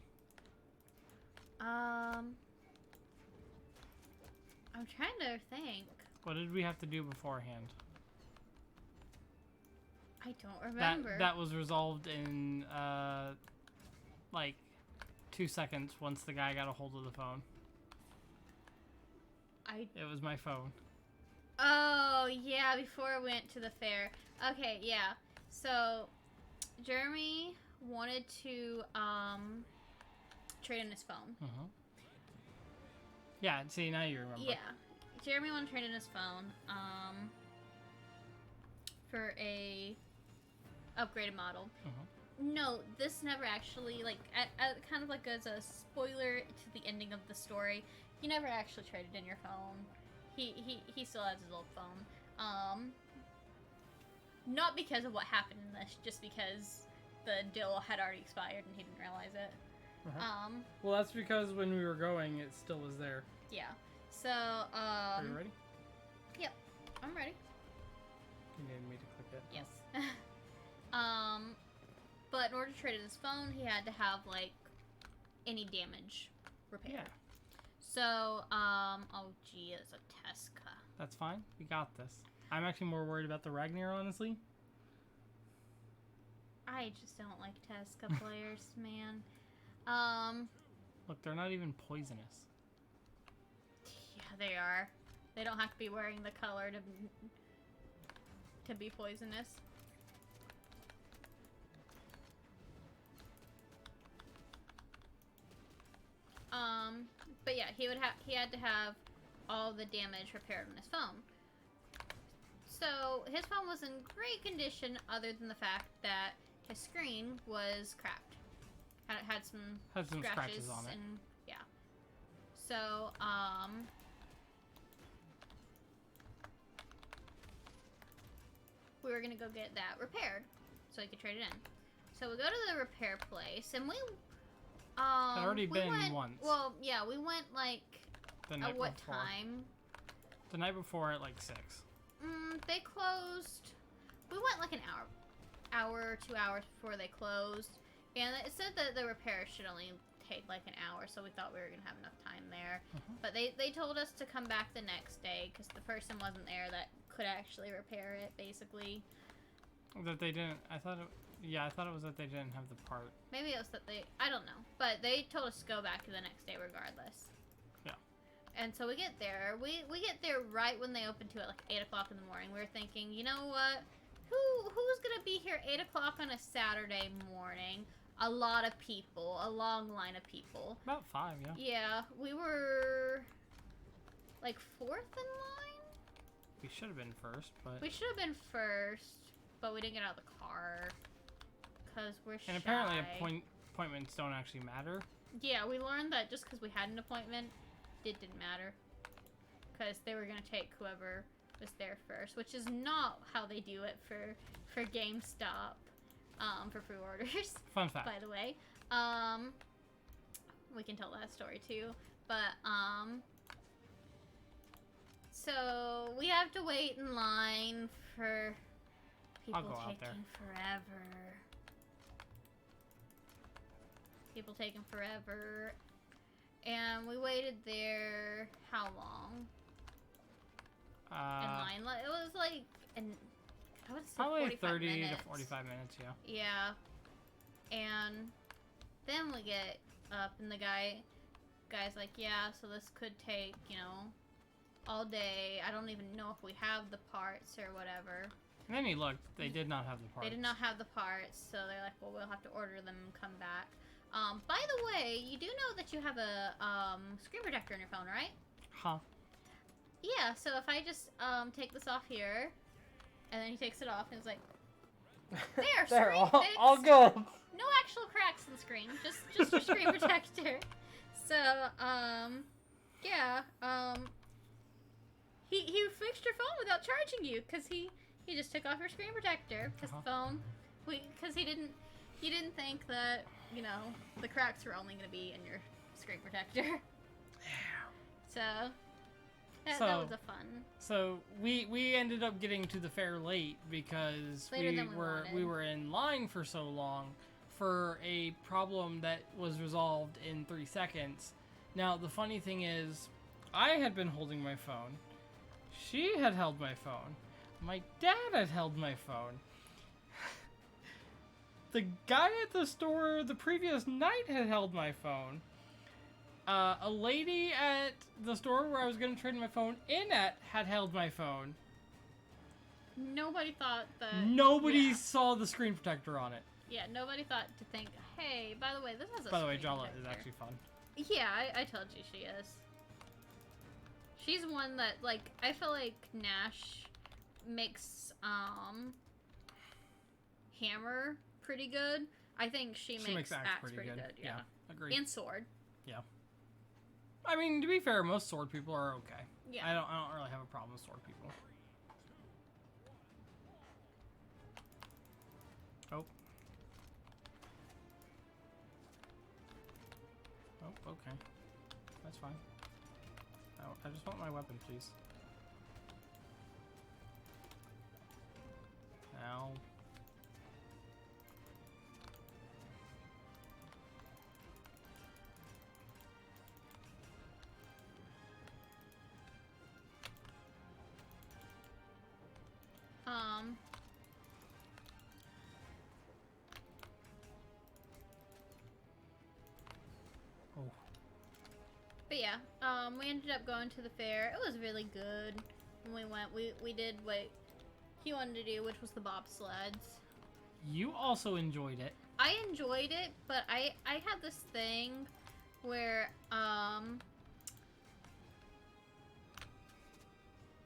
S1: I'm trying to think.
S2: What did we have to do beforehand?
S1: I don't remember.
S2: That was resolved in like 2 seconds once the guy got a hold of the phone. It was my phone.
S1: Oh, yeah, before we went to the fair. Okay, yeah. So, Jeremy wanted to, trade in his phone.
S2: Uh-huh. Yeah, see, now you remember.
S1: Yeah. Jeremy wanted to trade in his phone, for a upgraded model.
S2: Uh-huh.
S1: No, this never actually, like, kind of like as a spoiler to the ending of the story, you never actually traded in your phone. He still has his old phone. Not because of what happened in this, just because the deal had already expired and he didn't realize it.
S2: Uh-huh. Well, that's because when we were going, it still was there.
S1: Yeah. So,
S2: Are you ready?
S1: Yep. I'm ready.
S2: You needed me to click it.
S1: Yes. But in order to trade in his phone, he had to have, like, any damage repaired.
S2: Yeah.
S1: So, oh gee, it's a Tesca.
S2: That's fine. We got this. I'm actually more worried about the Ragnar, honestly.
S1: I just don't like Tesca players, man.
S2: Look, they're not even poisonous.
S1: Yeah, they are. They don't have to be wearing the color to be poisonous. But yeah, he had to have all the damage repaired on his phone. So his phone was in great condition, other than the fact that his screen was cracked. Had some
S2: scratches on it.
S1: And yeah. So we were gonna go get that repaired so he could trade it in. So we go to the repair place, and we
S2: I'd already been once.
S1: Well, yeah, we went like
S2: the night
S1: at what
S2: before.
S1: time?
S2: The night before at like 6.
S1: They closed. We went like an hour or 2 hours before they closed, and it said that the repair should only take like an hour, so we thought we were gonna have enough time there.
S2: Uh-huh.
S1: But they told us to come back the next day because the person wasn't there that could actually repair it, basically.
S2: That they didn't. I thought it was that they didn't have the part.
S1: Maybe it was that I don't know. But they told us to go back the next day regardless.
S2: Yeah.
S1: And so we get there. We get there right when they open to it, like 8 o'clock in the morning. We were thinking, you know what? Who's gonna be here 8 o'clock on a Saturday morning? A lot of people. A long line of people.
S2: About 5, yeah.
S1: Yeah. We were like 4th in line?
S2: We should have been first, but...
S1: We should have been first, but we didn't get out of the car. Because we're shy.
S2: And apparently appointments don't actually matter.
S1: Yeah, we learned that just because we had an appointment, it didn't matter. Because they were going to take whoever was there first, which is not how they do it for GameStop, for pre-orders.
S2: Fun fact.
S1: By the way. we can tell that story too. But, so we have to wait in line for people taking forever. People taking forever. And we waited there, how long? In line? It was like, I would say
S2: probably 30
S1: minutes.
S2: to 45 minutes, yeah.
S1: Yeah. And then we get up and the guy's like, yeah, so this could take, you know, all day. I don't even know if we have the parts or whatever.
S2: And then he looked. They did not have the parts.
S1: They did not have the parts, so they're like, well, we'll have to order them and come back. By the way, you do know that you have a screen protector on your phone, right?
S2: Huh.
S1: Yeah, so if I just take this off here, and then he takes it off, and it's like, there,
S2: They're
S1: screen fixed.
S2: all good.
S1: No actual cracks in the screen, just your screen protector. So, yeah, he fixed your phone without charging you, because he just took off your screen protector, because the phone, because he didn't think that, you know, the cracks were only going to be in your screen protector. So, that was a fun.
S2: So we ended up getting to the fair late because we were in line for so long for a problem that was resolved in 3 seconds. Now the funny thing is, I had been holding my phone. She had held my phone. My dad had held my phone. The guy at the store the previous night had held my phone. A lady at the store where I was going to trade my phone in at had held my phone.
S1: Nobody thought that...
S2: Nobody saw the screen protector on it.
S1: Yeah, nobody thought to think, hey, by the way, this has a
S2: By the way,
S1: screen
S2: Jala
S1: protector.
S2: is actually fun.
S1: Yeah, I told you she is. She's one that, like, I feel like Nash makes, Hammer pretty good. I think she makes Axe pretty good. Yeah,
S2: agreed.
S1: And Sword.
S2: Yeah. I mean, to be fair, most sword people are okay.
S1: Yeah.
S2: I don't really have a problem with sword people. Oh. Oh, okay. That's fine. Oh, I just want my weapon, please. Ow. Oh.
S1: But yeah, we ended up going to the fair. It was really good. When we went, we did what he wanted to do, which was the bobsleds.
S2: You also enjoyed it.
S1: I enjoyed it, but I had this thing where,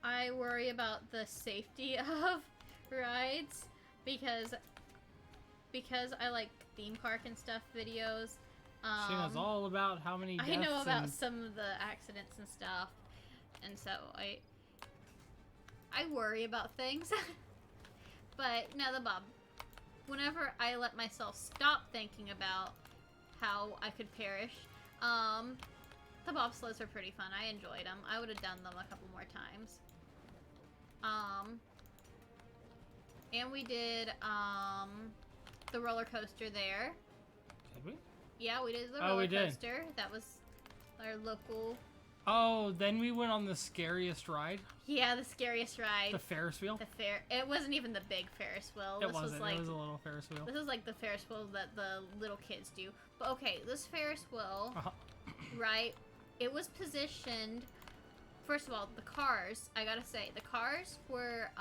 S1: I worry about the safety of rides because I like theme park and stuff videos.
S2: She knows all about how many deaths
S1: I know about some of the accidents and stuff, and so I worry about things. But no, whenever I let myself stop thinking about how I could perish, the bobsleds are pretty fun. I enjoyed them. I would have done them a couple more times. And we did, the roller coaster there.
S2: Did we?
S1: Yeah, we did the roller coaster. That was our local...
S2: Oh, then we went on the scariest ride?
S1: Yeah, the scariest ride.
S2: The Ferris wheel?
S1: It wasn't even the big Ferris wheel.
S2: It wasn't. It was a little Ferris wheel.
S1: This is like the Ferris wheel that the little kids do. But okay, this Ferris wheel, right, it was positioned... First of all, the cars, I gotta say, the cars were,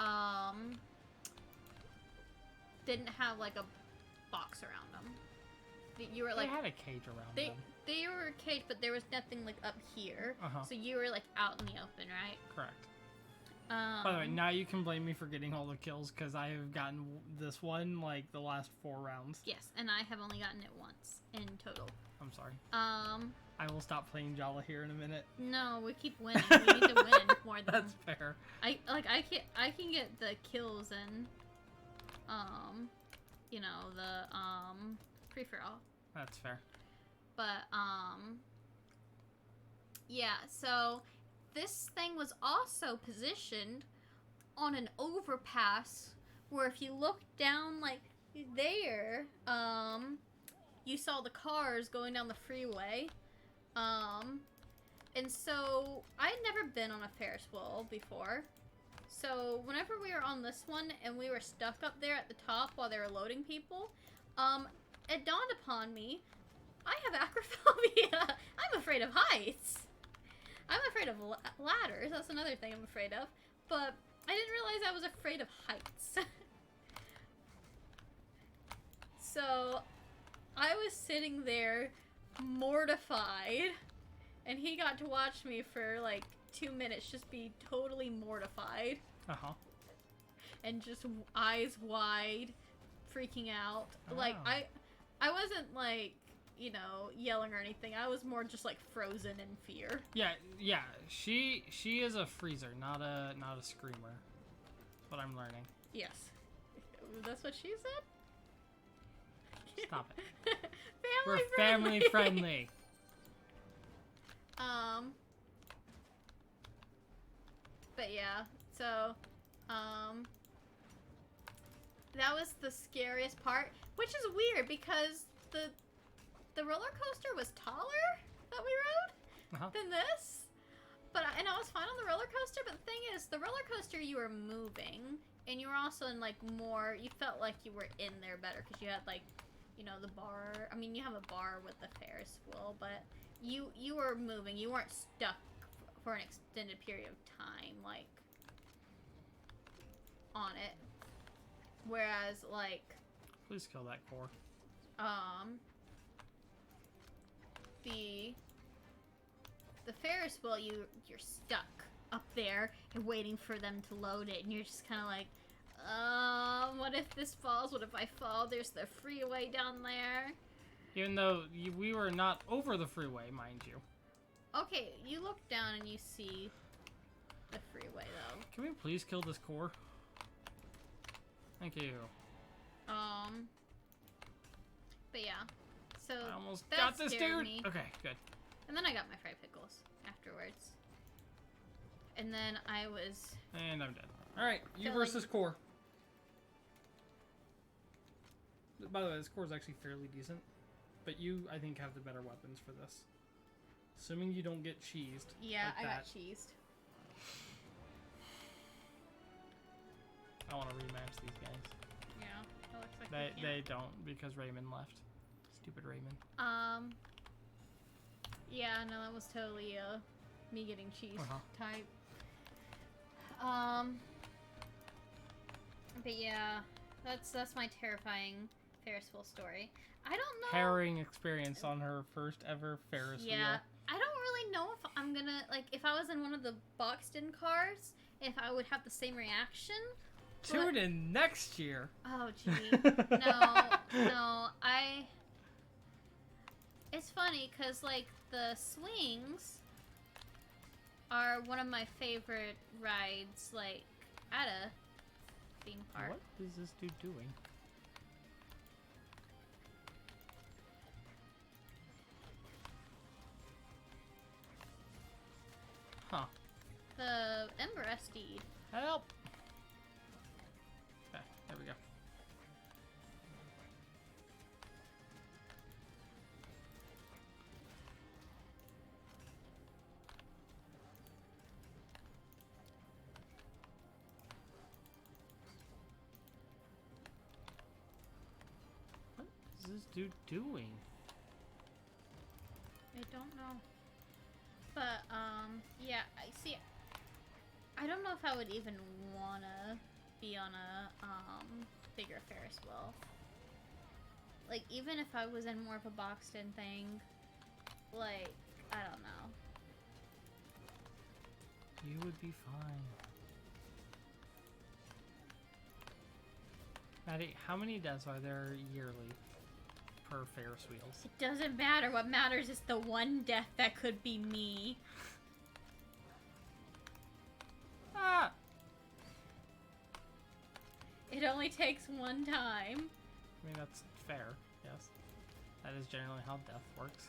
S1: didn't have, like, a box around them. You were, like...
S2: They had a cage around them.
S1: They were caged, but there was nothing, like, up here. So you were, like, out in the open, right?
S2: Correct. By the way, now you can blame me for getting all the kills, because I have gotten this one, like, the last 4 rounds.
S1: Yes, and I have only gotten it once in total.
S2: I'm sorry. I will stop playing Jala here in a minute.
S1: No, we keep winning. We need to win more than...
S2: That's fair.
S1: I can get the kills and, you know, the, free-for-all.
S2: That's fair.
S1: But, yeah, so this thing was also positioned on an overpass where if you look down, like, there, you saw the cars going down the freeway. And so I'd never been on a Ferris wheel before. So whenever we were on this one and we were stuck up there at the top while they were loading people, it dawned upon me, I have acrophobia. I'm afraid of heights. I'm afraid of ladders. That's another thing I'm afraid of. But I didn't realize I was afraid of heights. So I was sitting there mortified, and he got to watch me for like 2 minutes just be totally mortified.
S2: Uh-huh.
S1: And just eyes wide, freaking out.
S2: Oh.
S1: Like, I wasn't like, you know, yelling or anything. I was more just like frozen in fear.
S2: Yeah. She is a freezer, not a screamer. That's what I'm learning.
S1: Yes. That's what she said?
S2: Stop it.
S1: Family
S2: We're family friendly.
S1: But yeah, so, that was the scariest part, which is weird because the roller coaster was taller that we rode than this. And I was fine on the roller coaster, but the thing is, the roller coaster you were moving, and you were also in like more, you felt like you were in there better because you had like, you know, the bar. I mean, you have a bar with the Ferris wheel, but you were moving. You weren't stuck for an extended period of time, like, on it. Whereas, like,
S2: Please kill that core.
S1: The Ferris wheel, you're stuck up there and waiting for them to load it, and you're just kind of like, what if this falls? What if I fall? There's the freeway down there.
S2: Even though we were not over the freeway, mind you.
S1: Okay, you look down and you see the freeway, though.
S2: Can we please kill this core? Thank you.
S1: But yeah, so
S2: I almost
S1: that
S2: got this
S1: scared
S2: dude.
S1: me.
S2: Okay, good.
S1: And then I got my fried pickles afterwards. And then I was...
S2: And I'm dead. Alright, you
S1: Killing.
S2: versus core. By the way, this core is actually fairly decent. But you, I think, have the better weapons for this. Assuming you don't get cheesed.
S1: Yeah,
S2: like
S1: I
S2: that.
S1: got cheesed.
S2: I want to rematch these guys.
S1: Yeah, it looks like
S2: They don't, because Raymond left. Stupid Raymond.
S1: Yeah, no, that was totally, me getting cheesed type. But yeah, that's my terrifying Ferris wheel story. I don't know.
S2: Harrowing experience on her first ever Ferris wheel.
S1: Yeah, I don't really know if I'm gonna, like, if I was in one of the boxed-in cars, if I would have the same reaction.
S2: Tune in next year.
S1: Oh, gee. No, It's funny, because, like, the swings are one of my favorite rides, like, at a theme park.
S2: What is this dude doing? Huh.
S1: The Ember SD.
S2: Help! Okay, there we go. What is this dude doing?
S1: I don't know. But, yeah, I don't know if I would even wanna be on a, bigger Ferris wheel. Like, even if I was in more of a boxed-in thing, like, I don't know.
S2: You would be fine. Maddie, how many deaths are there yearly per Ferris wheels?
S1: It doesn't matter. What matters is the one death that could be me.
S2: Ah!
S1: It only takes one time.
S2: I mean, that's fair, yes. That is generally how death works.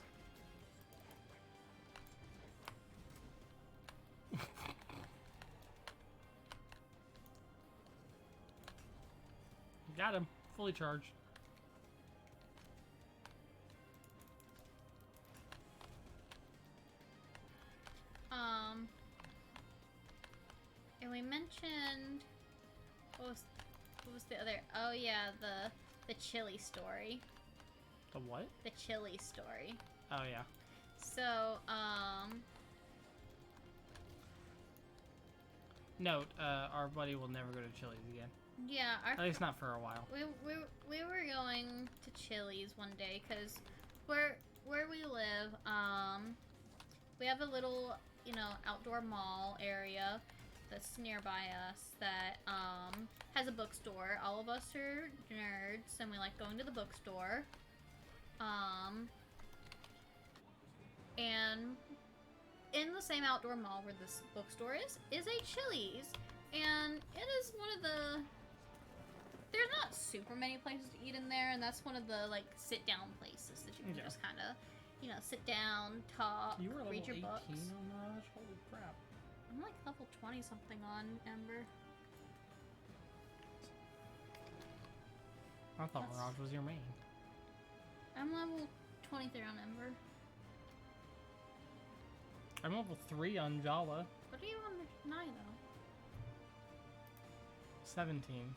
S2: Got him. Fully charged.
S1: And we mentioned what was the other? Oh yeah, the chili story.
S2: The what?
S1: The chili story.
S2: Oh yeah.
S1: So
S2: Note, our buddy will never go to Chili's again.
S1: yeah,
S2: At least not for a while.
S1: we were going to Chili's one day because where we live, we have a little, you know, outdoor mall area that's nearby us that has a bookstore. All of us are nerds and we like going to the bookstore. And in the same outdoor mall where this bookstore is a Chili's, and it is one of the. There's not super many places to eat in there, and that's one of the like sit-down places that you can just kind of, you know, sit down, talk,
S2: You were level
S1: read your
S2: 18
S1: books.
S2: on Mirage? Holy crap.
S1: I'm like level 20 something on Ember.
S2: I thought
S1: That's-
S2: Mirage was your main.
S1: I'm level 23 on Ember.
S2: I'm level 3 on Jala.
S1: What are you on the 9 though?
S2: 17.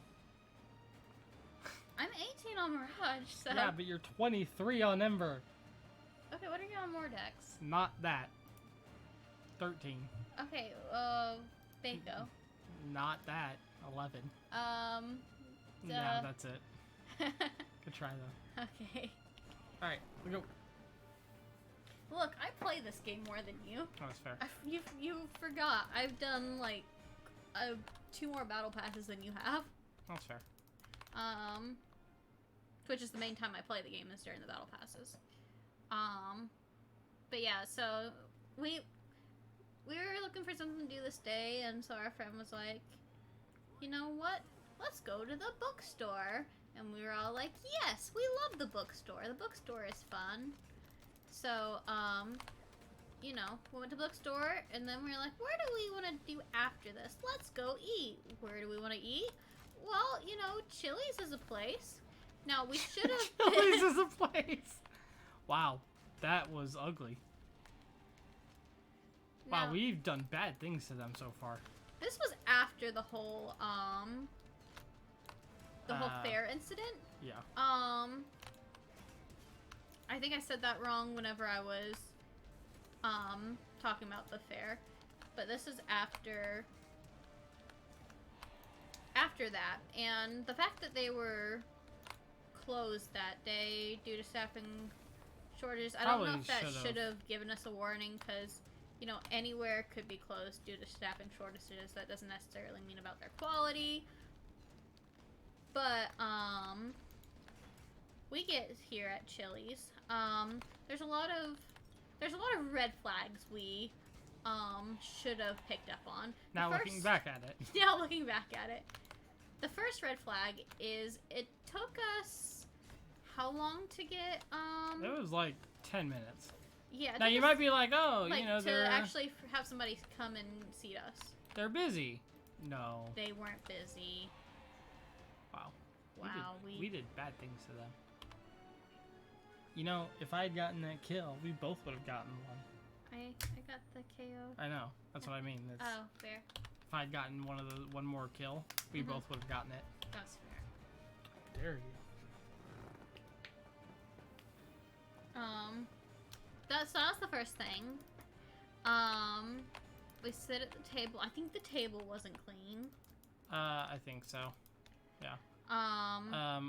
S1: I'm 18 on Mirage, so.
S2: Yeah, but you're 23 on Ember.
S1: Okay, what are you on Mordex?
S2: Not that. 13.
S1: Okay, Bako.
S2: Not that. 11.
S1: So.
S2: Yeah, that's it. Good try though.
S1: Okay.
S2: Alright, we go.
S1: Look, I play this game more than you.
S2: Oh, that's fair.
S1: You forgot. I've done like 2 more battle passes than you have.
S2: That's fair.
S1: Which is the main time I play the game is during the battle passes. But yeah, so we were looking for something to do this day, and so our friend was like, you know what? Let's go to the bookstore. And we were all like, yes, we love the bookstore. The bookstore is fun. So, you know, we went to the bookstore, and then we were like, where do we want to do after this? Let's go eat. Where do we want to eat? Well, you know, Chili's is a place. Now, we should have...
S2: Chili's is a place! Wow, that was ugly. Wow,
S1: Now,
S2: we've done bad things to them so far.
S1: this was after the whole fair incident.
S2: Yeah.
S1: I think I said that wrong whenever I was talking about the fair, but this is after that, and the fact that they were closed that day due to staffing shortages, I don't know if that should have given us a warning, because you know, anywhere could be closed due to staffing shortages. That doesn't necessarily mean about their quality. But, we get here at Chili's, there's a lot of red flags we, should have picked up on.
S2: Now looking back at it.
S1: Now looking back at it. The first red flag is it took us how long to get,
S2: It was like 10 minutes.
S1: yeah.
S2: Now you might be like, oh,
S1: like,
S2: you know,
S1: to
S2: they're
S1: actually have somebody come and seat us.
S2: they're busy. No.
S1: They weren't busy.
S2: Wow.
S1: Wow,
S2: we did bad things to them. You know, if I had gotten that kill, we both would have gotten one.
S1: I got the KO.
S2: I know. That's what I mean. It's,
S1: Oh, fair.
S2: if I had gotten one more kill, we both would have gotten it.
S1: That's fair.
S2: How dare you?
S1: So that's the first thing. We sit at the table. I think the table wasn't clean.
S2: I think so. Yeah.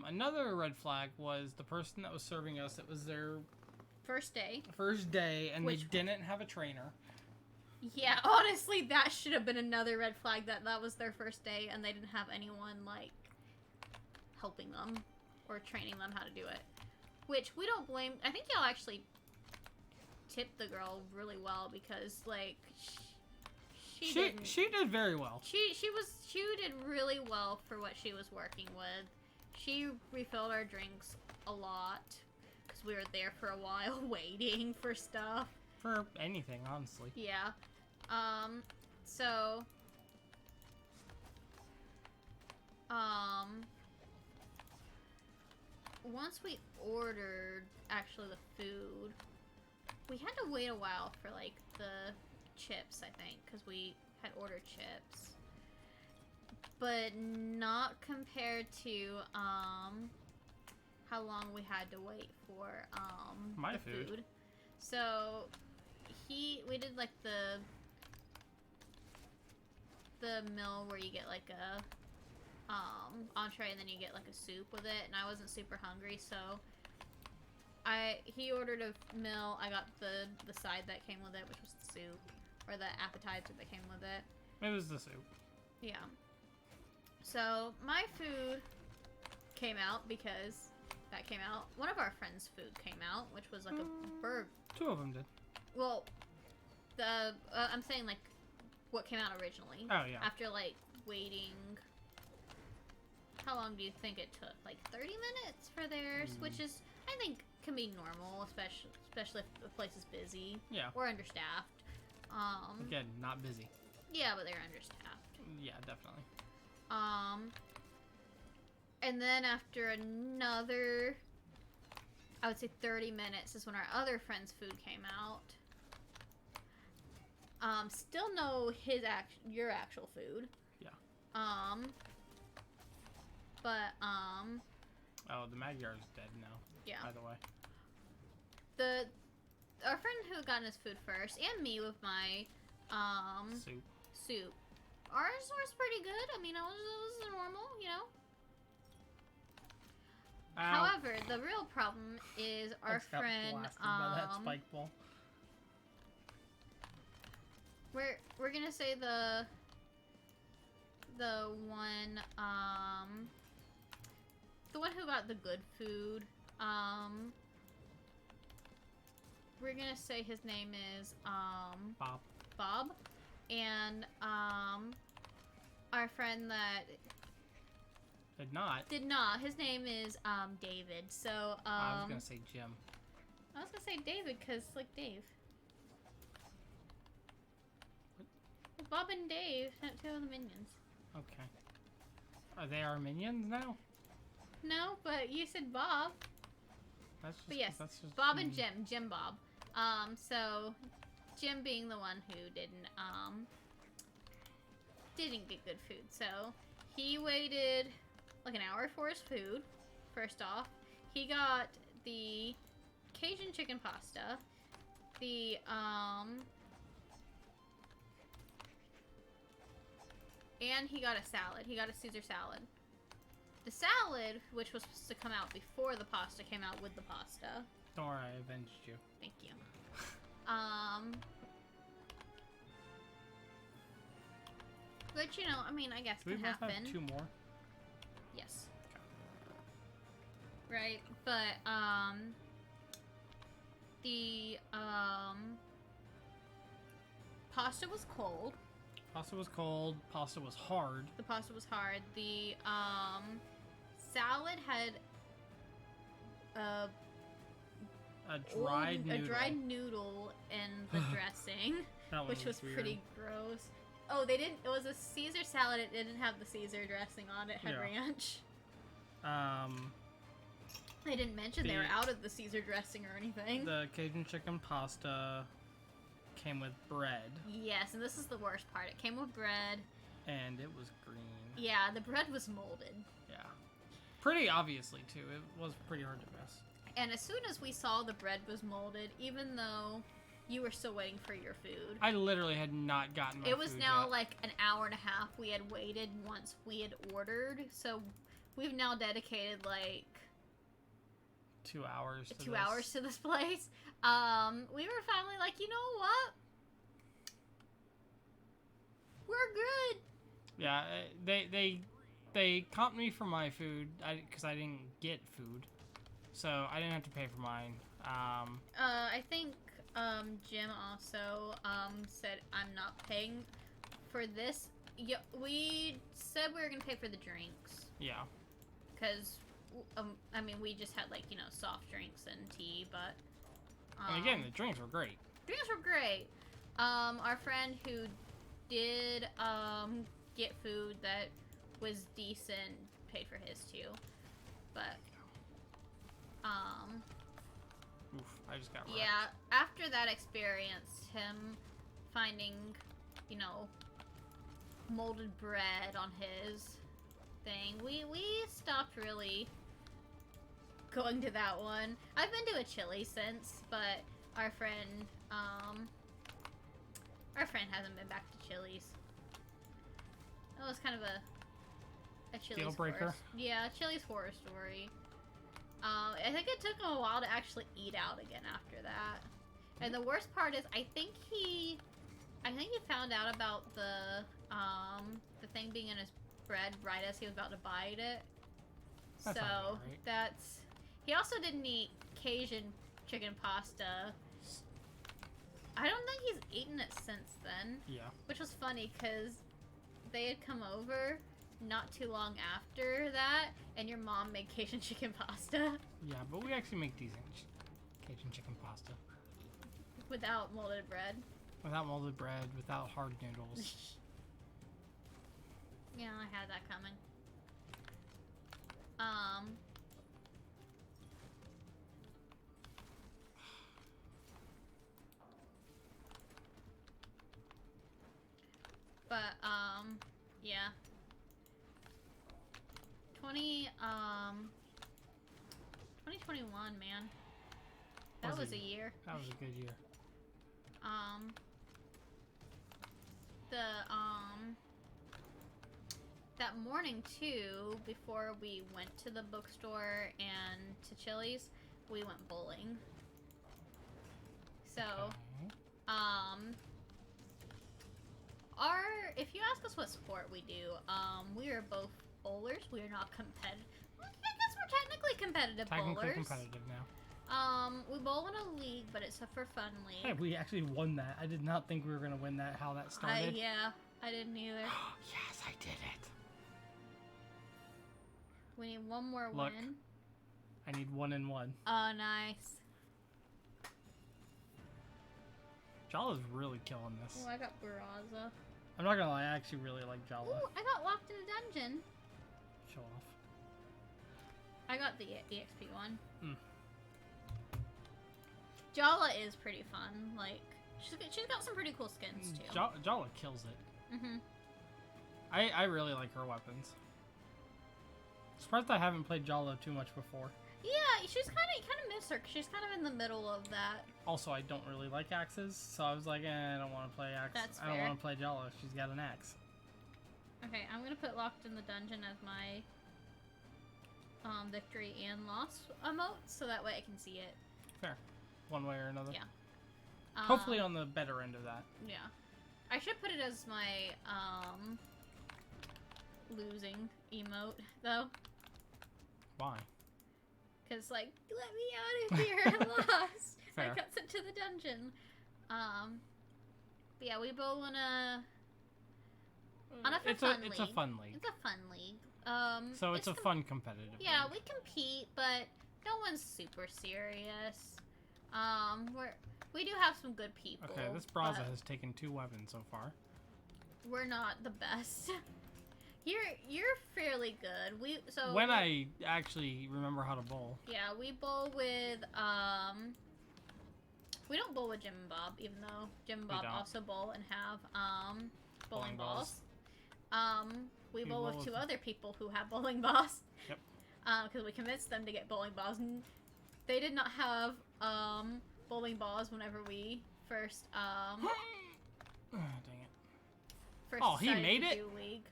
S2: Another red flag was the person that was serving us. It was their
S1: First day.
S2: first day, and
S1: Which-
S2: they didn't have a trainer.
S1: Yeah, honestly, that should have been another red flag that was their first day and they didn't have anyone, like, helping them or training them how to do it. Which, we don't blame. I think y'all actually tipped the girl really well because, like, she
S2: did very well.
S1: She did really well for what she was working with. She refilled our drinks a lot because we were there for a while waiting for stuff.
S2: For anything, honestly.
S1: Yeah. So once we ordered actually the food, we had to wait a while for like the chips, I think, because we had ordered chips. But not compared to how long we had to wait for
S2: my
S1: the food. So we did like the meal where you get like a entree and then you get like a soup with it, and I wasn't super hungry, so he ordered a meal. I got the side that came with it, which was the soup, or the appetizer that came with it.
S2: It was the soup.
S1: Yeah. So my food came out because that came out. One of our friends' food came out, which was like a burger.
S2: 2 of them did.
S1: Well, I'm saying like what came out originally.
S2: Oh yeah.
S1: After like waiting. How long do you think it took? Like 30 minutes for theirs, which is I think can be normal, especially if the place is busy.
S2: Yeah.
S1: Or understaffed.
S2: Again, not busy.
S1: Yeah, but they're understaffed.
S2: Yeah, definitely.
S1: And then after another, I would say 30 minutes is when our other friend's food came out. Still no your actual food.
S2: Yeah.
S1: But
S2: Oh, the Magyar's dead now.
S1: Yeah.
S2: By the way.
S1: Our friend who had gotten his food first, and me with my soup. Ours was pretty good. I mean, it was normal, you know. However, the real problem is our friend.
S2: By that spike ball.
S1: We're gonna say the one who got the good food. We're gonna say his name is Bob, and our friend that did not. His name is David. So
S2: I was gonna say Jim.
S1: I was gonna say David because like Dave. What? Bob and Dave, 2 of the minions.
S2: Okay. Are they our minions now?
S1: No, but you said Bob.
S2: That's just,
S1: but yes,
S2: that's just
S1: Bob and Jim Bob. So Jim being the one who didn't get good food. So he waited like an hour for his food. First off, he got the Cajun chicken pasta, the and he got a salad. He got a Caesar salad. The salad, which was supposed to come out before the pasta, came out with the pasta.
S2: Don't worry, I avenged you.
S1: Thank you. Which, you know, I mean, I guess
S2: Do we
S1: can
S2: both
S1: happen.
S2: have 2 more?
S1: Yes.
S2: Okay.
S1: Right, but, the, pasta was cold.
S2: Pasta was cold. Pasta was hard.
S1: The pasta was hard. The, salad had,
S2: A dried
S1: noodle in the dressing,
S2: That one
S1: which was
S2: weird.
S1: pretty gross. Oh, they didn't. It was a Caesar salad. It didn't have the Caesar dressing on it. It had ranch. They didn't mention they were out of the Caesar dressing or anything.
S2: The Cajun chicken pasta came with bread.
S1: Yes, and this is the worst part. It came with bread.
S2: And it was green.
S1: Yeah, the bread was molded.
S2: Yeah. Pretty obviously, too. It was pretty hard to miss.
S1: And as soon as we saw the bread was molded, even though you were still waiting for your food.
S2: I literally had not gotten my food
S1: It was now
S2: yet.
S1: like an hour and a half we had waited once we had ordered. So we've now dedicated like
S2: 2 hours to
S1: 2
S2: this.
S1: hours to this place. We were finally like, you know what? We're good.
S2: Yeah, they comped me for my food because I didn't get food. So I didn't have to pay for mine.
S1: I think Jim also said I'm not paying for this. Yeah, we said we were gonna pay for the drinks.
S2: Yeah.
S1: Because I mean, we just had like, you know, soft drinks and tea, but
S2: And again, the drinks were great.
S1: drinks were great. Our friend who did get food that was decent paid for his too, but
S2: Oof, I just got wrecked.
S1: Yeah, after that experience, him finding, you know, molded bread on his thing, we stopped really going to that one. I've been to a Chili since, but our friend hasn't been back to Chili's. That was kind of a Chili's
S2: Deal breaker?
S1: horror. Yeah, Chili's horror story. I think it took him a while to actually eat out again after that. And the worst part is, I think he found out about the thing being in his bread right as he was about to bite it.
S2: That's
S1: So
S2: not right.
S1: that's. He also didn't eat Cajun chicken pasta. I don't think he's eaten it since then.
S2: Yeah.
S1: Which was funny because they had come over not too long after that, and your mom made Cajun chicken pasta
S2: Yeah, but we actually make decent Cajun chicken pasta.
S1: without molded bread.
S2: Without molded bread, without hard noodles.
S1: Yeah, I had that coming. But, yeah. 2021, man. That was a year.
S2: That was a good year.
S1: That morning too, before we went to the bookstore and to Chili's, we went bowling. So,
S2: Okay.
S1: if you ask us what sport we do, we are both bowlers. We are not competitive. I guess we're technically competitive
S2: Technically
S1: bowlers.
S2: competitive now.
S1: We bowl in a league, but it's a for fun league.
S2: Hey, we actually won that. I did not think we were going to win that, how that started.
S1: Yeah, I didn't either.
S2: Yes, I did it.
S1: We need one more
S2: Look.
S1: win.
S2: I need 1 and 1.
S1: Oh, nice.
S2: Jala's really killing this.
S1: Oh, I got Barraza.
S2: I'm not going to lie, I actually really like Jala.
S1: Ooh, I got locked in a dungeon.
S2: Show off.
S1: I got the EXP one.
S2: Mm.
S1: Jala is pretty fun. Like, she's got some pretty cool skins too.
S2: Jala kills it.
S1: Mm-hmm.
S2: I really like her weapons. Surprised I haven't played Jala too much before.
S1: Yeah, you kind of miss her. 'Cause she's kind of in the middle of that.
S2: Also, I don't really like axes, so I was like, I don't want to play axe.
S1: That's
S2: I don't
S1: fair.
S2: want to play Jala if she's got an axe.
S1: Okay, I'm gonna put locked in the dungeon as my victory and loss emote, so that way I can see it.
S2: Fair. One way or another.
S1: Yeah.
S2: Hopefully on the better end of that.
S1: Yeah. I should put it as my losing emote though.
S2: Why?
S1: Cause like, let me out of here, I lost.
S2: Fair.
S1: I got sent to the dungeon. But yeah, we bowl on a fun league.
S2: It's a fun league.
S1: It's a fun league.
S2: So it's a fun competitive
S1: Yeah,
S2: league.
S1: we compete, but no one's super serious. We do have some good people.
S2: Okay, this Braza
S1: but
S2: has taken 2 weapons so far.
S1: we're not the best. You're fairly good.
S2: When I actually remember how to bowl.
S1: Yeah, we bowl with we don't bowl with Jim and Bob, even though Jim and Bob
S2: don't.
S1: also bowl and have bowling
S2: Bowling
S1: balls.
S2: balls.
S1: We
S2: We
S1: bowl
S2: bowl
S1: with 2
S2: with-
S1: other people who have bowling balls.
S2: Yep.
S1: Because we convinced them to get bowling balls, and they did not have bowling balls whenever we first
S2: Dang it.
S1: first
S2: Oh, he
S1: decided
S2: made
S1: to
S2: it?
S1: do League.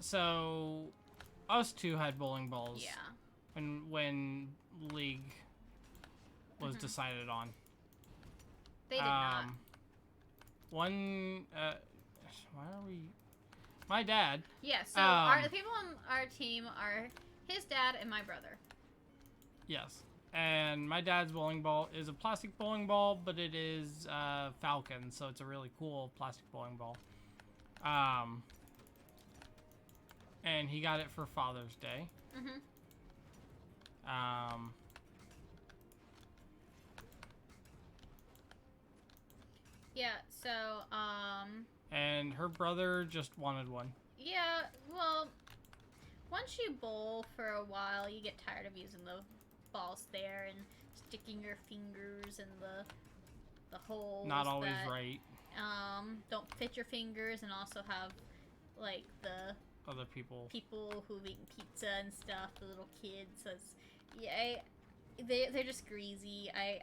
S2: So us 2 had bowling balls.
S1: Yeah.
S2: When League was decided on.
S1: They did not.
S2: One why are we my dad.
S1: Yeah, so the people on our team are his dad and my brother.
S2: Yes. And my dad's bowling ball is a plastic bowling ball, but it is Falcon, so it's a really cool plastic bowling ball. And he got it for Father's Day.
S1: Mm-hmm. Yeah, so,
S2: And her brother just wanted one.
S1: yeah, well, once you bowl for a while, you get tired of using the balls there and sticking your fingers in the holes.
S2: Not always
S1: that,
S2: right.
S1: Don't fit your fingers, and also have like the
S2: Other people
S1: who've eaten pizza and stuff, the little kids. So it's, yeah, they're just greasy. I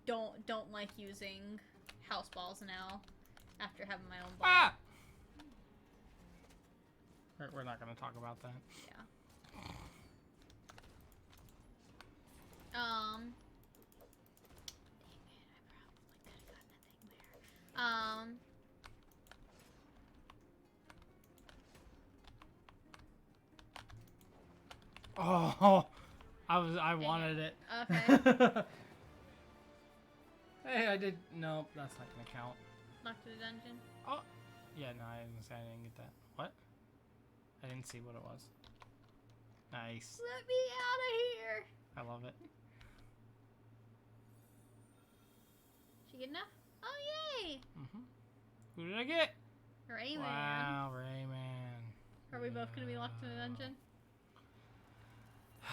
S1: don't like using house balls now after having my own ball.
S2: Ah! We're not gonna talk about that.
S1: Yeah.
S2: Oh, I wanted it.
S1: Okay.
S2: Hey, I did. Nope, that's not gonna count.
S1: Locked to the dungeon.
S2: Oh, yeah, no, I didn't say I didn't get that. What? I didn't see what it was. Nice.
S1: Let me out of here.
S2: I love it.
S1: Did you get enough? Oh, yay!
S2: Who did I get?
S1: Rayman.
S2: Wow, Rayman.
S1: Are we both gonna be locked in the dungeon?
S2: Rayman,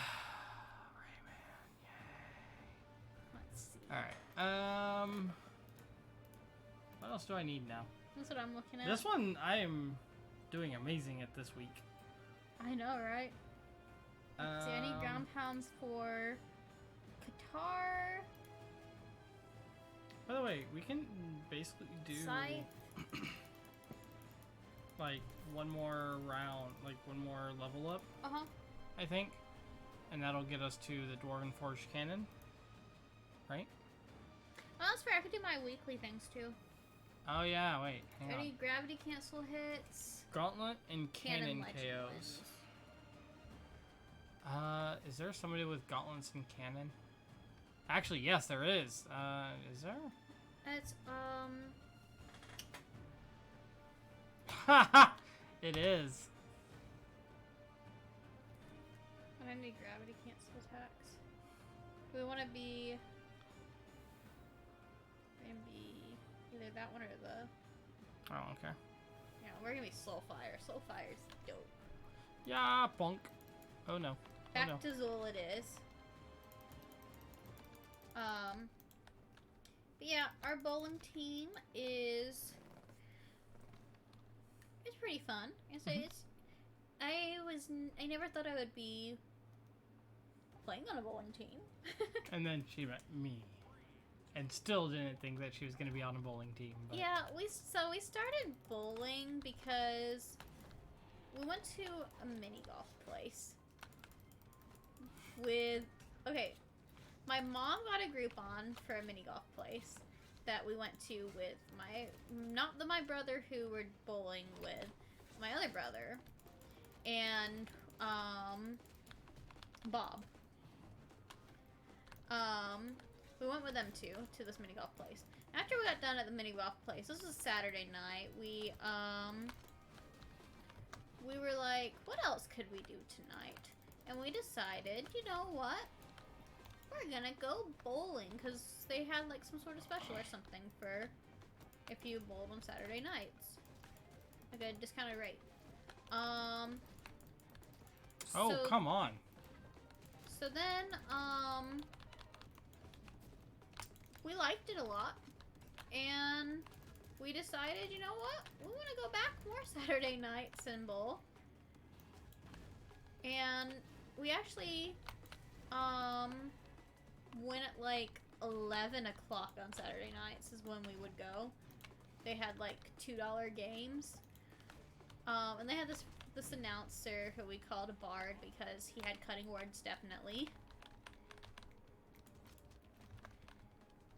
S2: yay.
S1: Let's see.
S2: Alright, what else do I need now?
S1: That's what I'm looking at.
S2: This one, I am doing amazing at this week.
S1: I know, right? Let's see, I need ground pounds for Qatar.
S2: By the way, we can basically do
S1: Scythe.
S2: like one more round, like one more level up, I think. And that'll get us to the Dwarven Forged Cannon. Right?
S1: Oh, that's fair. I could do my weekly things too.
S2: Oh yeah, wait, hang
S1: I
S2: on.
S1: need gravity cancel hits.
S2: Gauntlet and Cannon
S1: Legend
S2: KOs.
S1: wins.
S2: Is there somebody with gauntlets and cannon? Actually, yes, there is. Is there?
S1: It's,
S2: Haha! It is.
S1: I need gravity cancel attacks. Do we want to be... We're gonna be either that one or the...
S2: Oh, okay.
S1: Yeah, we're gonna be Soul Fire. Soul Fire's dope.
S2: Yeah, bonk. Oh no.
S1: Back
S2: oh no.
S1: to Zul it is. But yeah, our bowling team is... It's pretty fun. I never thought I would be playing on a bowling team.
S2: And then she met me. And still didn't think that she was going to be on a bowling team. But...
S1: Yeah, we started bowling because we went to a mini golf place with... Okay, my mom got a Groupon for a mini golf place that we went to with my brother who we're bowling with, my other brother, and Bob. We went with them too to this mini golf place. After we got done at the mini golf place, this was Saturday night. We were like, what else could we do tonight? And we decided, you know what? We're gonna go bowling because they had like some sort of special or something for if you bowled on Saturday nights. Like a discounted rate.
S2: Oh,
S1: so,
S2: come on.
S1: So then, we liked it a lot, and we decided, you know what? We want to go back more Saturday nights and bowl. And we actually, went at like 11 o'clock on Saturday nights is when we would go. They had like $2 games. And they had this announcer who we called a bard because he had cutting words, definitely.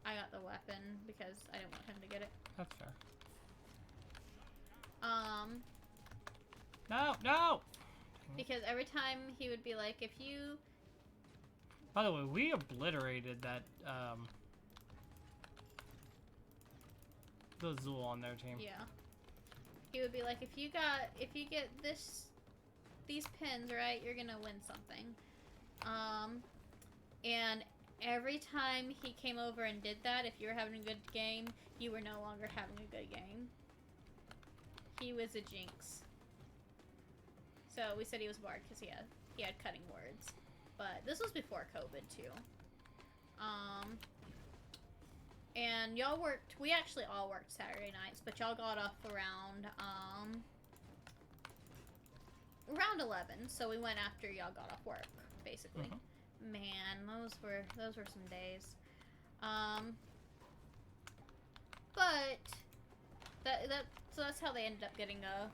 S1: I got the weapon because I didn't want him to get it.
S2: That's fair. No!
S1: Because every time he would be like, if you...
S2: By the way, we obliterated that, the Zool on their team.
S1: Yeah. He would be like, if you get these pins, right, you're gonna win something. And every time he came over and did that, if you were having a good game, you were no longer having a good game. He was a jinx. So we said he was bored because he had cutting words. But this was before COVID too. And y'all worked. We actually all worked Saturday nights, but y'all got off around 11. So we went after y'all got off work, basically. Man, those were some days. But so that's how they ended up getting a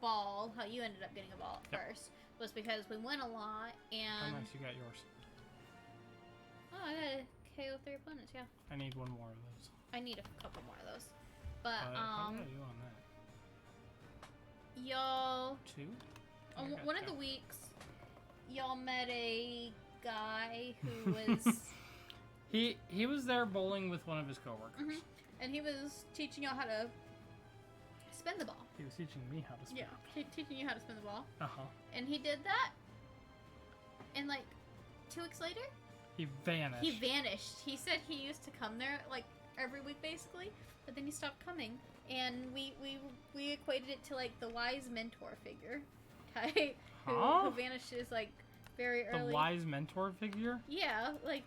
S1: ball. How you ended up getting a ball at first was because we went a lot and.
S2: How nice you got yours.
S1: Oh, I got a KO 3 opponents. Yeah.
S2: I need one more of those.
S1: I need a couple more of those. But
S2: how did I do on that?
S1: Y'all.
S2: 2.
S1: On one of the weeks, y'all met a guy who was.
S2: He was there bowling with one of his coworkers.
S1: And he was teaching y'all how to spin the ball.
S2: He was teaching me how to spin.
S1: Yeah, teaching you how to spin the ball.
S2: And
S1: he did that, and like 2 weeks later,
S2: he vanished.
S1: He said he used to come there like every week basically, but then he stopped coming, and we equated it to like the wise mentor figure type who vanishes like very early.
S2: The wise mentor figure?
S1: Yeah, like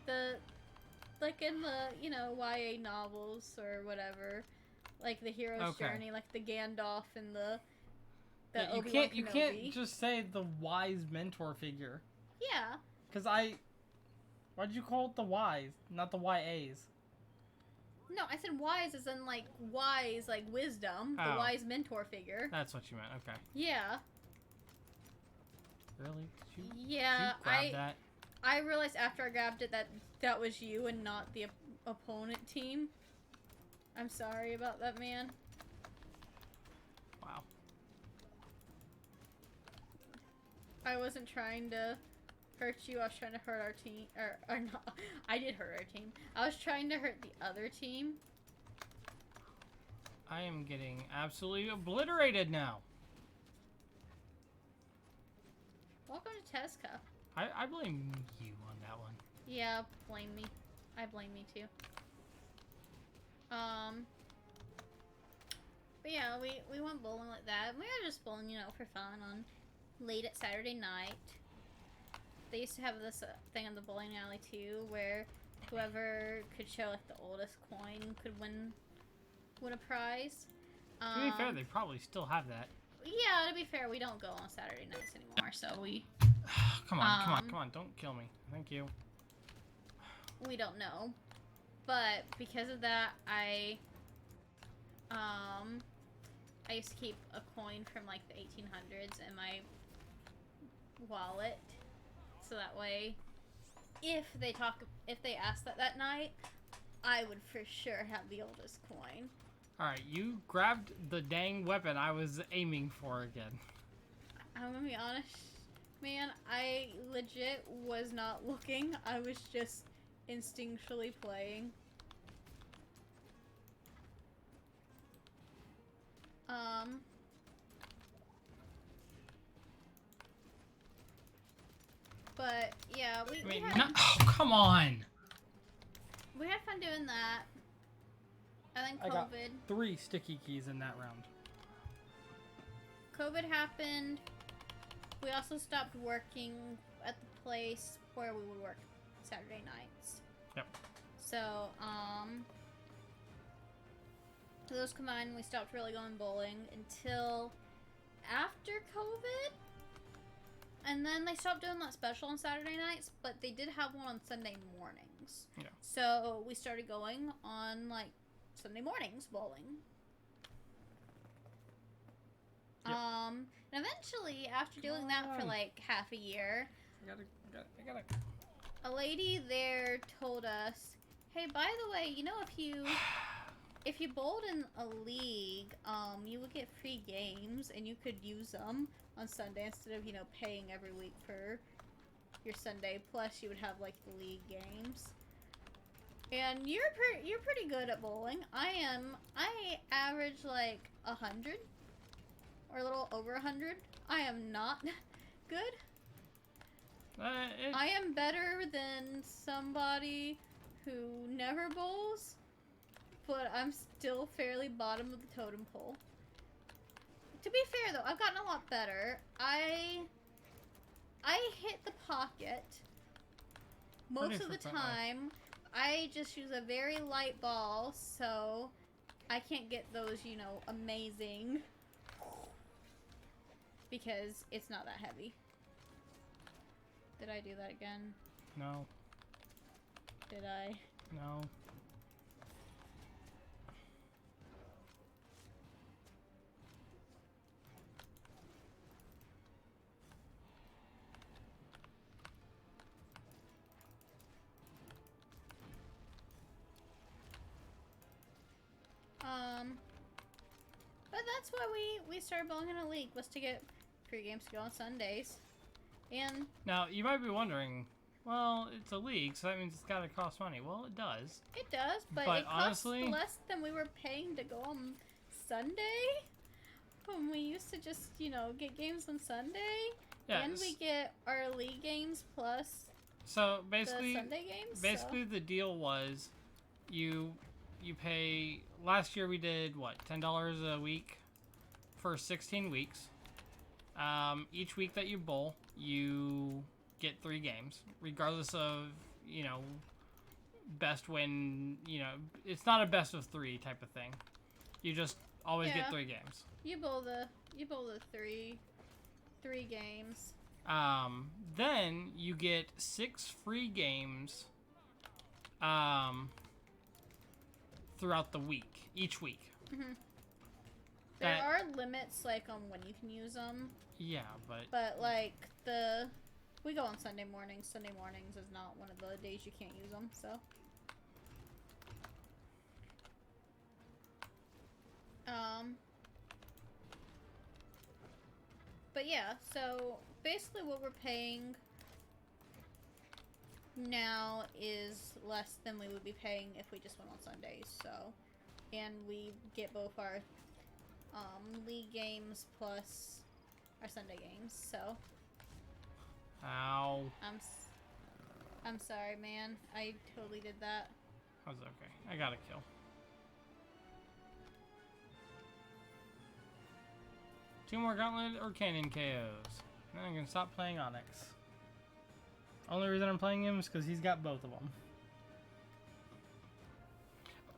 S1: in the, YA novels or whatever, like the hero's journey, like the Gandalf and the Obi-Wan Kenobi.
S2: You can't just say the wise mentor figure.
S1: Yeah.
S2: Because why'd you call it the wise, not the YAs?
S1: No, I said wise as in like wise, like wisdom, the wise mentor figure.
S2: That's what you meant, okay.
S1: Yeah.
S2: Really? Did you grab that?
S1: I realized after I grabbed it that was you and not the opponent team. I'm sorry about that, man.
S2: Wow.
S1: I wasn't trying to hurt you. I was trying to hurt our team. Or no, I did hurt our team. I was trying to hurt the other team.
S2: I am getting absolutely obliterated now.
S1: Welcome to Tezca.
S2: I blame you on that one.
S1: Yeah, blame me. I blame me too. But yeah, we went bowling like that. We were just bowling, for fun on late at Saturday night. They used to have this thing in the bowling alley too, where whoever could show like the oldest coin could win a prize.
S2: To be fair, they probably still have that.
S1: Yeah, to be fair, we don't go on Saturday nights anymore, so we.
S2: Come on! Don't kill me. Thank you.
S1: We don't know, but because of that, I used to keep a coin from like the 1800s in my wallet, so that way, if they ask that night, I would for sure have the oldest coin.
S2: All right, you grabbed the dang weapon I was aiming for again.
S1: I'm gonna be honest, man. I legit was not looking. I was just instinctually playing. But yeah, we had,
S2: oh, come on!
S1: We had fun doing that. And then COVID.
S2: I got 3 sticky keys in that round.
S1: COVID happened. We also stopped working at the place where we would work Saturday nights.
S2: Yep.
S1: So, those combined, we stopped really going bowling until after COVID. And then they stopped doing that special on Saturday nights, but they did have one on Sunday mornings.
S2: Yeah.
S1: So, we started going on, like, Sunday mornings bowling.
S2: Yep.
S1: And eventually, after doing that for like half a year,
S2: I gotta.
S1: A lady there told us, "Hey, by the way, if you bowled in a league, you would get free games, and you could use them on Sunday instead of paying every week for your Sunday. Plus, you would have like the league games." And you're pretty good at bowling. I average like 100 or a little over 100. I am not good. I am better than somebody who never bowls, but I'm still fairly bottom of the totem pole. to be fair though, I've gotten a lot better. I hit the pocket most of the time. I just use a very light ball, so I can't get those, you know, amazing, because it's not that heavy. Did I do that again?
S2: No.
S1: Did I?
S2: No.
S1: But that's why we started belonging in a league, was to get free games to go on Sundays. And
S2: now, you might be wondering, well, it's a league, so that means it's gotta cost money. Well, it does.
S1: it does, but it costs
S2: honestly,
S1: less than we were paying to go on Sunday. When we used to just, you know, get games on Sunday.
S2: yeah,
S1: And we get our league games plus
S2: so basically,
S1: the Sunday games.
S2: basically the deal was, you pay. Last year we did what, $10 a week for 16 weeks. Each week that you bowl, you get 3 games, regardless of, you know, best win. You know, it's not a best of 3 type of thing. You just always get 3 games.
S1: You bowl the three games.
S2: Then you get 6 free games throughout the week, each week.
S1: Mm-hmm. There are limits, like, on when you can use them.
S2: Yeah,
S1: But like, we go on Sunday mornings. Sunday mornings is not one of the days you can't use them, so. But yeah, so basically what we're paying now is less than we would be paying if we just went on Sundays, so. And we get both our league games plus our Sunday games, so.
S2: Ow.
S1: I'm sorry, man. I totally did that.
S2: That was okay. I got a kill. Two more Gauntlet or Cannon KOs. Then I can stop playing Onyx. Only reason I'm playing him is because he's got both of them.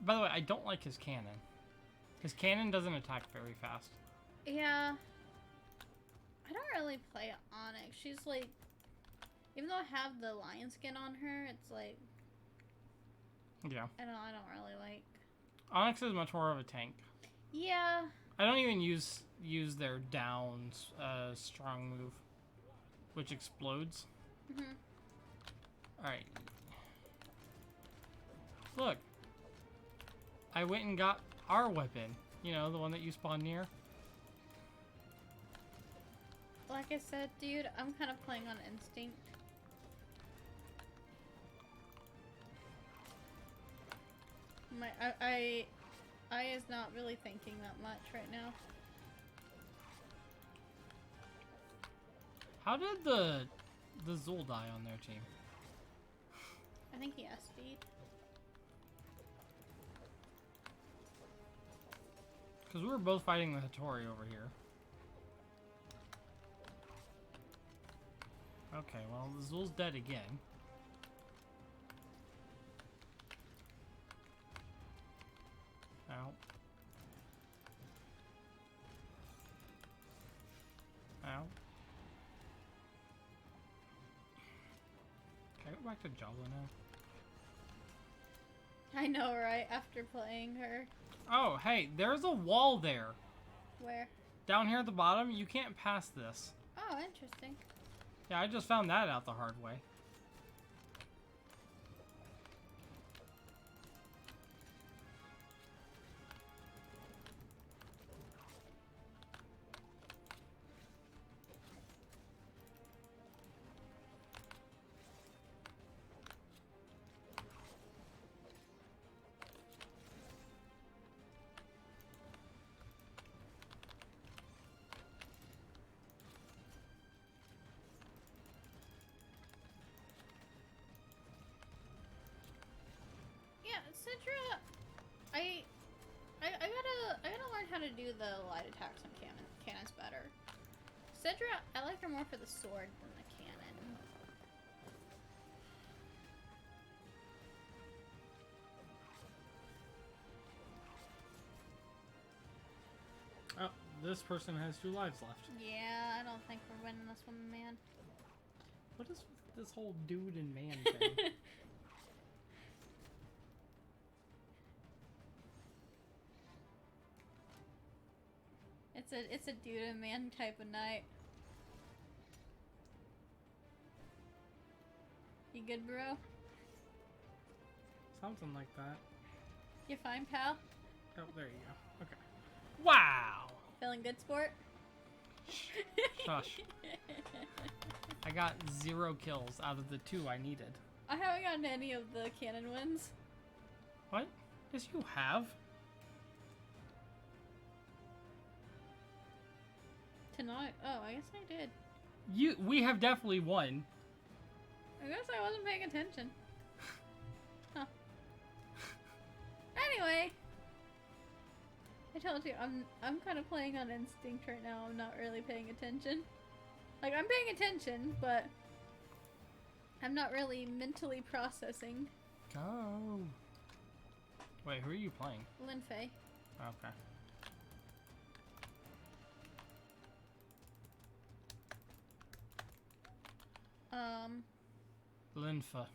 S2: By the way, I don't like his cannon. His cannon doesn't attack very fast.
S1: Yeah. I don't really play Onyx. She's like, even though I have the lion skin on her, it's like,
S2: yeah.
S1: I don't really like.
S2: Onyx is much more of a tank.
S1: Yeah.
S2: I don't even use their down strong move, which explodes.
S1: Mhm.
S2: All right. Look. I went and got our weapon. You know, the one that you spawned near.
S1: Like I said, dude, I'm kind of playing on instinct. I is not really thinking that much right now.
S2: How did the Zul die on their team?
S1: I think he has speed.
S2: Because we were both fighting the Hattori over here. Okay, well, the Zul's dead again. Ow. Ow. Can I go back to Jala now?
S1: I know, right? After playing her.
S2: Oh, hey, there's a wall there.
S1: Where?
S2: Down here at the bottom, you can't pass this.
S1: Oh, interesting.
S2: Yeah, I just found that out the hard way.
S1: Sidra, I gotta learn how to do the light attacks on cannon better. Cedra, I like her more for the sword than the cannon.
S2: Oh, this person has 2 lives left.
S1: Yeah, I don't think we're winning this one, man.
S2: What is this whole dude and man thing?
S1: It's a dude and man type of night. You good, bro?
S2: Something like that.
S1: You fine, pal?
S2: Oh, there you go. Okay. Wow!
S1: Feeling good, sport?
S2: Shush. I got 0 kills out of the 2 I needed.
S1: I haven't gotten any of the cannon wins.
S2: What? Yes, you have.
S1: Tonight? Oh, I guess I did.
S2: We have definitely won.
S1: I guess I wasn't paying attention. Huh. Anyway, I told you I'm kind of playing on instinct right now. I'm not really paying attention. Like, I'm paying attention, but I'm not really mentally processing.
S2: Go. Wait, who are you playing?
S1: Lin Fei.
S2: Okay. Linfa.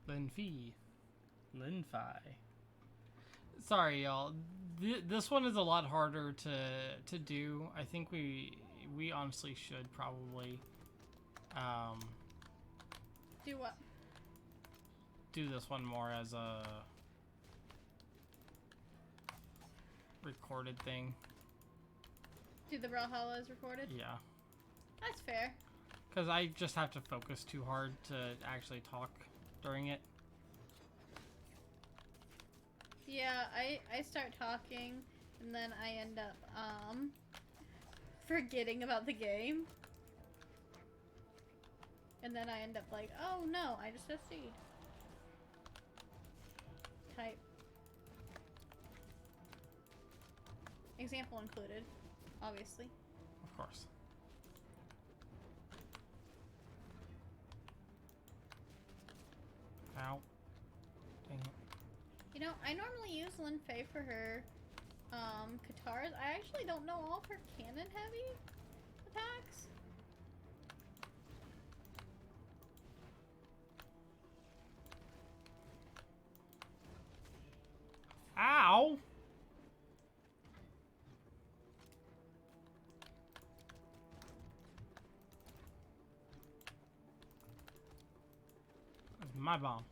S2: Linfi. Linfi. Sorry, y'all. This one is a lot harder to do. I think we honestly should probably
S1: Do what?
S2: do this one more as a recorded thing.
S1: Do the Brawlhalla as recorded?
S2: Yeah.
S1: That's fair.
S2: Because I just have to focus too hard to actually talk during it.
S1: Yeah, I start talking, and then I end up, forgetting about the game. And then I end up like, oh no, I just SC'd. Type. Example included, obviously.
S2: Of course. Ow. Dang it.
S1: You know, I normally use Lin Fei for her, katars. I actually don't know all of her cannon heavy attacks.
S2: Ow! That's my bomb.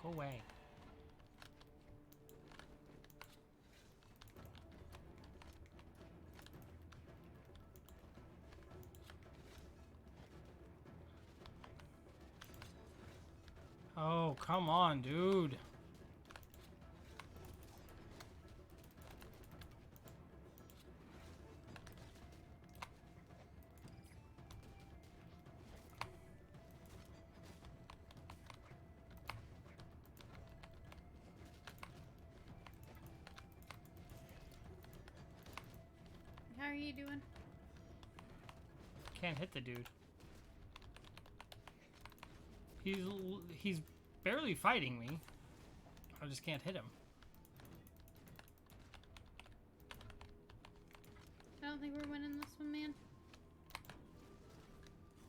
S2: Go away. Oh, come on, dude.
S1: How are you doing?
S2: Can't hit the dude. He's barely fighting me. I just can't hit him.
S1: I don't think we're winning this one, man.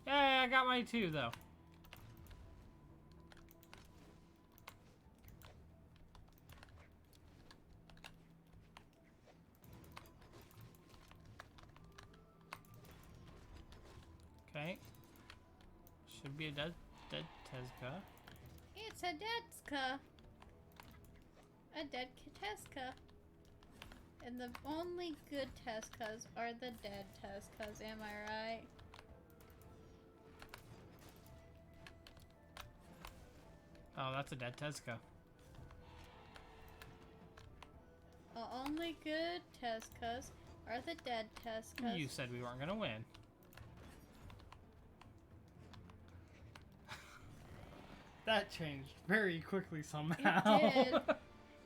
S2: Yeah, I got my 2 though. Okay. Should be a dead Tezca.
S1: It's a Deadska. A dead Tezca. And the only good Tezcas are the dead Tezcas, am I right?
S2: Oh, that's a dead Tezca.
S1: The only good Tezcas Are the dead Tescas?
S2: You said we weren't gonna win. That changed very quickly somehow.
S1: It did.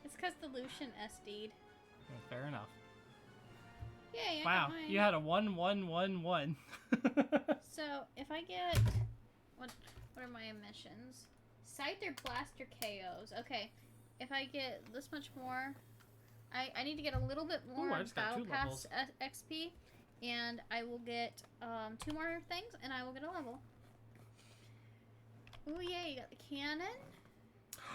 S1: It's because the Lucian SD'd.
S2: Fair enough.
S1: Yay, I
S2: Wow,
S1: got mine.
S2: you had a 1-1-1-1.
S1: So, if I get... What are my emissions? Scyther Blaster KOs. Okay, if I get this much more... I need to get a little bit more
S2: Ooh, I just got
S1: Battle
S2: 2
S1: Pass
S2: levels.
S1: XP. And I will get 2 more things, and I will get a level. Ooh, yeah, you got the cannon.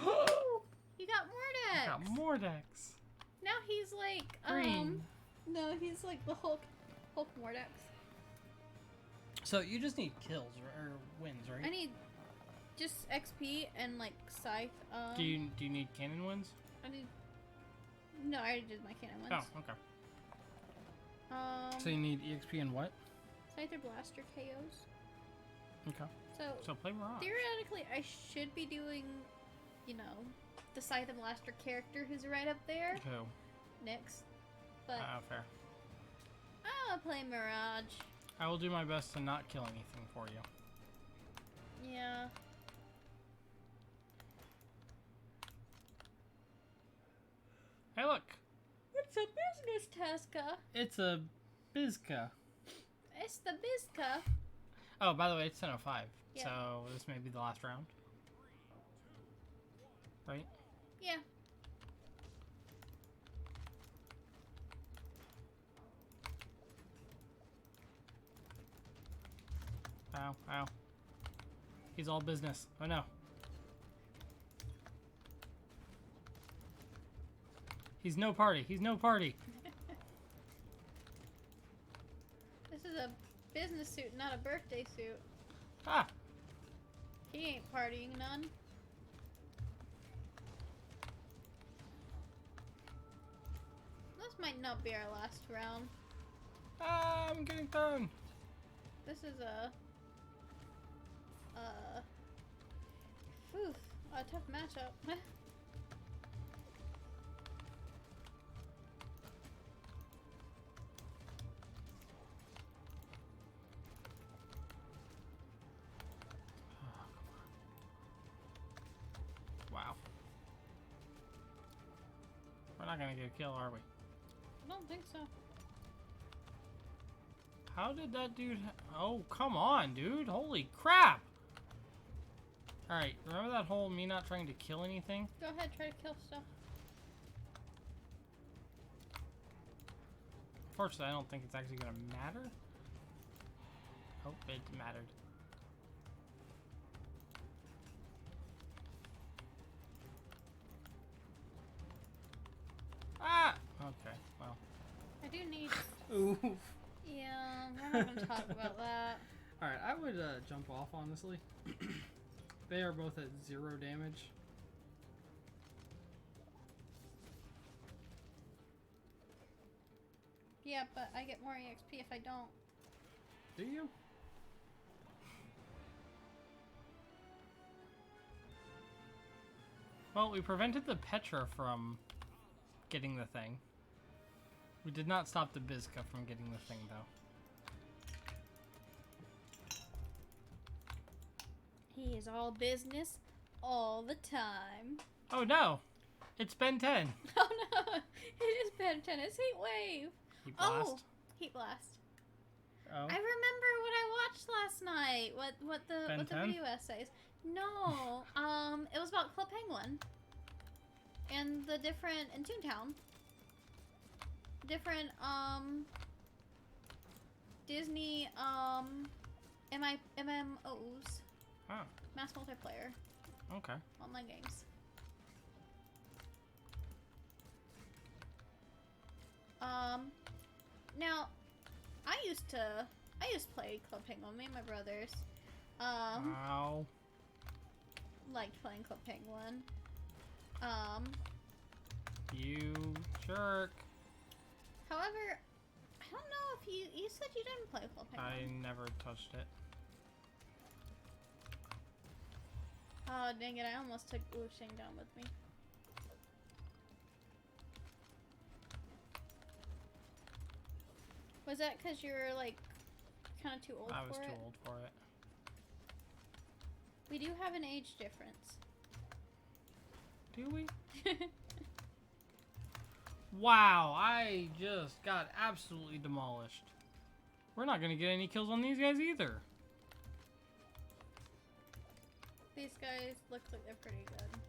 S1: Ooh, you got Mordex.
S2: I got Mordex.
S1: Now he's like,
S2: Green.
S1: No, he's like the Hulk Mordex.
S2: So you just need kills or wins, right?
S1: I need just XP and like Scythe.
S2: Do you need cannon wins?
S1: I need. No, I already did my cannon ones.
S2: Oh, okay. So you need EXP and what?
S1: Scyther Blaster KOs.
S2: Okay. So play Mirage.
S1: Theoretically, I should be doing, you know, the Scyther Blaster character who's right up there.
S2: Who?
S1: Nyx. But
S2: Fair.
S1: I'll play Mirage.
S2: I will do my best to not kill anything for you.
S1: Yeah.
S2: Hey, look.
S1: It's a business, Tesca.
S2: It's a Bizka.
S1: It's the Bizka.
S2: Oh, by the way, it's 10:05.
S1: Yeah.
S2: So this may be the last round. Right?
S1: Yeah.
S2: Ow, ow. He's all business. Oh no. He's no party. He's no party.
S1: This is a business suit, not a birthday suit.
S2: Ah!
S1: He ain't partying none. This might not be our last round.
S2: Ah, I'm getting thrown.
S1: This is a tough matchup.
S2: Wow. We're not gonna get a kill, are we?
S1: I don't think so.
S2: How did that dude... Oh, come on, dude. Holy crap. Alright, remember that whole me not trying to kill anything?
S1: Go ahead, try to kill stuff.
S2: Fortunately, I don't think it's actually gonna matter. Oh, it mattered. Ah! Okay, well.
S1: I do need...
S2: Oof.
S1: Yeah, we're not gonna talk about that.
S2: Alright, I would jump off, honestly. They are both at 0 damage.
S1: Yeah, but I get more EXP if I don't.
S2: Do you? Well, we prevented the Petra from getting the thing. We did not stop the Bizka from getting the thing, though.
S1: He is all business all the time.
S2: Oh no! It's Ben 10!
S1: Oh no! It is Ben 10. It's Heat Wave.
S2: Heat Blast?
S1: Oh! Heat Blast.
S2: Oh.
S1: I remember what I watched last night. What the video essays. No. It was about Club Penguin. And the different in Toontown. Different Disney MMOs.
S2: Oh.
S1: Mass multiplayer.
S2: Okay.
S1: Online games. Now I used to play Club Penguin, me and my brothers.
S2: Ow.
S1: Liked playing Club Penguin.
S2: You jerk.
S1: However, I don't know if you said you didn't play Club Penguin.
S2: I never touched it.
S1: Oh, dang it, I almost took Wuxing down with me. Was that because you were like kind of too old
S2: I
S1: for
S2: was
S1: it?
S2: too old for it.
S1: We do have an age difference.
S2: Do we? Wow, I just got absolutely demolished. We're not gonna get any kills on these guys either.
S1: These guys look like they're pretty good.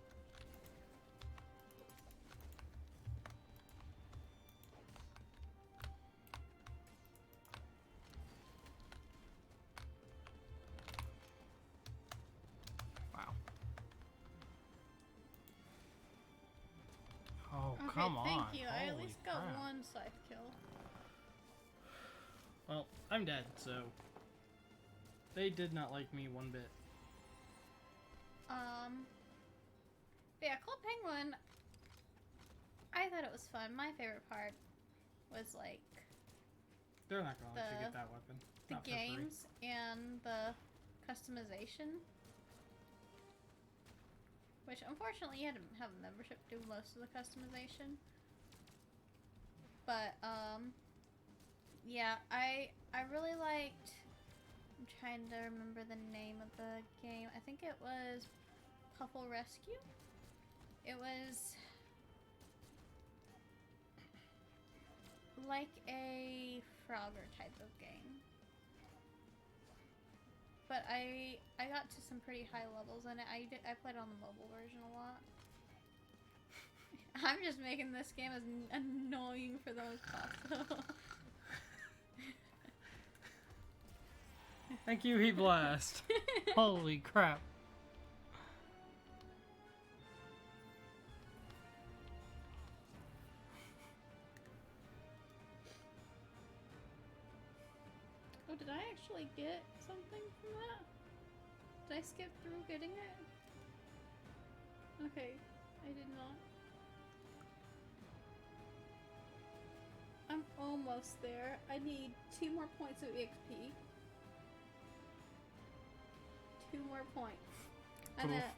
S2: Wow. Oh,
S1: Okay,
S2: come on.
S1: thank you. I at
S2: Holy
S1: least got
S2: crap.
S1: one scythe kill.
S2: Well, I'm dead, so they did not like me one bit.
S1: But yeah, Club Penguin, I thought it was fun. My favorite part was like
S2: They're not gonna let you
S1: The-
S2: get that weapon.
S1: the
S2: Not for free.
S1: games and the customization. Which unfortunately you had to have a membership to do most of the customization. But yeah, I really liked, I'm trying to remember the name of the game. I think it was Puffle Rescue. It was like a Frogger type of game. But I got to some pretty high levels in it. I played on the mobile version a lot. I'm just making this game as annoying for them as possible.
S2: Thank you, Heat Blast. Holy crap.
S1: Oh, did I actually get something from that? Did I skip through getting it? Okay, I did not. I'm almost there. I need 2 more points of EXP. 2 more points. I'm
S2: Cool.
S1: at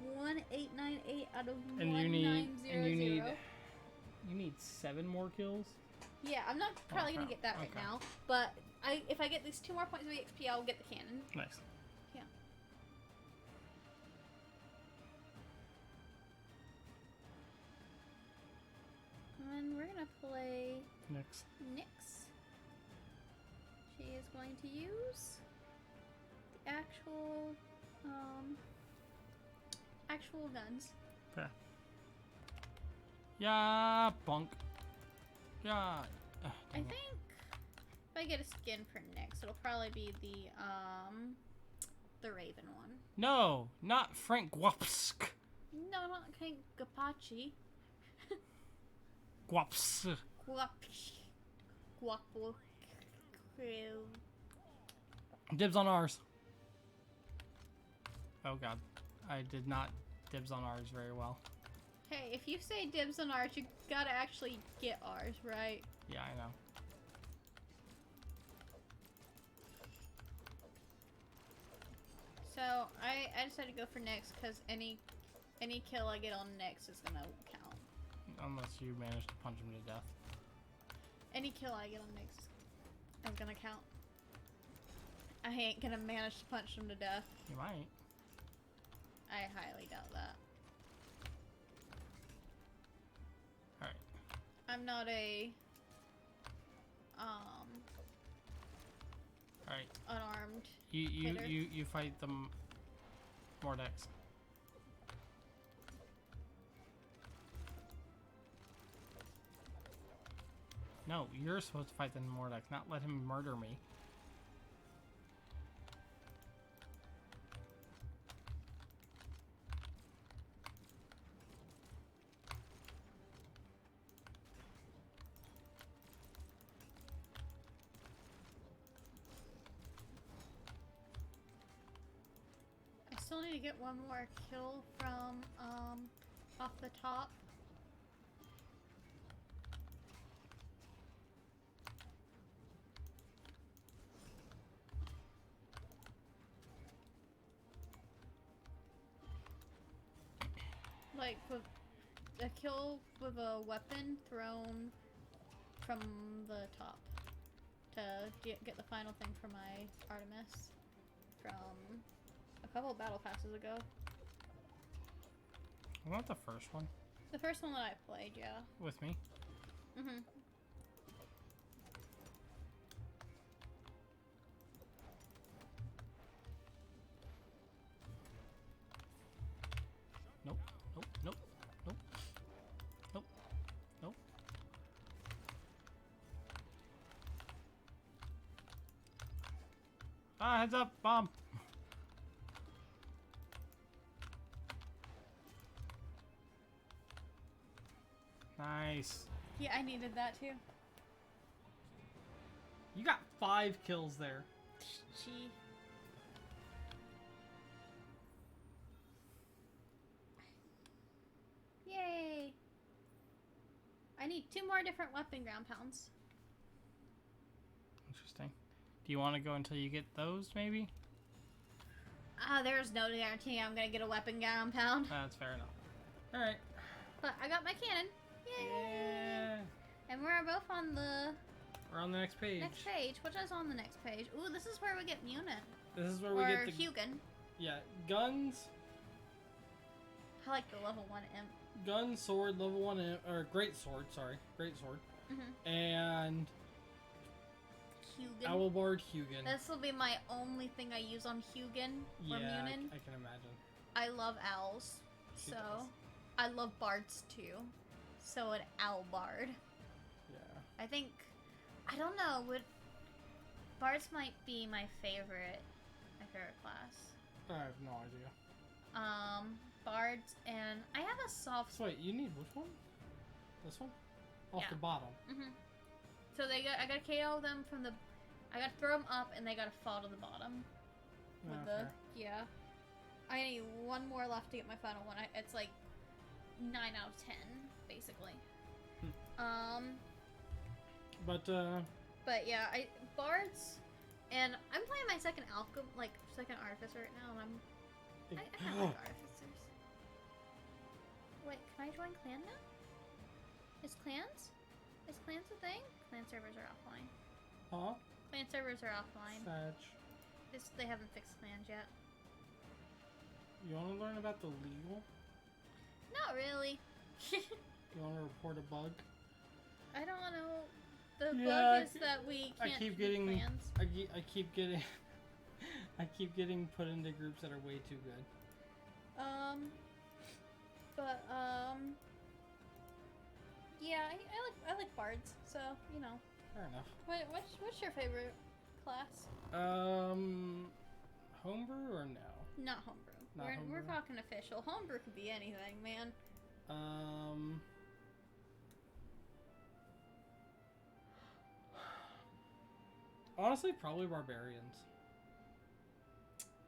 S1: 1898 out of
S2: And
S1: 1900.
S2: you need 7 more kills?
S1: Yeah, I'm not probably gonna
S2: crap.
S1: get that right
S2: Okay.
S1: now, but if I get these 2 more points of EXP, I'll get the cannon.
S2: Nice.
S1: Yeah. And we're gonna play
S2: Next.
S1: Nyx. She is going to use the actual guns.
S2: Okay. Yeah, bunk. Yeah. Ugh,
S1: I
S2: dang it.
S1: think if I get a skin for Nyx, it'll probably be the Raven one.
S2: No, not Frank Guapsk.
S1: No, not King Gapachi.
S2: Guaps.
S1: Guapo.
S2: Dibs on ours. Oh god. I did not dibs on ours very well.
S1: Hey, if you say dibs on ours, you gotta actually get ours, right?
S2: Yeah, I know.
S1: So I decided to go for Nyx because any kill I get on Nyx is gonna count.
S2: Unless you manage to punch him to death.
S1: Any kill I get on Nyx is gonna count. I ain't gonna manage to punch him to death.
S2: You might.
S1: I highly doubt that.
S2: Alright.
S1: I'm not a
S2: Alright.
S1: unarmed.
S2: You
S1: Hitter.
S2: fight them Mordex. No, you're supposed to fight the Mordex, not let him murder me.
S1: I still need to get one more kill from off the top. Like with a kill with a weapon thrown from the top. to get the final thing for my Artemis from a couple of battle passes ago.
S2: Not the first one.
S1: The first one that I played, yeah.
S2: With me.
S1: Mhm.
S2: Nope. Nope. Nope. Nope. Nope. Nope. Ah, heads up, bomb. Nice.
S1: Yeah, I needed that too.
S2: You got 5 kills there.
S1: Gee. Yay! I need 2 more different weapon ground pounds.
S2: Interesting. Do you want to go until you get those, maybe?
S1: There's no guarantee I'm gonna get a weapon ground pound.
S2: That's fair enough. Alright.
S1: But I got my cannon. Yay!
S2: Yeah.
S1: And we're both on the
S2: We're on the next page.
S1: next page. What is on the next page? Ooh, this is where we get Munin.
S2: This is where
S1: Or
S2: we get the...
S1: Hugin.
S2: Yeah, guns.
S1: I like the level 1 imp.
S2: Gun, sword, level 1, or great sword, sorry. Great sword.
S1: Mm-hmm.
S2: And...
S1: Hugin.
S2: Owlbard Hugin.
S1: This will be my only thing I use on Hugin or
S2: Yeah,
S1: Munin.
S2: I can imagine.
S1: I love owls,
S2: She
S1: so
S2: does.
S1: I love bards too. So an owl bard.
S2: Yeah.
S1: I think I don't know. Bards might be my favorite class.
S2: I have no idea.
S1: Bards, and I have a soft.
S2: So wait, you need which one? This one? Off
S1: Yeah.
S2: the bottom.
S1: Mhm. So I gotta KO them from the. I gotta throw them up, and they gotta fall to the bottom. With
S2: Okay.
S1: yeah. I need 1 more left to get my final one. It's like 9 out of 10, basically. But yeah, bards, and I'm playing my second second artificer right now, and I kind of like artificers. Wait, can I join clan now? Is clans a thing? Clan servers are offline.
S2: Huh?
S1: Clan servers are offline.
S2: Fetch.
S1: They haven't fixed clans yet.
S2: You want to learn about the legal?
S1: Not really.
S2: You want to report a bug?
S1: I don't know. The
S2: Yeah,
S1: bug is that we can't
S2: I keep
S1: keep
S2: getting
S1: clans.
S2: I keep getting I keep getting put into groups that are way too good.
S1: Yeah, I like bards, so you know.
S2: Fair enough.
S1: What's your favorite class?
S2: Homebrew or no?
S1: Not homebrew.
S2: Not
S1: We're
S2: homebrew?
S1: talking official. Homebrew could be anything, man.
S2: Honestly, probably barbarians.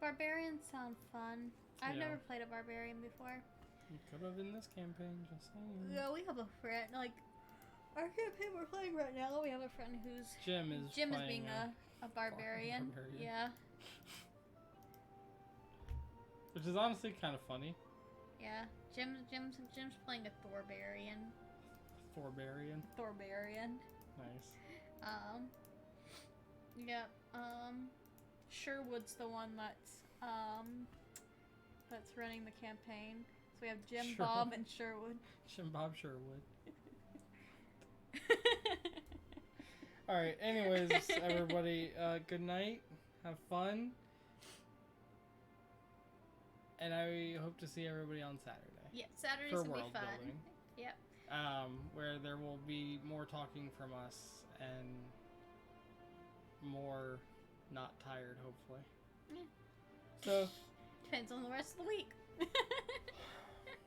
S1: Barbarians sound fun. I've
S2: Yeah.
S1: never played a barbarian before.
S2: You could have in this campaign, just saying.
S1: Yeah, we have a friend our campaign we're playing right now. We have a friend who's
S2: Jim is
S1: being
S2: playing
S1: a barbarian.
S2: barbarian.
S1: Yeah,
S2: which is honestly kind of funny.
S1: yeah. Jim's playing a Thorbarian.
S2: Thorbarian.
S1: Thorbarian.
S2: Nice.
S1: Yeah. Sherwood's the one that's running the campaign. So we have Jim,
S2: Sherwood.
S1: Bob, and Sherwood.
S2: Jim Bob Sherwood. Alright, anyways, everybody, good night. Have fun. And I hope to see everybody on Saturday.
S1: Yeah, Saturday's
S2: For
S1: gonna be
S2: world
S1: fun.
S2: building.
S1: Yep.
S2: Where there will be more talking from us and more not tired, hopefully.
S1: Yeah.
S2: So,
S1: Depends on the rest of the week.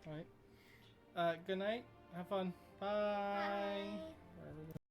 S2: alright. Good night. Have fun. Bye.
S1: Bye.
S2: Wherever